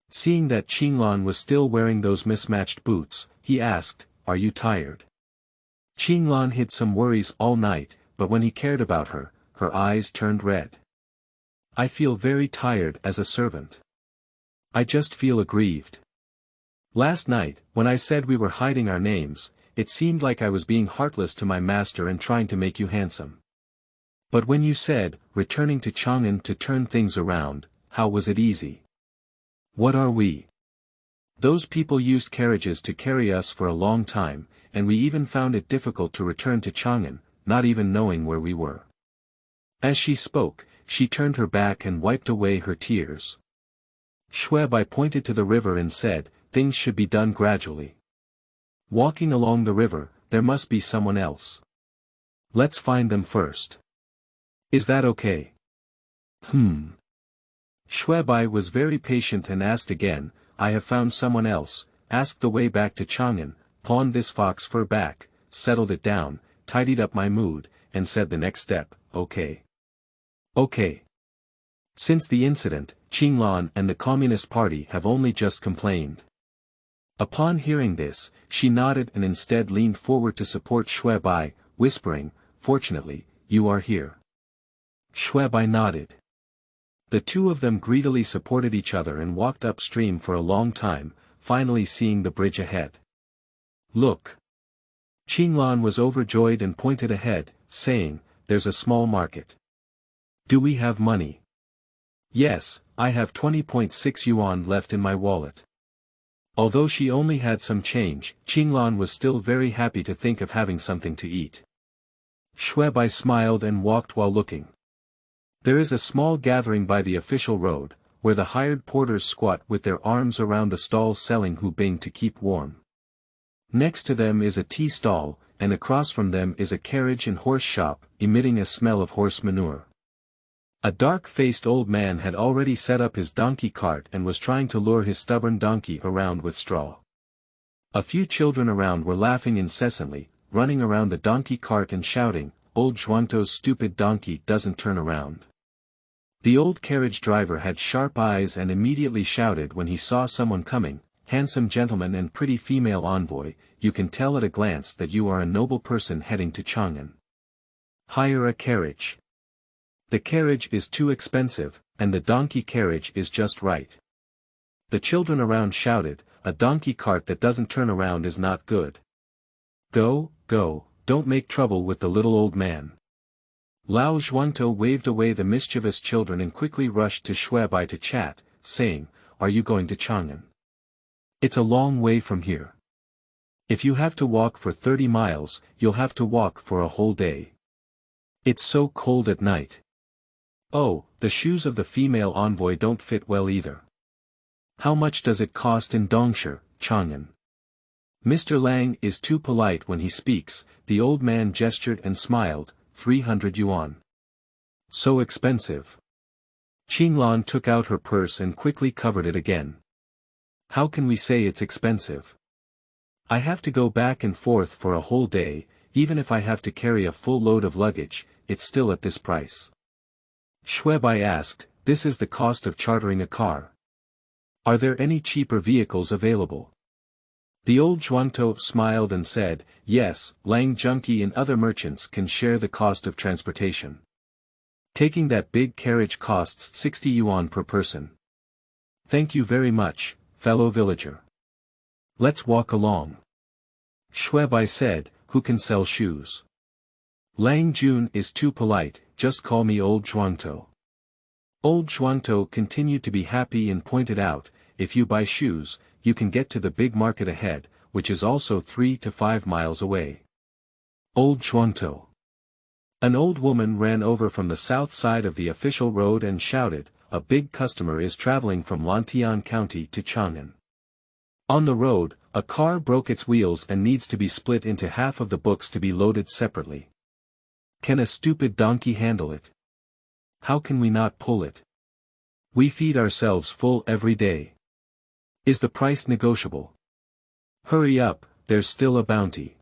Seeing that Chang'an was still wearing those mismatched boots, he asked, are you tired? Chang'an hid some worries all night, but when he cared about her, her eyes turned red. I feel very tired as a servant. I just feel aggrieved. Last night, when I said we were hiding our names, it seemed like I was being heartless to my master and trying to make you handsome. But when you said, returning to Chang'an to turn things around, how was it easy? What are we? Those people used carriages to carry us for a long time, and we even found it difficult to return to Chang'an, not even knowing where we were. As she spoke, she turned her back and wiped away her tears. Shui Bai pointed to the river and said, things should be done gradually. Walking along the river, there must be someone else. Let's find them first. Is that okay? Shui Bai was very patient and asked again, I have found someone else, asked the way back to Chang'an, pawned this fox fur back, settled it down, tidied up my mood, and said the next step, okay. Okay. Since the incident, Chang'an and the Communist Party have only just complained. Upon hearing this, she nodded and instead leaned forward to support Shui Bai, whispering, "Fortunately, you are here." Shui Bai nodded. The two of them greedily supported each other and walked upstream for a long time, finally seeing the bridge ahead. "Look!" Qinglan was overjoyed and pointed ahead, saying, "There's a small market. Do we have money?" "Yes, I have 20.6 yuan left in my wallet." Although she only had some change, Qinglan was still very happy to think of having something to eat. Shui Bai smiled and walked while looking. There is a small gathering by the official road, where the hired porters squat with their arms around the stalls selling hubing to keep warm. Next to them is a tea stall, and across from them is a carriage and horse shop, emitting a smell of horse manure. A dark-faced old man had already set up his donkey cart and was trying to lure his stubborn donkey around with straw. A few children around were laughing incessantly, running around the donkey cart and shouting, "Old Zhuangto's stupid donkey doesn't turn around." The old carriage driver had sharp eyes and immediately shouted when he saw someone coming, "Handsome gentleman and pretty female envoy, you can tell at a glance that you are a noble person heading to Chang'an. Hire a carriage. The carriage is too expensive, and the donkey carriage is just right." The children around shouted, "A donkey cart that doesn't turn around is not good. Go, go, don't make trouble with the little old man." Lao Zhuangto waved away the mischievous children and quickly rushed to Shui Bai to chat, saying, "Are you going to Chang'an? It's a long way from here. If you have to walk for 30 miles, you'll have to walk for a whole day. It's so cold at night. Oh, the shoes of the female envoy don't fit well either. How much does it cost in Dongsher, Chang'an?" "Mr. Lang is too polite when he speaks," the old man gestured and smiled, 300 yuan. "So expensive." Qinglan took out her purse and quickly covered it again. "How can we say it's expensive? I have to go back and forth for a whole day, even if I have to carry a full load of luggage, it's still at this price." Shui Bai asked, "This is the cost of chartering a car. Are there any cheaper vehicles available?" The old Zhuangto smiled and said, "Yes, Lang Junkie and other merchants can share the cost of transportation. Taking that big carriage costs 60 yuan per person." "Thank you very much, fellow villager. Let's walk along." Shui Bai said, "Who can sell shoes?" "Lang Jun is too polite, just call me Old Zhuangto." Old Zhuangto continued to be happy and pointed out, "If you buy shoes, you can get to the big market ahead, which is also 3 to 5 miles away." Old Zhuangto. An old woman ran over from the south side of the official road and shouted, "A big customer is traveling from Lantian County to Chang'an. On the road, a car broke its wheels and needs to be split into half of the books to be loaded separately. Can a stupid donkey handle it? How can we not pull it? We feed ourselves full every day. Is the price negotiable? Hurry up, there's still a bounty."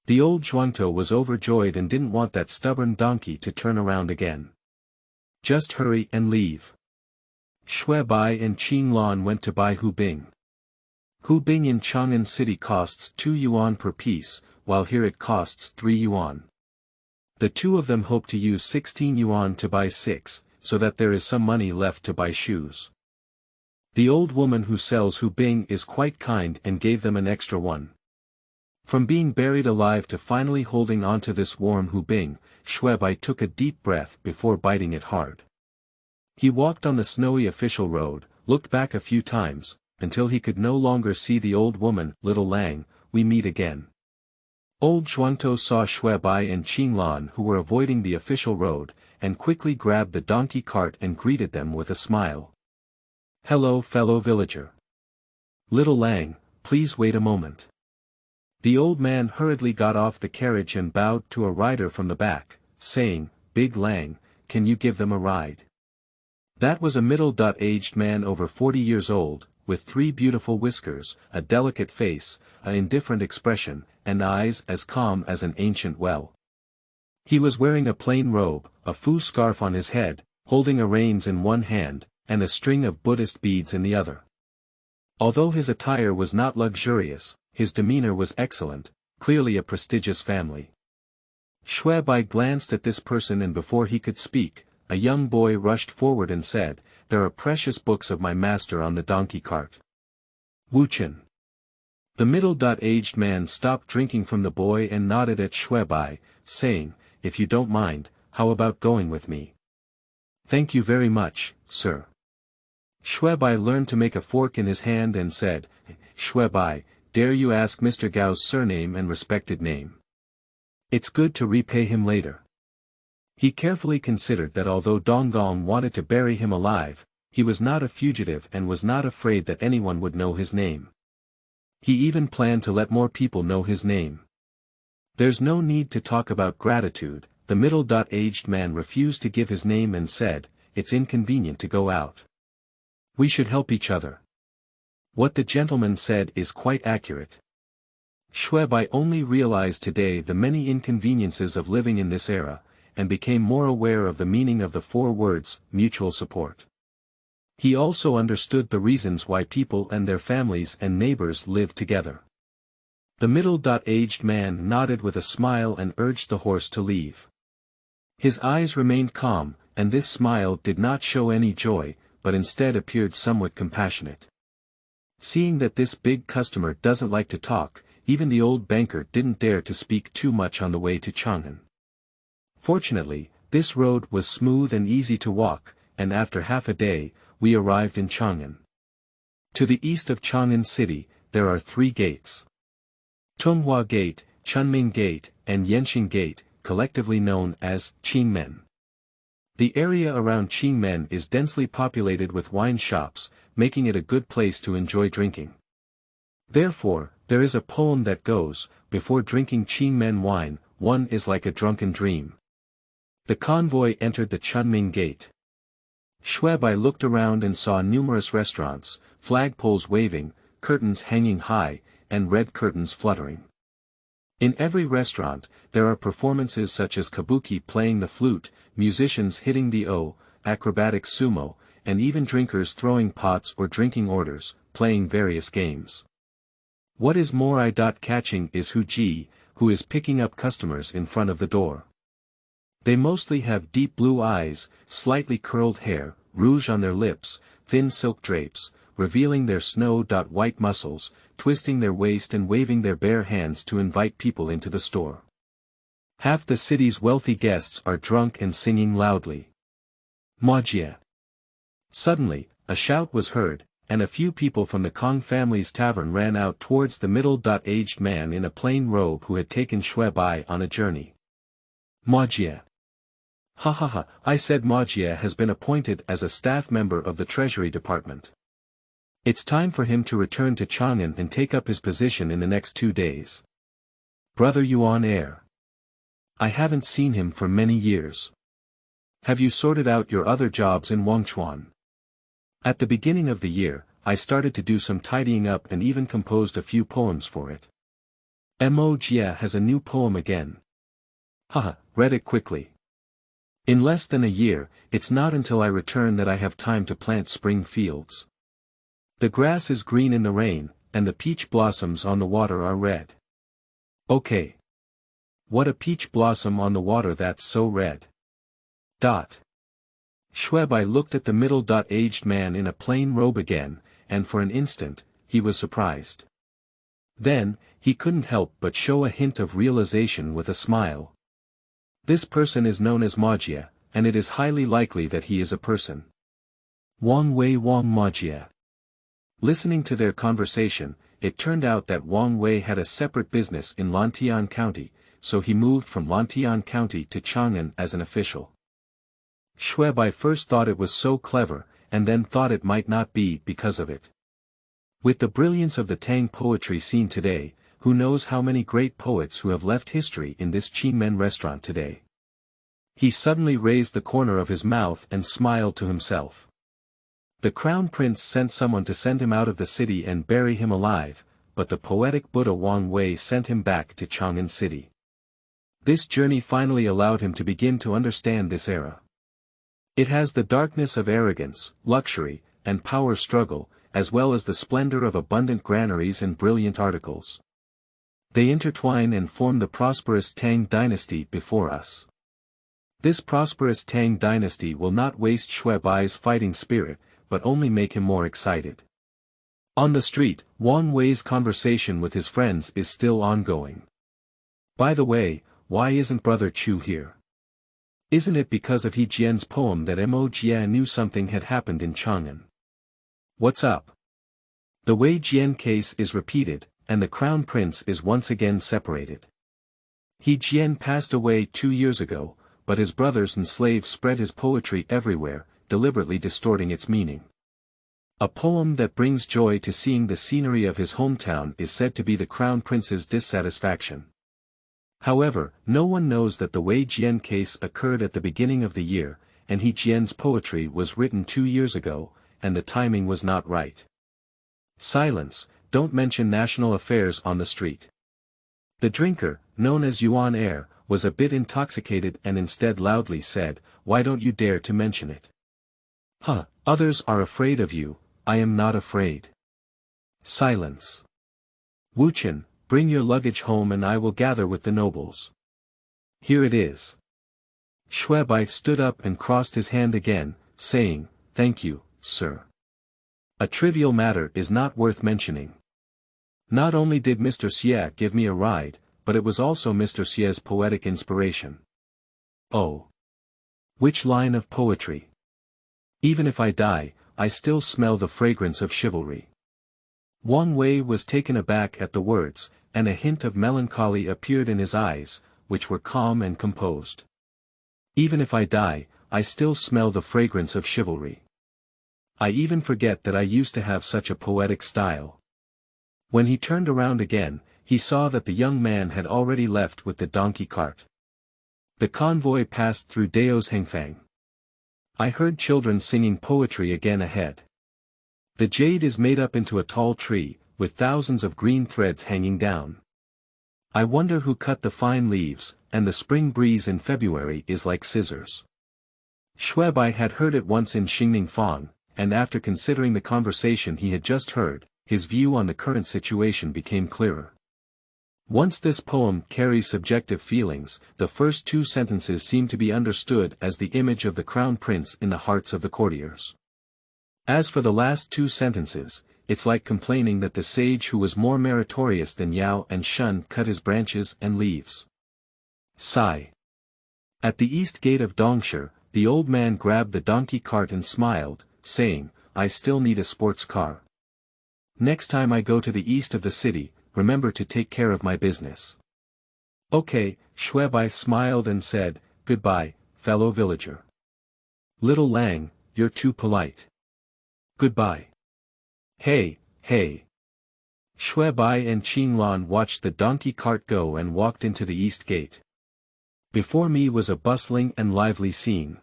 The old Zhuangto was overjoyed and didn't want that stubborn donkey to turn around again. "Just hurry and leave." Shui Bai and Qinglan went to buy hubing. Hubing in Chang'an City costs 2 yuan per piece, while here it costs 3 yuan. The two of them hope to use 16 yuan to buy 6, so that there is some money left to buy shoes. The old woman who sells hubing is quite kind and gave them an extra one. From being buried alive to finally holding onto this warm hubing, Shui Bai took a deep breath before biting it hard. He walked on the snowy official road, looked back a few times, until he could no longer see the old woman. "Little Lang, we meet again." Old Zhuangto saw Shui Bai and Qinglan who were avoiding the official road, and quickly grabbed the donkey cart and greeted them with a smile. "Hello fellow villager. Little Lang, please wait a moment." The old man hurriedly got off the carriage and bowed to a rider from the back, saying, "Big Lang, can you give them a ride?" That was a middle-aged man over 40 years old, with 3 beautiful whiskers, a delicate face, an indifferent expression, and eyes as calm as an ancient well. He was wearing a plain robe, a fu scarf on his head, holding a reins in one hand, and a string of Buddhist beads in the other. Although his attire was not luxurious, his demeanor was excellent, clearly a prestigious family. Xue Bai glanced at this person, and before he could speak, a young boy rushed forward and said, "There are precious books of my master on the donkey cart." Wuchen. The middle-aged man stopped drinking from the boy and nodded at Xue Bai, saying, "If you don't mind, how about going with me?" "Thank you very much, sir." Xue Bai learned to make a fork in his hand and said, "Xue Bai, dare you ask Mr. Gao's surname and respected name? It's good to repay him later." He carefully considered that although Donggong wanted to bury him alive, he was not a fugitive and was not afraid that anyone would know his name. He even planned to let more people know his name. "There's no need to talk about gratitude," the middle-aged man refused to give his name and said, "It's inconvenient to go out. We should help each other." What the gentleman said is quite accurate. Xue Bai only realized today the many inconveniences of living in this era, and became more aware of the meaning of the 4 words, mutual support. He also understood the reasons why people and their families and neighbors live together. The middle-aged man nodded with a smile and urged the horse to leave. His eyes remained calm, and this smile did not show any joy, but instead appeared somewhat compassionate. Seeing that this big customer doesn't like to talk, even the old banker didn't dare to speak too much on the way to Chang'an. Fortunately, this road was smooth and easy to walk, and after half a day, we arrived in Chang'an. To the east of Chang'an city, there are 3 gates. Tonghua Gate, Chunming Gate, and Yanxing Gate, collectively known as Qingmen. The area around Qingmen is densely populated with wine shops, making it a good place to enjoy drinking. Therefore, there is a poem that goes, "Before drinking Qingmen wine, one is like a drunken dream." The convoy entered the Chunming Gate. Xue Bai looked around and saw numerous restaurants, flagpoles waving, curtains hanging high, and red curtains fluttering. In every restaurant, there are performances such as kabuki playing the flute, musicians hitting the acrobatic sumo, and even drinkers throwing pots or drinking orders, playing various games. What is more eye-catching is Hu Ji, who is picking up customers in front of the door. They mostly have deep blue eyes, slightly curled hair, rouge on their lips, thin silk drapes, revealing their snow-white muscles, twisting their waist and waving their bare hands to invite people into the store. Half the city's wealthy guests are drunk and singing loudly. Maojie. Suddenly, a shout was heard, and a few people from the Kong family's tavern ran out towards the middle-aged man in a plain robe who had taken Xue Bai on a journey. Maojie. "Ha ha ha, I said Maojie has been appointed as a staff member of the Treasury Department. It's time for him to return to Chang'an and take up his position in the next 2 days. Brother Yuan Air. I haven't seen him for many years. Have you sorted out your other jobs in Wangchuan? At the beginning of the year, I started to do some tidying up and even composed a few poems for it. Mo Jie has a new poem again. Haha, read it quickly. In less than a year, it's not until I return that I have time to plant spring fields. The grass is green in the rain, and the peach blossoms on the water are red. Okay. What a peach blossom on the water that's so red. Xue Bai looked at the middle-aged man in a plain robe again, and for an instant, he was surprised. Then, he couldn't help but show a hint of realization with a smile. This person is known as Maojie, and it is highly likely that he is a person. Wang Wei Wang Maojie. Listening to their conversation, it turned out that Wang Wei had a separate business in Lantian County, so he moved from Lantian County to Chang'an as an official. Xue Bai first thought it was so clever, and then thought it might not be because of it. With the brilliance of the Tang poetry seen today, who knows how many great poets who have left history in this Qingmen restaurant today. He suddenly raised the corner of his mouth and smiled to himself. The crown prince sent someone to send him out of the city and bury him alive, but the poetic Buddha Wang Wei sent him back to Chang'an city. This journey finally allowed him to begin to understand this era. It has the darkness of arrogance, luxury, and power struggle, as well as the splendor of abundant granaries and brilliant articles. They intertwine and form the prosperous Tang Dynasty before us. This prosperous Tang Dynasty will not waste Shui Bai's fighting spirit, but only make him more excited. On the street, Wang Wei's conversation with his friends is still ongoing. By the way, why isn't Brother Chu here? Isn't it because of He Jian's poem that Mo Jian knew something had happened in Chang'an? What's up? The Wei Jian case is repeated, and the Crown Prince is once again separated. He Jian passed away 2 years ago, but his brothers and slaves spread his poetry everywhere, deliberately distorting its meaning. A poem that brings joy to seeing the scenery of his hometown is said to be the Crown Prince's dissatisfaction. However, no one knows that the Wei Jian case occurred at the beginning of the year, and He Jian's poetry was written 2 years ago, and the timing was not right. Silence, don't mention national affairs on the street. The drinker, known as Yuan Air, was a bit intoxicated and instead loudly said, "Why don't you dare to mention it?" "Huh, others are afraid of you, I am not afraid." Silence. "Wuchen, bring your luggage home and I will gather with the nobles. Here it is." Shui Bai stood up and crossed his hand again, saying, "Thank you, sir. A trivial matter is not worth mentioning. Not only did Mr. Xie give me a ride, but it was also Mr. Xie's poetic inspiration." "Oh. Which line of poetry?" "Even if I die, I still smell the fragrance of chivalry." Wang Wei was taken aback at the words, and a hint of melancholy appeared in his eyes, which were calm and composed. "Even if I die, I still smell the fragrance of chivalry. I even forget that I used to have such a poetic style." When he turned around again, he saw that the young man had already left with the donkey cart. The convoy passed through Dao's Hengfang. I heard children singing poetry again ahead. The jade is made up into a tall tree, with thousands of green threads hanging down. I wonder who cut the fine leaves, and the spring breeze in February is like scissors. Shui Bai had heard it once in Xingning Fang, and after considering the conversation he had just heard, his view on the current situation became clearer. Once this poem carries subjective feelings, the first 2 sentences seem to be understood as the image of the Crown Prince in the hearts of the courtiers. As for the last 2 sentences, it's like complaining that the sage who was more meritorious than Yao and Shun cut his branches and leaves. Sigh. At the east gate of Dongshi, the old man grabbed the donkey cart and smiled, saying, "I still need a sports car. Next time I go to the east of the city, remember to take care of my business." "Okay," Shui Bai smiled and said, "Goodbye, fellow villager. Little Lang, you're too polite. Goodbye." "Hey, hey." Shui Bai and Qinglan watched the donkey cart go and walked into the east gate. Before me was a bustling and lively scene.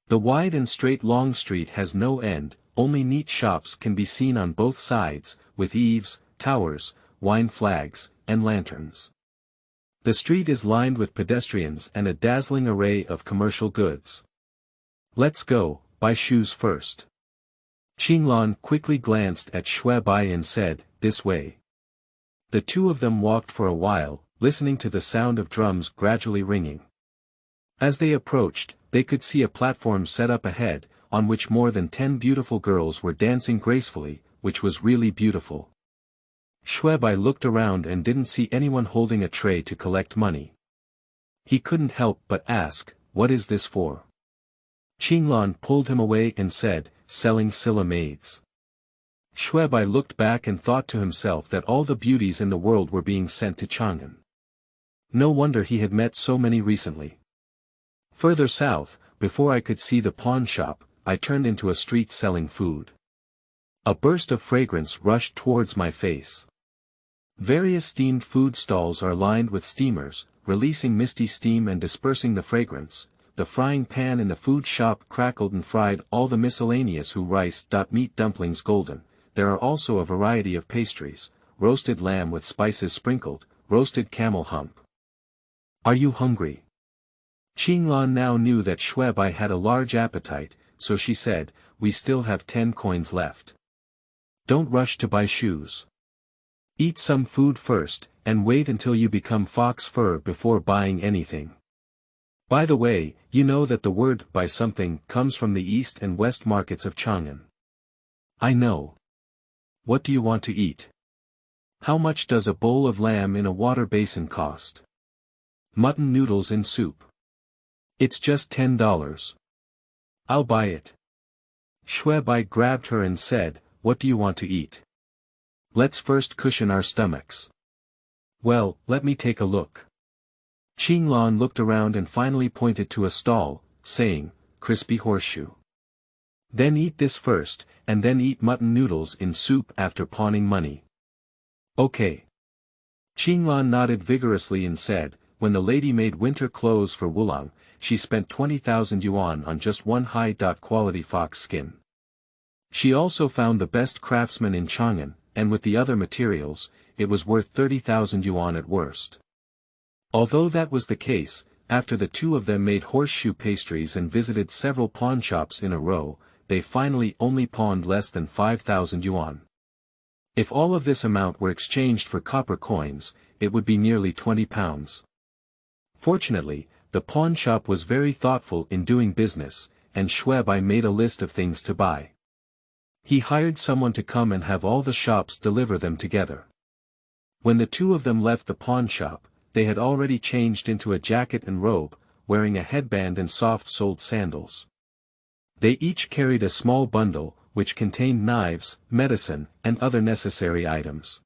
The wide and straight long street has no end, only neat shops can be seen on both sides, with eaves, towers, wine flags, and lanterns. The street is lined with pedestrians and a dazzling array of commercial goods. "Let's go, buy shoes first." Qinglan quickly glanced at Shui Bai and said, "This way." The two of them walked for a while, listening to the sound of drums gradually ringing. As they approached, they could see a platform set up ahead, on which more than 10 beautiful girls were dancing gracefully, which was really beautiful. Shui Bai looked around and didn't see anyone holding a tray to collect money. He couldn't help but ask, "What is this for?" Qinglan pulled him away and said, "Selling Silla maids." Shui Bai looked back and thought to himself that all the beauties in the world were being sent to Chang'an. No wonder he had met so many recently. Further south, before I could see the pawn shop, I turned into a street selling food. A burst of fragrance rushed towards my face. Various steamed food stalls are lined with steamers, releasing misty steam and dispersing the fragrance. The frying pan in the food shop crackled and fried all the miscellaneous rice-meat dumplings golden. There are also a variety of pastries, roasted lamb with spices sprinkled, roasted camel hump. "Are you hungry?" Qinglan now knew that Shui Bai had a large appetite, so she said, "We still have 10 coins left. Don't rush to buy shoes. Eat some food first, and wait until you become fox fur before buying anything. By the way, you know that the word buy something comes from the east and west markets of Chang'an. I know. What do you want to eat? How much does a bowl of lamb in a water basin cost? Mutton noodles in soup. It's just $10. I'll buy it. Shui grabbed her and said, what do you want to eat? Let's first cushion our stomachs. Well, let me take a look. Qinglan looked around and finally pointed to a stall, saying, crispy horseshoe. Then eat this first, and then eat mutton noodles in soup after pawning money. Okay. Qinglan nodded vigorously and said, when the lady made winter clothes for Wulang, she spent 20,000 yuan on just one high-quality fox skin. She also found the best craftsman in Chang'an, and with the other materials, it was worth 30,000 yuan at worst. Although that was the case, after the two of them made horseshoe pastries and visited several pawnshops in a row, they finally only pawned less than 5,000 yuan. If all of this amount were exchanged for copper coins, it would be nearly 20 pounds. Fortunately, the pawnshop was very thoughtful in doing business, and Shui made a list of things to buy. He hired someone to come and have all the shops deliver them together. When the two of them left the pawnshop, they had already changed into a jacket and robe, wearing a headband and soft-soled sandals. They each carried a small bundle, which contained knives, medicine, and other necessary items.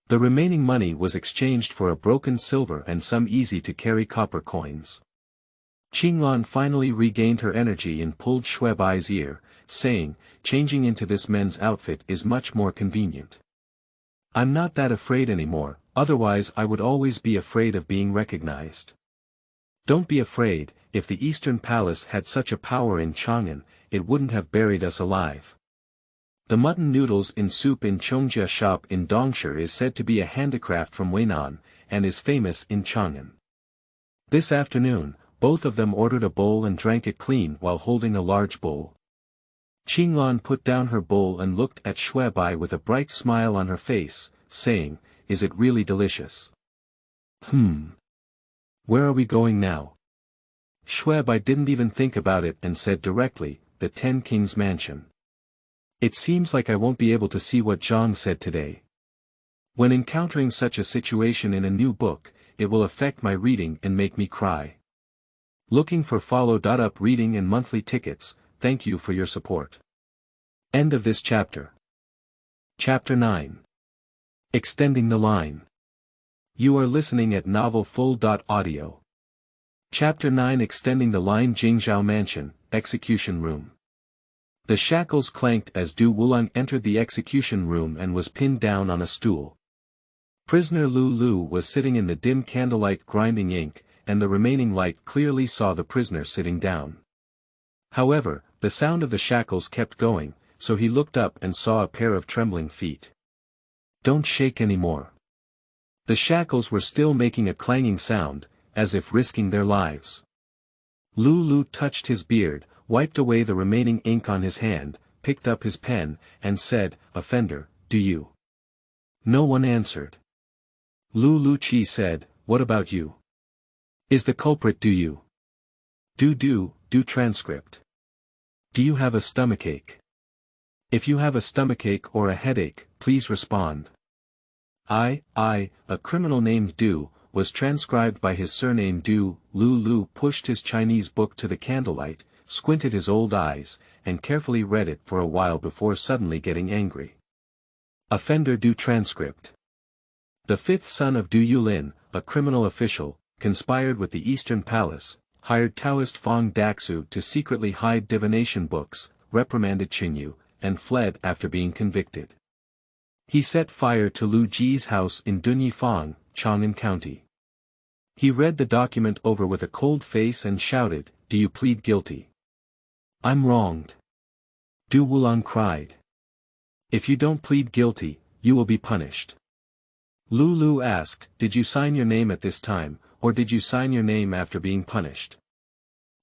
The remaining money was exchanged for a broken silver and some easy-to-carry copper coins. Qinglan finally regained her energy and pulled Shui's ear, saying, changing into this men's outfit is much more convenient. I'm not that afraid anymore, otherwise I would always be afraid of being recognized. Don't be afraid, if the Eastern Palace had such a power in Chang'an, it wouldn't have buried us alive. The mutton noodles in soup in Chongjia shop in Dongshi is said to be a handicraft from Weinan, and is famous in Chang'an. This afternoon, both of them ordered a bowl and drank it clean while holding a large bowl. Qinglan put down her bowl and looked at Shui with a bright smile on her face, saying, is it really delicious? Where are we going now? Shui didn't even think about it and said directly, the 10 Kings Mansion. It seems like I won't be able to see what Zhang said today. When encountering such a situation in a new book, it will affect my reading and make me cry. Looking for follow-up reading and monthly tickets, thank you for your support. End of this chapter. Chapter 9. Extending the line. You are listening at novelfull.audio. Chapter 9 Extending the Line Jingzhou Mansion, Execution Room. The shackles clanked as Du Wulang entered the execution room and was pinned down on a stool. Prisoner Lu Lu was sitting in the dim candlelight grinding ink, and the remaining light clearly saw the prisoner sitting down. However, the sound of the shackles kept going, so he looked up and saw a pair of trembling feet. Don't shake anymore. The shackles were still making a clanging sound, as if risking their lives. Lu Lu touched his beard, wiped away the remaining ink on his hand, picked up his pen, and said, offender, do you? No one answered. Lu Lu Chi said, what about you? Is the culprit do you? Do transcript. Do you have a stomachache? If you have a stomachache or a headache, please respond. A criminal named Du, was transcribed by his surname Du. Lu Lu pushed his Chinese book to the candlelight, squinted his old eyes, and carefully read it for a while before suddenly getting angry. Offender Du transcript. The fifth son of Du Yulin, a criminal official, conspired with the Eastern Palace, hired Taoist Fong Daxu to secretly hide divination books, reprimanded Qingyu, and fled after being convicted. He set fire to Lu Ji's house in Dunyifang, Chang'an County. He read the document over with a cold face and shouted, do you plead guilty? I'm wronged. Du Wulang cried. If you don't plead guilty, you will be punished. Lu Lu asked, did you sign your name at this time, or did you sign your name after being punished?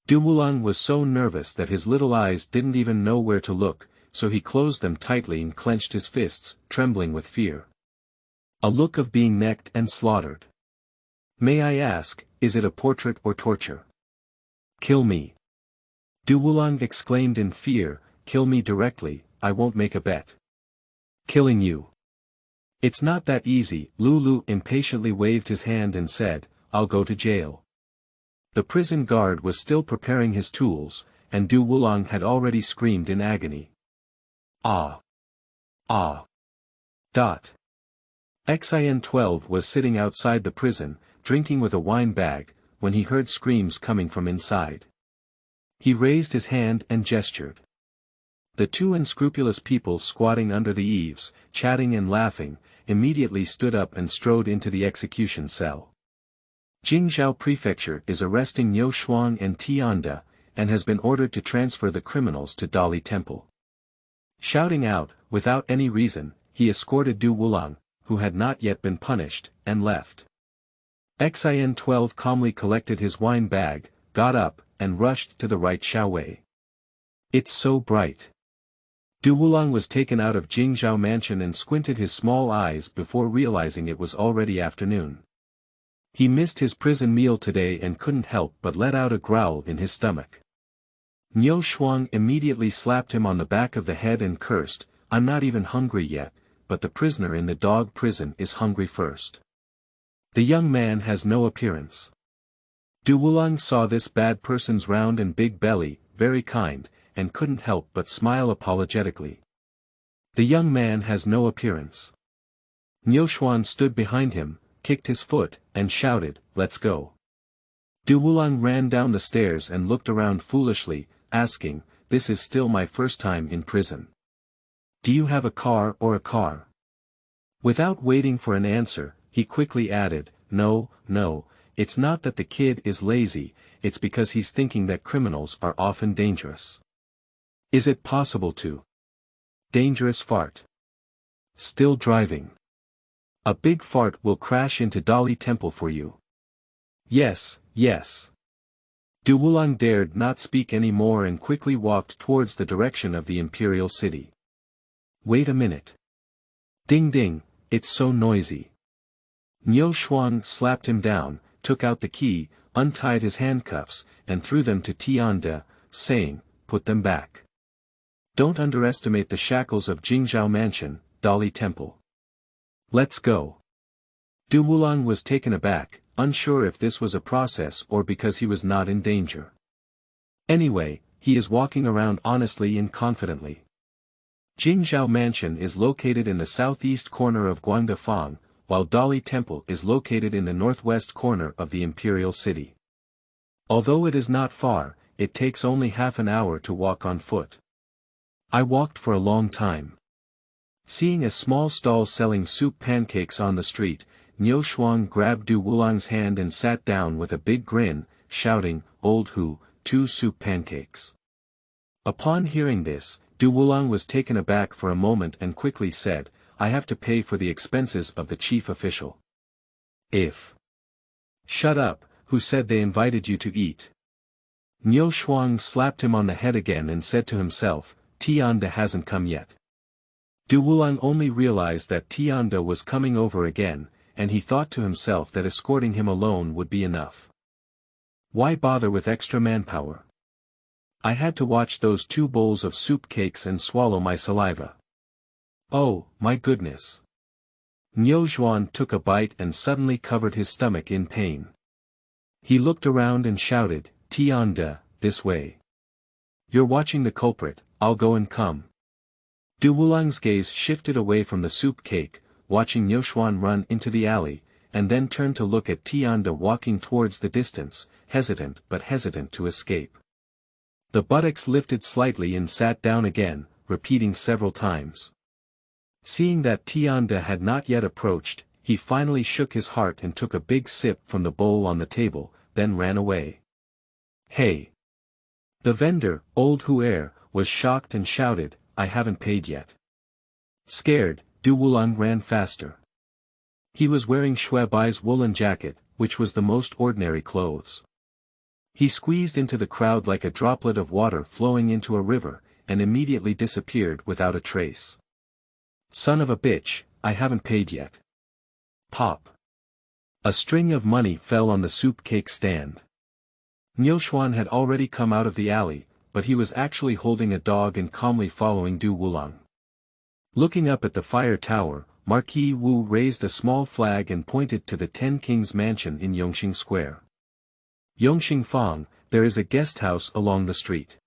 Du Wulang was so nervous that his little eyes didn't even know where to look, so he closed them tightly and clenched his fists, trembling with fear. A look of being necked and slaughtered. May I ask, is it a portrait or torture? Kill me. Du Wulang exclaimed in fear, kill me directly, I won't make a bet. Killing you. It's not that easy, Lulu impatiently waved his hand and said, I'll go to jail. The prison guard was still preparing his tools, and Du Wulang had already screamed in agony. Ah! Ah! Xin-12 was sitting outside the prison, drinking with a wine bag, when he heard screams coming from inside. He raised his hand and gestured. The two unscrupulous people squatting under the eaves, chatting and laughing, immediately stood up and strode into the execution cell. Jingzhou Prefecture is arresting Niu Shuang and Tianda, and has been ordered to transfer the criminals to Dali Temple. Shouting out, without any reason, he escorted Du Wulang, who had not yet been punished, and left. Xin-12 calmly collected his wine bag, got up, and rushed to the right Xiaowei. It's so bright. Du Wulang was taken out of Jingzhou mansion and squinted his small eyes before realizing it was already afternoon. He missed his prison meal today and couldn't help but let out a growl in his stomach. Niu Shuang immediately slapped him on the back of the head and cursed, I'm not even hungry yet, but the prisoner in the dog prison is hungry first. The young man has no appearance. Du Wulang saw this bad person's round and big belly, very kind, and couldn't help but smile apologetically. The young man has no appearance. Niu Shuang stood behind him, kicked his foot, and shouted, let's go. Du Wulang ran down the stairs and looked around foolishly, asking, this is still my first time in prison. Do you have a car or a car? Without waiting for an answer, he quickly added, no, it's not that the kid is lazy, it's because he's thinking that criminals are often dangerous. Is it possible to? Dangerous fart. Still driving. A big fart will crash into Dali Temple for you. Yes. Du Wulang dared not speak any more and quickly walked towards the direction of the imperial city. Wait a minute. Ding ding, it's so noisy. Niu Shuang slapped him down, took out the key, untied his handcuffs, and threw them to Tianda, saying, put them back. Don't underestimate the shackles of Jingzhou Mansion, Dali Temple. Let's go. Du Wulang was taken aback, unsure if this was a process or because he was not in danger. Anyway, he is walking around honestly and confidently. Jingzhou Mansion is located in the southeast corner of Guangdafang, while Dali Temple is located in the northwest corner of the imperial city. Although it is not far, it takes only half an hour to walk on foot. I walked for a long time. Seeing a small stall selling soup pancakes on the street, Niu Shuang grabbed Du Wulang's hand and sat down with a big grin, shouting, Old Hu, 2 soup pancakes. Upon hearing this, Du Wulang was taken aback for a moment and quickly said, I have to pay for the expenses of the chief official. If. Shut up, who said they invited you to eat? Niu Shuang slapped him on the head again and said to himself, Tianda hasn't come yet. Du Wulang only realized that Tianda was coming over again, and he thought to himself that escorting him alone would be enough. Why bother with extra manpower? I had to watch those 2 bowls of soup cakes and swallow my saliva. Oh, my goodness. Niu Shuang took a bite and suddenly covered his stomach in pain. He looked around and shouted, Tianda, this way. You're watching the culprit, I'll go and come. Du Wulang's gaze shifted away from the soup cake, watching Niu Shuang run into the alley, and then turned to look at Tianda walking towards the distance, hesitant to escape. The buttocks lifted slightly and sat down again, repeating several times. Seeing that Tianda had not yet approached, he finally shook his heart and took a big sip from the bowl on the table, then ran away. Hey! The vendor, Old Huer, was shocked and shouted, I haven't paid yet. Scared, Du Wulang ran faster. He was wearing Shui Bai's woolen jacket, which was the most ordinary clothes. He squeezed into the crowd like a droplet of water flowing into a river, and immediately disappeared without a trace. Son of a bitch, I haven't paid yet. Pop. A string of money fell on the soup cake stand. Niuxuan had already come out of the alley, but he was actually holding a dog and calmly following Du Wulang. Looking up at the fire tower, Marquis Wu raised a small flag and pointed to the 10 Kings mansion in Yongxing Square. Yongxing Fang, there is a guest house along the street.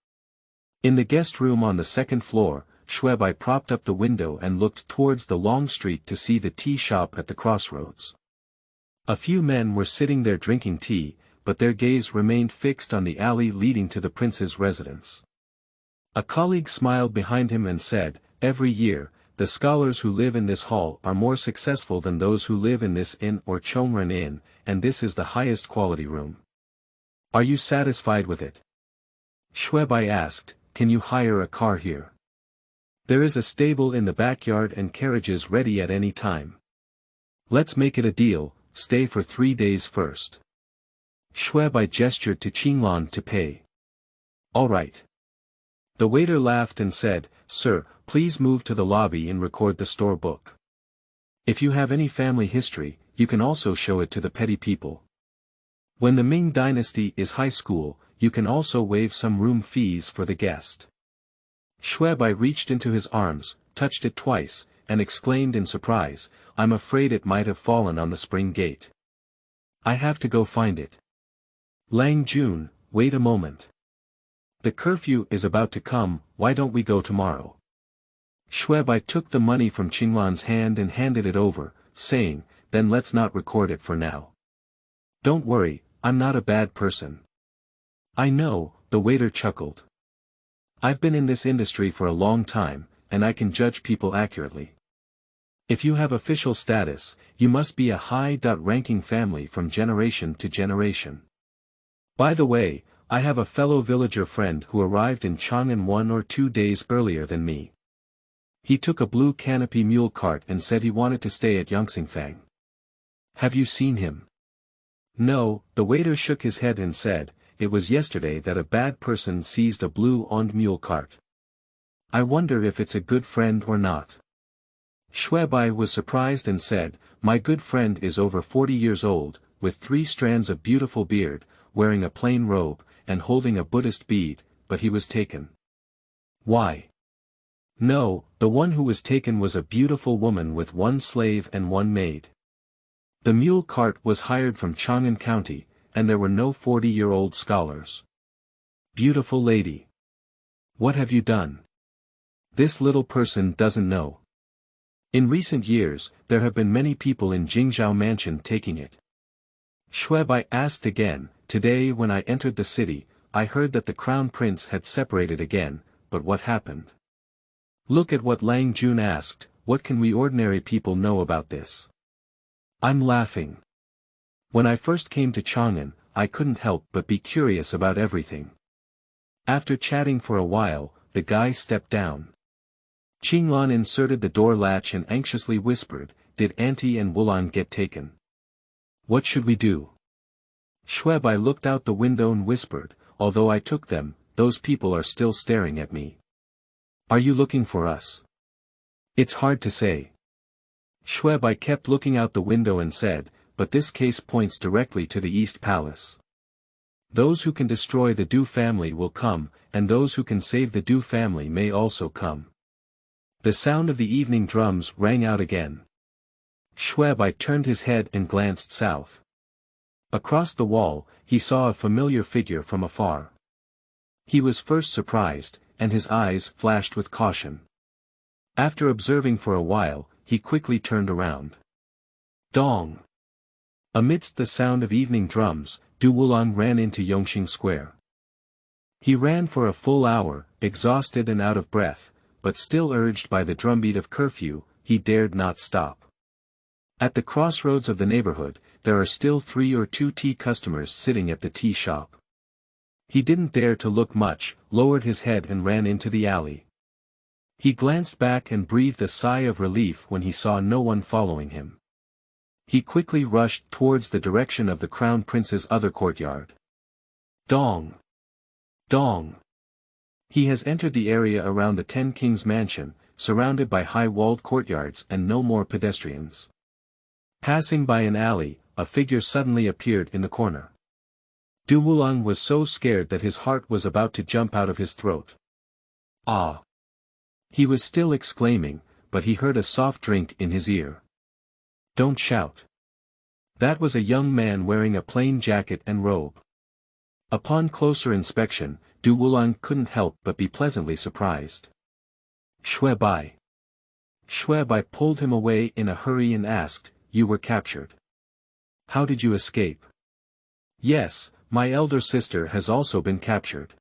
In the guest room on the second floor, Shuebai propped up the window and looked towards the long street to see the tea shop at the crossroads. A few men were sitting there drinking tea, but their gaze remained fixed on the alley leading to the prince's residence. A colleague smiled behind him and said, "Every year, the scholars who live in this hall are more successful than those who live in this inn or Chongren inn, and this is the highest quality room. Are you satisfied with it?" Shuebai asked, "Can you hire a car here? There is a stable in the backyard and carriages ready at any time. Let's make it a deal, stay for 3 days first." Shuebai gestured to Qinglan to pay. "All right." The waiter laughed and said, "Sir, please move to the lobby and record the store book. If you have any family history, you can also show it to the petty people. When the Ming Dynasty is high school, you can also waive some room fees for the guest." Shuebai reached into his arms, touched it twice, and exclaimed in surprise, "I'm afraid it might have fallen on the spring gate. I have to go find it." "Lang Jun, wait a moment. The curfew is about to come, why don't we go tomorrow?" Shuebai took the money from Qinglan's hand and handed it over, saying, "Then let's not record it for now. Don't worry, I'm not a bad person." "I know," the waiter chuckled. "I've been in this industry for a long time, and I can judge people accurately. If you have official status, you must be a high-ranking family from generation to generation. By the way, I have a fellow villager friend who arrived in Chang'an 1 or 2 days earlier than me. He took a blue canopy mule cart and said he wanted to stay at Yangxingfang. Have you seen him?" "No," the waiter shook his head and said, "It was yesterday that a bad person seized a blue-owned mule cart. I wonder if it's a good friend or not." Shuebai was surprised and said, "My good friend is over 40 years old, with 3 strands of beautiful beard, wearing a plain robe, and holding a Buddhist bead, but he was taken." "Why?" "No, the one who was taken was a beautiful woman with 1 slave and 1 maid. The mule cart was hired from Chang'an County, and there were no 40-year-old scholars." "Beautiful lady. What have you done?" "This little person doesn't know. In recent years, there have been many people in Jingzhou Mansion taking it." Shuebai asked again, "Today when I entered the city, I heard that the crown prince had separated again, but what happened?" Look at what Lang Jun asked, "What can we ordinary people know about this?" I'm laughing. When I first came to Chang'an, I couldn't help but be curious about everything. After chatting for a while, the guy stepped down. Qinglan inserted the door latch and anxiously whispered, "Did Auntie and Wulan get taken? What should we do?" Shuebai looked out the window and whispered, "Although I took them, those people are still staring at me. Are you looking for us?" "It's hard to say." Shuebai kept looking out the window and said, "But this case points directly to the East Palace. Those who can destroy the Du family will come, and those who can save the Du family may also come." The sound of the evening drums rang out again. Shuebai turned his head and glanced south. Across the wall, he saw a familiar figure from afar. He was first surprised, and his eyes flashed with caution. After observing for a while, he quickly turned around. Dong! Amidst the sound of evening drums, Du Wulang ran into Yongxing Square. He ran for a full hour, exhausted and out of breath, but still urged by the drumbeat of curfew, he dared not stop. At the crossroads of the neighborhood, there are still 3 or 2 tea customers sitting at the tea shop. He didn't dare to look much, lowered his head and ran into the alley. He glanced back and breathed a sigh of relief when he saw no one following him. He quickly rushed towards the direction of the Crown Prince's other courtyard. Dong! Dong! He has entered the area around the Ten Kings mansion, surrounded by high-walled courtyards and no more pedestrians. Passing by an alley, a figure suddenly appeared in the corner. Du Wulang was so scared that his heart was about to jump out of his throat. Ah! He was still exclaiming, but he heard a soft drink in his ear. Don't shout. That was a young man wearing a plain jacket and robe. Upon closer inspection, Du Wulang couldn't help but be pleasantly surprised. Shui Bai. Shui Bai pulled him away in a hurry and asked, "You were captured. How did you escape?" "Yes, my elder sister has also been captured.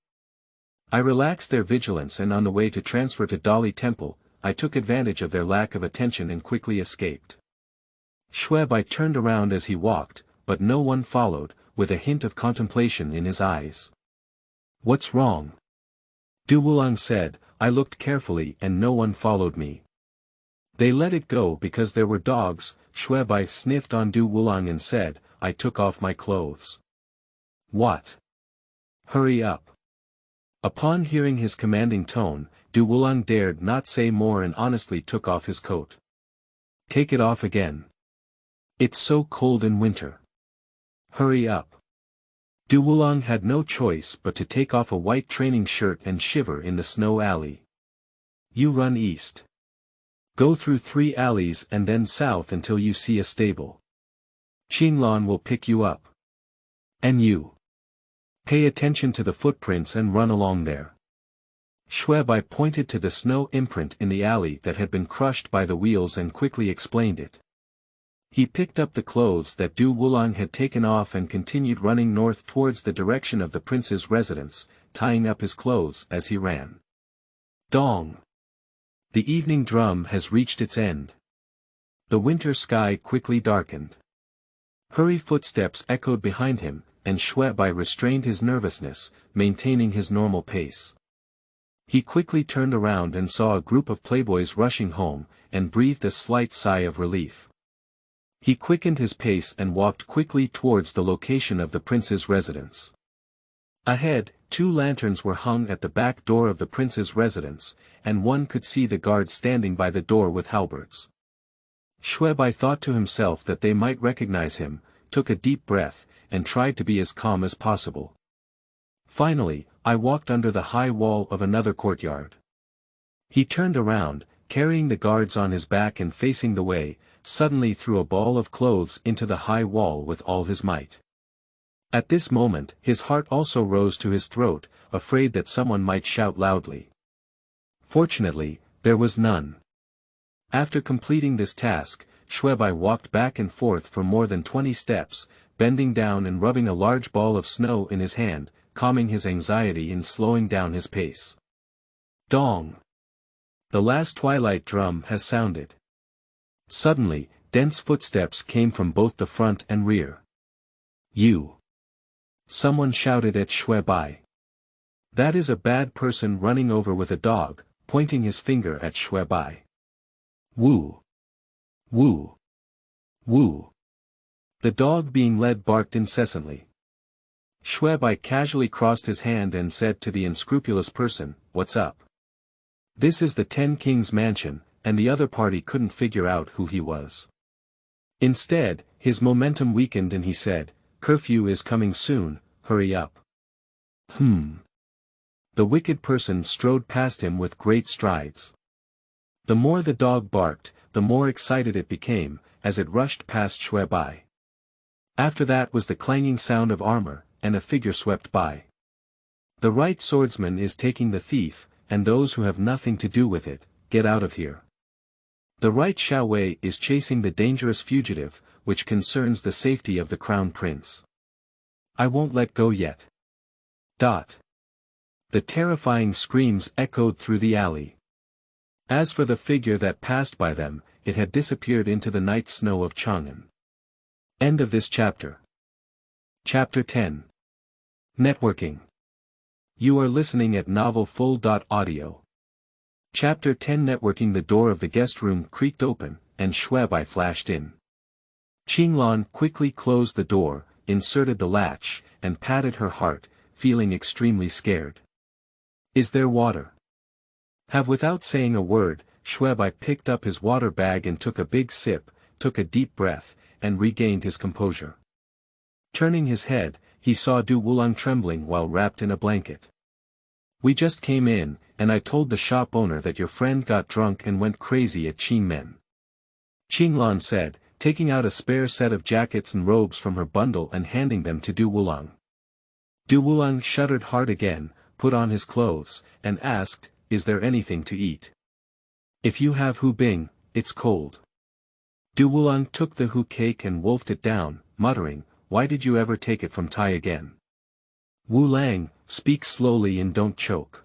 I relaxed their vigilance and on the way to transfer to Dali Temple, I took advantage of their lack of attention and quickly escaped." Shui Bai turned around as he walked, but no one followed, with a hint of contemplation in his eyes. "What's wrong?" Du Wulang said, "I looked carefully and no one followed me." "They let it go because there were dogs." Shui Bai sniffed on Du Wulang and said, "I took off my clothes." "What? Hurry up." Upon hearing his commanding tone, Du Wulang dared not say more and honestly took off his coat. "Take it off again. It's so cold in winter. Hurry up." Du Wulang had no choice but to take off a white training shirt and shiver in the snow alley. "You run east. Go through 3 alleys and then south until you see a stable. Qinglan will pick you up. And you. Pay attention to the footprints and run along there." Shui Bai pointed to the snow imprint in the alley that had been crushed by the wheels and quickly explained it. He picked up the clothes that Du Wulang had taken off and continued running north towards the direction of the prince's residence, tying up his clothes as he ran. Dong! The evening drum has reached its end. The winter sky quickly darkened. Hurried footsteps echoed behind him, and Shui Bai restrained his nervousness, maintaining his normal pace. He quickly turned around and saw a group of playboys rushing home, and breathed a slight sigh of relief. He quickened his pace and walked quickly towards the location of the prince's residence. Ahead, 2 lanterns were hung at the back door of the prince's residence, and one could see the guards standing by the door with halberds. Shui Bai thought to himself that they might recognize him, took a deep breath, and tried to be as calm as possible. Finally, I walked under the high wall of another courtyard. He turned around, carrying the guards on his back and facing the way, suddenly threw a ball of clothes into the high wall with all his might. At this moment, his heart also rose to his throat, afraid that someone might shout loudly. Fortunately, there was none. After completing this task, Shui Bai walked back and forth for more than 20 steps, bending down and rubbing a large ball of snow in his hand, calming his anxiety and slowing down his pace. Dong! The last twilight drum has sounded. Suddenly, dense footsteps came from both the front and rear. "You!" Someone shouted at Shui Bai. "That is a bad person running over with a dog," pointing his finger at Shui Bai. "Woo! Woo! Woo!" The dog being led barked incessantly. Shui Bai casually crossed his hand and said to the unscrupulous person, "What's up?" This is the Ten Kings mansion, and the other party couldn't figure out who he was. Instead, his momentum weakened and he said, "Curfew is coming soon, hurry up." The wicked person strode past him with great strides. The more the dog barked, the more excited it became, as it rushed past Shui Bai. After that was the clanging sound of armor, and a figure swept by. "The right swordsman is taking the thief, and those who have nothing to do with it, get out of here. The right Xiaowei is chasing the dangerous fugitive, which concerns the safety of the crown prince. I won't let go yet." The terrifying screams echoed through the alley. As for the figure that passed by them, it had disappeared into the night snow of Chang'an. End of this chapter. Chapter 10. Networking. You are listening at novelfull.audio. Chapter 10. Networking. The door of the guest room creaked open, and Shui Bai flashed in. Qinglan quickly closed the door, inserted the latch, and patted her heart, feeling extremely scared. Is there water? Have without saying a word, Shuebai picked up his water bag and took a big sip, took a deep breath, and regained his composure. Turning his head, he saw Du Wulang trembling while wrapped in a blanket. We just came in, and I told the shop owner that your friend got drunk and went crazy at Qingmen. Qinglan said, taking out a spare set of jackets and robes from her bundle and handing them to Du Wulang. Du Wulang shuddered hard again, put on his clothes, and asked, "Is there anything to eat? If you have hu bing, it's cold." Du Wulang took the hu cake and wolfed it down, muttering, "Why did you ever take it from Tai again? Wu Lang, speak slowly and don't choke."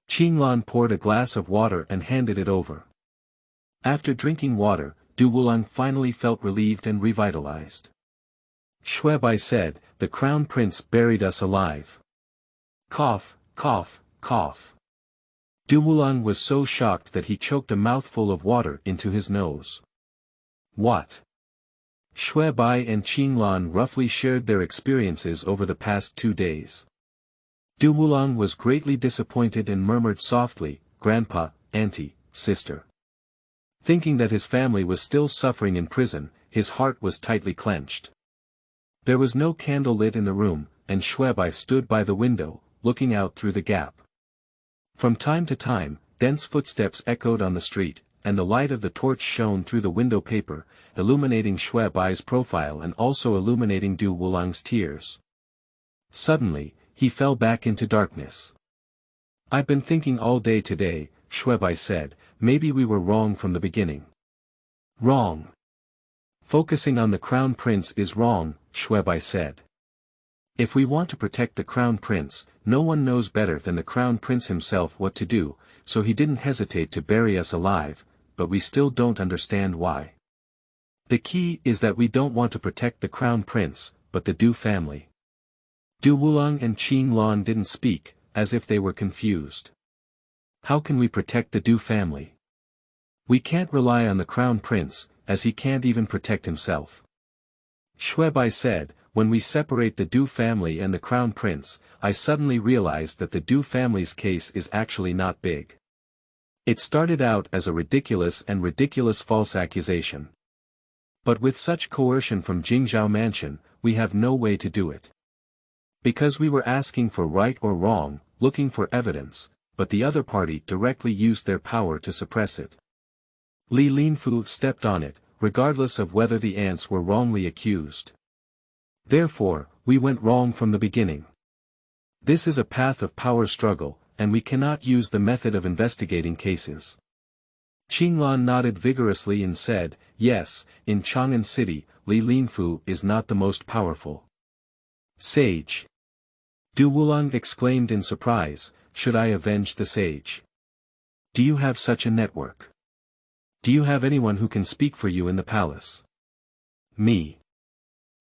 Qinglan poured a glass of water and handed it over. After drinking water, Du Wulang finally felt relieved and revitalized. Shuebai said, "The crown prince buried us alive." Cough, cough, cough. Du Wulang was so shocked that he choked a mouthful of water into his nose. What? Shuebai and Qinglan roughly shared their experiences over the past 2 days. Du Wulang was greatly disappointed and murmured softly, "Grandpa, auntie, sister." Thinking that his family was still suffering in prison, his heart was tightly clenched. There was no candle lit in the room, and Shuebai stood by the window, looking out through the gap. From time to time, dense footsteps echoed on the street, and the light of the torch shone through the window paper, illuminating Shuebai's profile and also illuminating Du Wulang's tears. Suddenly, he fell back into darkness. "I've been thinking all day today," Shuebai said, "maybe we were wrong from the beginning." "Wrong. Focusing on the crown prince is wrong," Shuebai said. "If we want to protect the crown prince, no one knows better than the crown prince himself what to do, so he didn't hesitate to bury us alive, but we still don't understand why. The key is that we don't want to protect the crown prince, but the Du family." Du Wulang and Qinglan didn't speak, as if they were confused. "How can we protect the Du family? We can't rely on the crown prince, as he can't even protect himself." Shuebai said, "When we separate the Du family and the crown prince, I suddenly realized that the Du family's case is actually not big. It started out as a ridiculous false accusation. But with such coercion from Jingzhou Mansion, we have no way to do it. Because we were asking for right or wrong, looking for evidence, but the other party directly used their power to suppress it. Li Linfu stepped on it, regardless of whether the ants were wrongly accused. Therefore, we went wrong from the beginning. This is a path of power struggle, and we cannot use the method of investigating cases." Qinglan nodded vigorously and said, "Yes, in Chang'an City, Li Linfu is not the most powerful sage." Du Wulang exclaimed in surprise, "Should I avenge the sage? Do you have such a network? Do you have anyone who can speak for you in the palace?" "Me."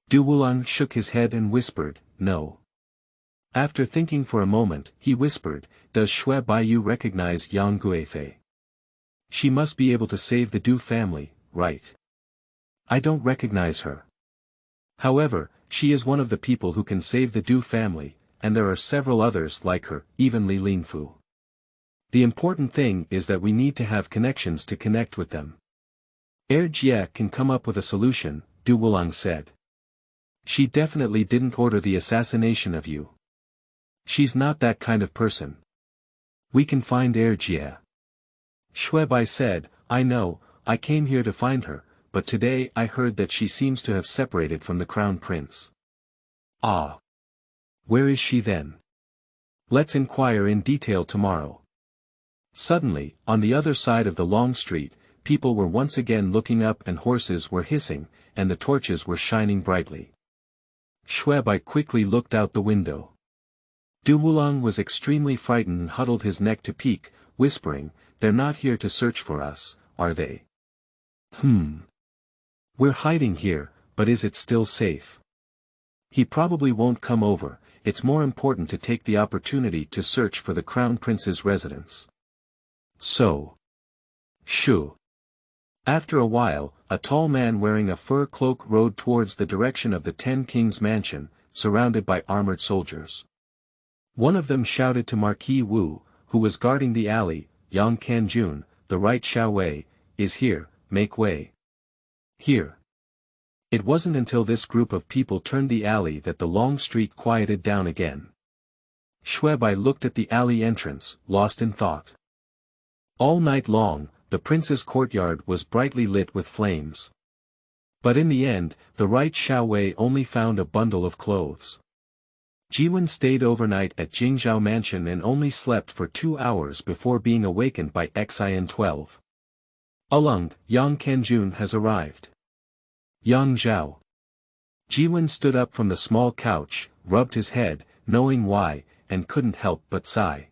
Du Wulang shook his head and whispered, "No." After thinking for a moment, he whispered, "Does Shui Baiyu recognize Yang Guifei? She must be able to save the Du family, right?" "I don't recognize her. However, she is one of the people who can save the Du family, and there are several others like her, even Li Linfu. The important thing is that we need to have connections to connect with them." "Jie can come up with a solution," Du Wulang said. "She definitely didn't order the assassination of you. She's not that kind of person. We can find Jie." Shuebai said, "I know, I came here to find her, but today I heard that she seems to have separated from the crown prince." "Ah. Where is she then? Let's inquire in detail tomorrow." Suddenly, on the other side of the long street, people were once again looking up and horses were hissing, and the torches were shining brightly. Shuebai quickly looked out the window. Du Wulang was extremely frightened and huddled his neck to peek, whispering, "They're not here to search for us, are they? We're hiding here, but is it still safe? He probably won't come over, it's more important to take the opportunity to search for the crown prince's residence." So. Shoo. After a while, a tall man wearing a fur cloak rode towards the direction of the 10 Kings' mansion, surrounded by armored soldiers. One of them shouted to Marquis Wu, who was guarding the alley, Yang Kanjun, the right Xiao Wei, is here, make way. Here. It wasn't until this group of people turned the alley that the long street quieted down again. Xuebai looked at the alley entrance, lost in thought. All night long, the prince's courtyard was brightly lit with flames. But in the end, the right Xiao Wei only found a bundle of clothes. Jiwen stayed overnight at Jingzhao Mansion and only slept for 2 hours before being awakened by XIN-12. Alung, Yang Kanjun has arrived. Yang Zhao. Jiwen stood up from the small couch, rubbed his head, knowing why, and couldn't help but sigh.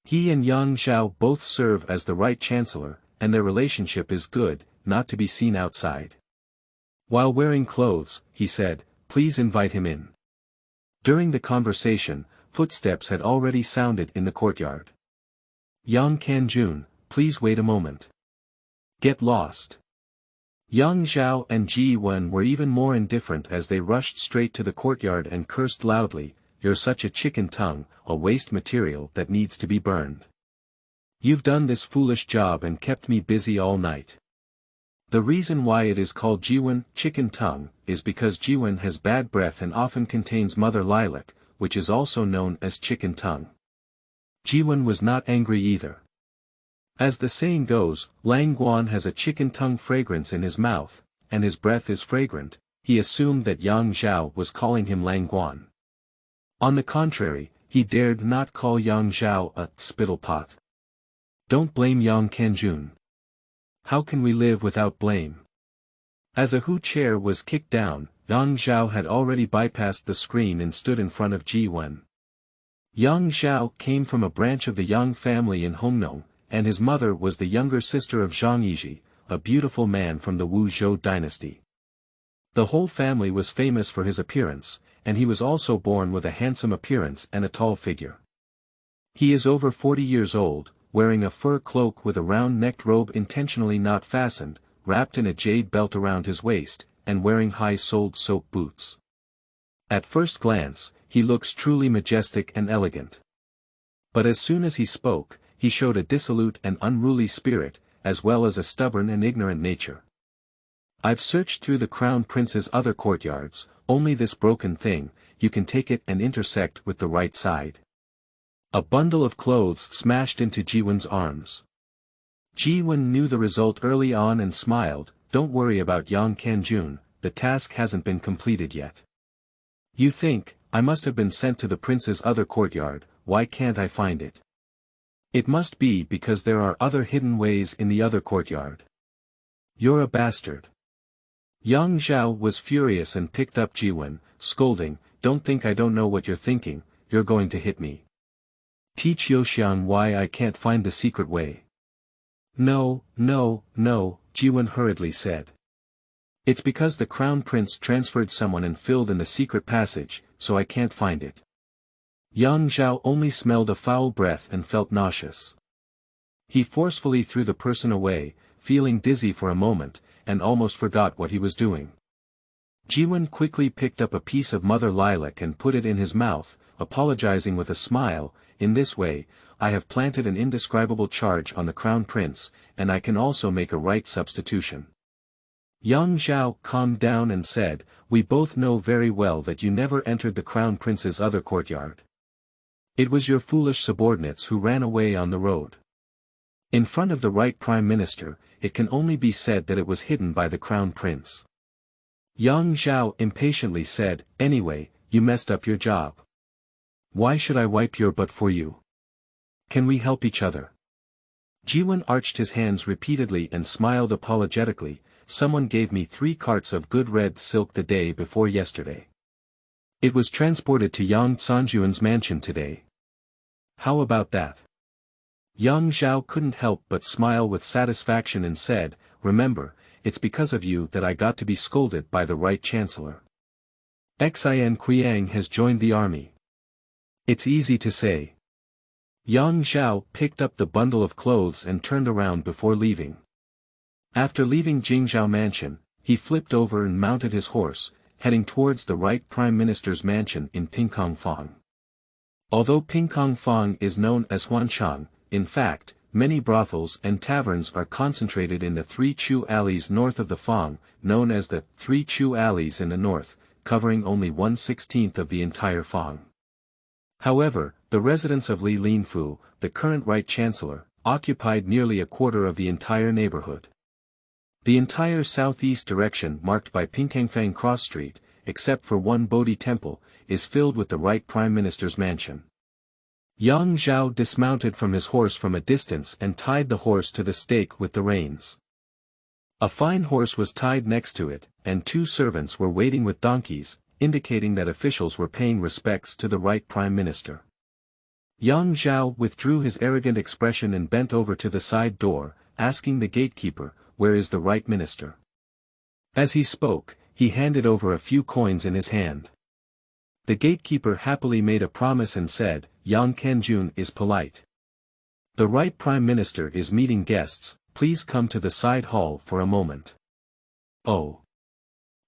He and Yang Zhao both serve as the right chancellor, and their relationship is good, not to be seen outside. While wearing clothes, he said, please invite him in. During the conversation, footsteps had already sounded in the courtyard. Yang Kanjun, please wait a moment. Get lost. Yang Zhao and Ji Wen were even more indifferent as they rushed straight to the courtyard and cursed loudly, you're such a chicken tongue, a waste material that needs to be burned. You've done this foolish job and kept me busy all night. The reason why it is called Jiwen, chicken tongue, is because Jiwen has bad breath and often contains mother lilac, which is also known as chicken tongue. Jiwen was not angry either. As the saying goes, Lang Guan has a chicken tongue fragrance in his mouth, and his breath is fragrant. He assumed that Yang Zhao was calling him Lang Guan. On the contrary, he dared not call Yang Zhao a spittle pot. Don't blame Yang Kanjun. How can we live without blame? As a Hu chair was kicked down, Yang Zhao had already bypassed the screen and stood in front of Ji Wen. Yang Zhao came from a branch of the Yang family in Hongnong, and his mother was the younger sister of Zhang Yizhi, a beautiful man from the Wu Zhou dynasty. The whole family was famous for his appearance, and he was also born with a handsome appearance and a tall figure. He is over 40 years old, wearing a fur cloak with a round-necked robe intentionally not fastened, wrapped in a jade belt around his waist, and wearing high-soled soap boots. At first glance, he looks truly majestic and elegant. But as soon as he spoke, he showed a dissolute and unruly spirit, as well as a stubborn and ignorant nature. I've searched through the crown prince's other courtyards, only this broken thing, you can take it and intersect with the right side. A bundle of clothes smashed into Ji Wen's arms. Ji Wen knew the result early on and smiled, don't worry about Yang Kanjun, the task hasn't been completed yet. You think, I must have been sent to the prince's other courtyard, why can't I find it? It must be because there are other hidden ways in the other courtyard. You're a bastard. Yang Zhao was furious and picked up Ji Wen, scolding, don't think I don't know what you're thinking, you're going to hit me. Teach Ruxiang why I can't find the secret way. No, Ji Wen hurriedly said. It's because the crown prince transferred someone and filled in the secret passage, so I can't find it. Yang Zhao only smelled a foul breath and felt nauseous. He forcefully threw the person away, feeling dizzy for a moment, and almost forgot what he was doing. Ji Wen quickly picked up a piece of mother lilac and put it in his mouth, apologizing with a smile, in this way, I have planted an indescribable charge on the crown prince, and I can also make a right substitution. Yang Zhao calmed down and said, we both know very well that you never entered the crown prince's other courtyard. It was your foolish subordinates who ran away on the road. In front of the right prime minister, it can only be said that it was hidden by the crown prince. Yang Zhao impatiently said, anyway, you messed up your job. Why should I wipe your butt for you? Can we help each other? Ji Wen arched his hands repeatedly and smiled apologetically, someone gave me 3 carts of good red silk the day before yesterday. It was transported to Yang Sanjuan's mansion today. How about that? Yang Zhao couldn't help but smile with satisfaction and said, remember, it's because of you that I got to be scolded by the right chancellor. Xin Qiang has joined the army. It's easy to say. Yang Zhao picked up the bundle of clothes and turned around before leaving. After leaving Jingzhao Mansion, he flipped over and mounted his horse, heading towards the right Prime Minister's mansion in Pingkongfang. Although Pingkong Fong is known as Huanchang, in fact, many brothels and taverns are concentrated in the three Chu alleys north of the Fong, known as the Three Chu Alleys in the north, covering only 1/16 of the entire Fong. However, the residents of Li Linfu, the current Right Chancellor, occupied nearly a quarter of the entire neighborhood. The entire southeast direction marked by Pingkangfang Cross Street, except for one Bodhi temple, is filled with the Right Prime Minister's mansion. Yang Zhao dismounted from his horse from a distance and tied the horse to the stake with the reins. A fine horse was tied next to it, and two servants were waiting with donkeys, indicating that officials were paying respects to the Right Prime Minister. Yang Zhao withdrew his arrogant expression and bent over to the side door, asking the gatekeeper, "Where is the Right Minister?" As he spoke, he handed over a few coins in his hand. The gatekeeper happily made a promise and said, "Yang Kanjun is polite. The Right Prime Minister is meeting guests, please come to the side hall for a moment." "Oh."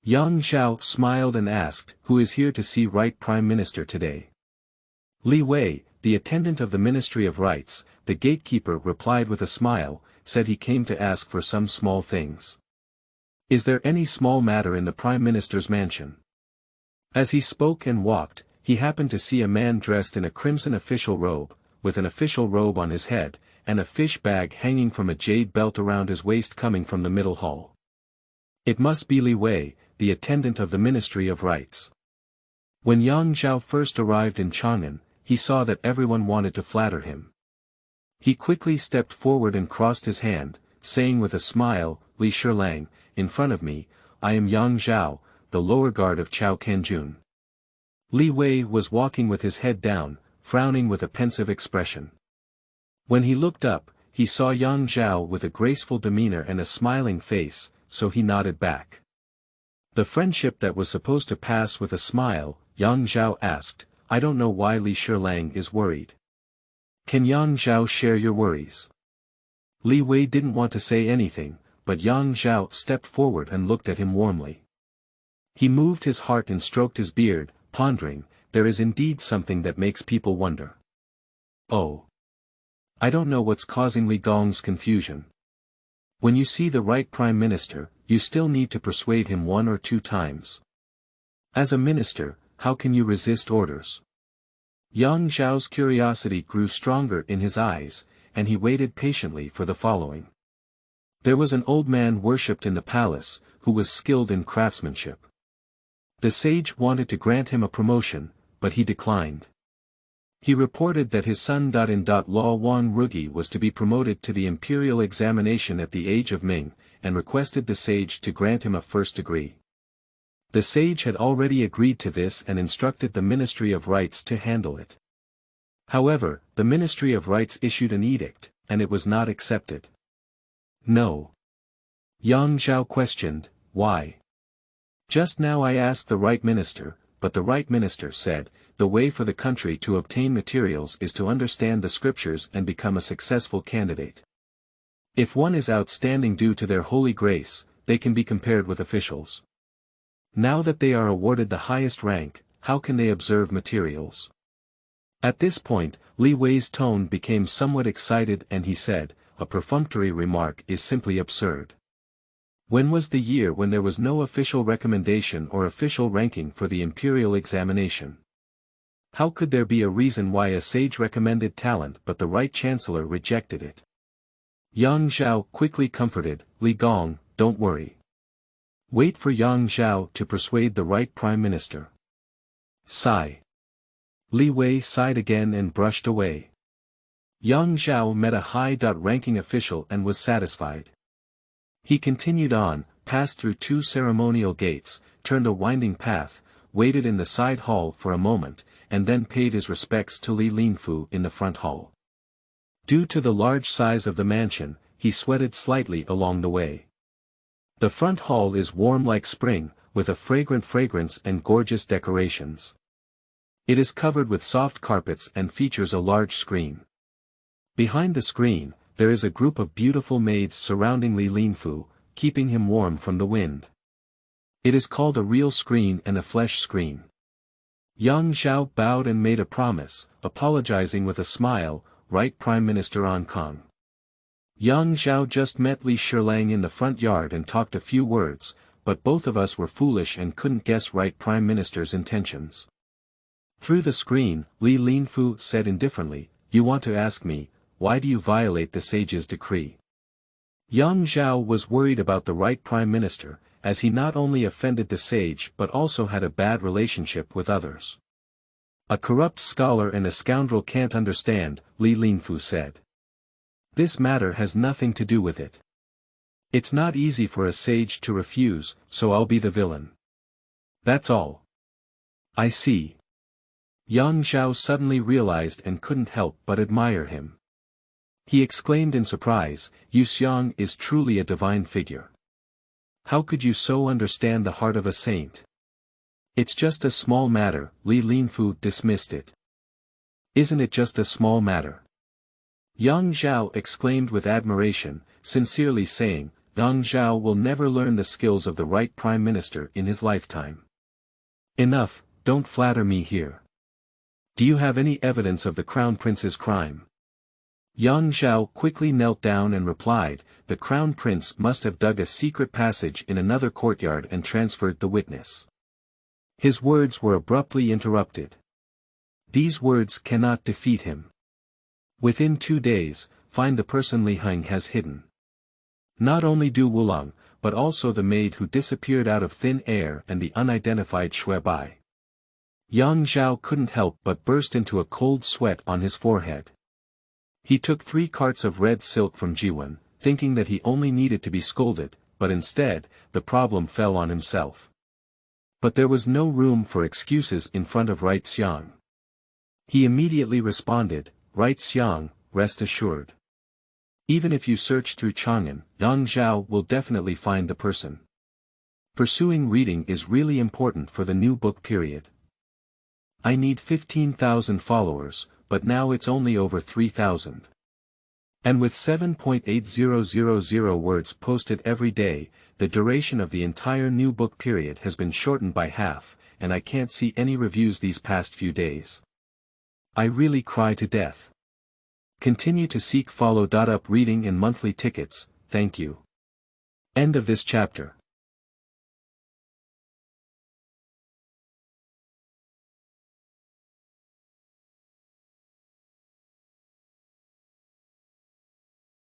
Yang Zhao smiled and asked, "Who is here to see Right Prime Minister today?" "Li Wei, the attendant of the Ministry of Rights," the gatekeeper replied with a smile, said he came to ask for some small things. "Is there any small matter in the Prime Minister's mansion?" As he spoke and walked, he happened to see a man dressed in a crimson official robe, with an official robe on his head, and a fish bag hanging from a jade belt around his waist coming from the middle hall. It must be Li Wei, the attendant of the Ministry of Rights. When Yang Zhao first arrived in Chang'an, he saw that everyone wanted to flatter him. He quickly stepped forward and crossed his hand, saying with a smile, "Li Shilang, in front of me, I am Yang Zhao, the lower guard of Chao Kanjun." Li Wei was walking with his head down, frowning with a pensive expression. When he looked up, he saw Yang Zhao with a graceful demeanor and a smiling face, so he nodded back. The friendship that was supposed to pass with a smile, Yang Zhao asked, "I don't know why Li Shilang is worried. Can Yang Zhao share your worries?" Li Wei didn't want to say anything, but Yang Zhao stepped forward and looked at him warmly. He moved his heart and stroked his beard, pondering, there is indeed something that makes people wonder. "Oh. I don't know what's causing Li Gong's confusion. When you see the Right Prime Minister, you still need to persuade him 1 or 2 times. As a minister, how can you resist orders?" Yang Zhao's curiosity grew stronger in his eyes, and he waited patiently for the following. There was an old man worshipped in the palace, who was skilled in craftsmanship. The sage wanted to grant him a promotion, but he declined. He reported that his son Lao Wang Rugi was to be promoted to the imperial examination at the age of Ming, and requested the sage to grant him a first degree. The sage had already agreed to this and instructed the Ministry of Rights to handle it. However, the Ministry of Rights issued an edict, and it was not accepted. "No." Yang Zhao questioned, "Why?" "Just now I asked the Right Minister, but the Right Minister said, the way for the country to obtain materials is to understand the scriptures and become a successful candidate. If one is outstanding due to their holy grace, they can be compared with officials. Now that they are awarded the highest rank, how can they observe materials?" At this point, Li Wei's tone became somewhat excited and he said, "A perfunctory remark is simply absurd. When was the year when there was no official recommendation or official ranking for the imperial examination? How could there be a reason why a sage recommended talent but the Right Chancellor rejected it?" Yang Zhao quickly comforted, "Li Gong, don't worry. Wait for Yang Zhao to persuade the Right Prime Minister." Sigh. Li Wei sighed again and brushed away. Yang Zhao met a high-ranking official and was satisfied. He continued on, passed through 2 ceremonial gates, turned a winding path, waited in the side hall for a moment, and then paid his respects to Li Linfu in the front hall. Due to the large size of the mansion, he sweated slightly along the way. The front hall is warm like spring, with a fragrant fragrance and gorgeous decorations. It is covered with soft carpets and features a large screen. Behind the screen, there is a group of beautiful maids surrounding Li Linfu, keeping him warm from the wind. It is called a real screen and a flesh screen. Yang Zhao bowed and made a promise, apologizing with a smile, right Prime Minister Hong Kong. Yang Zhao just met Li Shirlang in the front yard and talked a few words, but both of us were foolish and couldn't guess right Prime Minister's intentions. Through the screen, Li Linfu said indifferently, "You want to ask me, why do you violate the sage's decree?" Yang Zhao was worried about the right Prime Minister, as he not only offended the sage but also had a bad relationship with others. "A corrupt scholar and a scoundrel can't understand," Li Linfu said. "This matter has nothing to do with it. It's not easy for a sage to refuse, so I'll be the villain. That's all." "I see." Yang Zhao suddenly realized and couldn't help but admire him. He exclaimed in surprise, "Ruxiang is truly a divine figure. How could you so understand the heart of a saint?" "It's just a small matter," Li Linfu dismissed it. "Isn't it just a small matter?" Yang Zhao exclaimed with admiration, sincerely saying, "Yang Zhao will never learn the skills of the right Prime Minister in his lifetime." "Enough, don't flatter me here. Do you have any evidence of the Crown Prince's crime?" Yang Zhao quickly knelt down and replied, "The Crown Prince must have dug a secret passage in another courtyard and transferred the witness." His words were abruptly interrupted. "These words cannot defeat him. Within 2 days, find the person Li Heng has hidden. Not only Du Wulong, but also the maid who disappeared out of thin air and the unidentified Shui Bai." Yang Zhao couldn't help but burst into a cold sweat on his forehead. He took 3 carts of red silk from Jiwen, thinking that he only needed to be scolded, but instead, the problem fell on himself. But there was no room for excuses in front of Right Xiang. He immediately responded, "Right Xiang, rest assured. Even if you search through Chang'an, Yang Zhao will definitely find the person. Pursuing reading is really important for the new book period. I need 15,000 followers, but now it's only over 3,000. And with 7.8000 words posted every day, the duration of the entire new book period has been shortened by half, and I can't see any reviews these past few days. I really cry to death. Continue to seek follow. Up reading and monthly tickets, thank you." End of this chapter.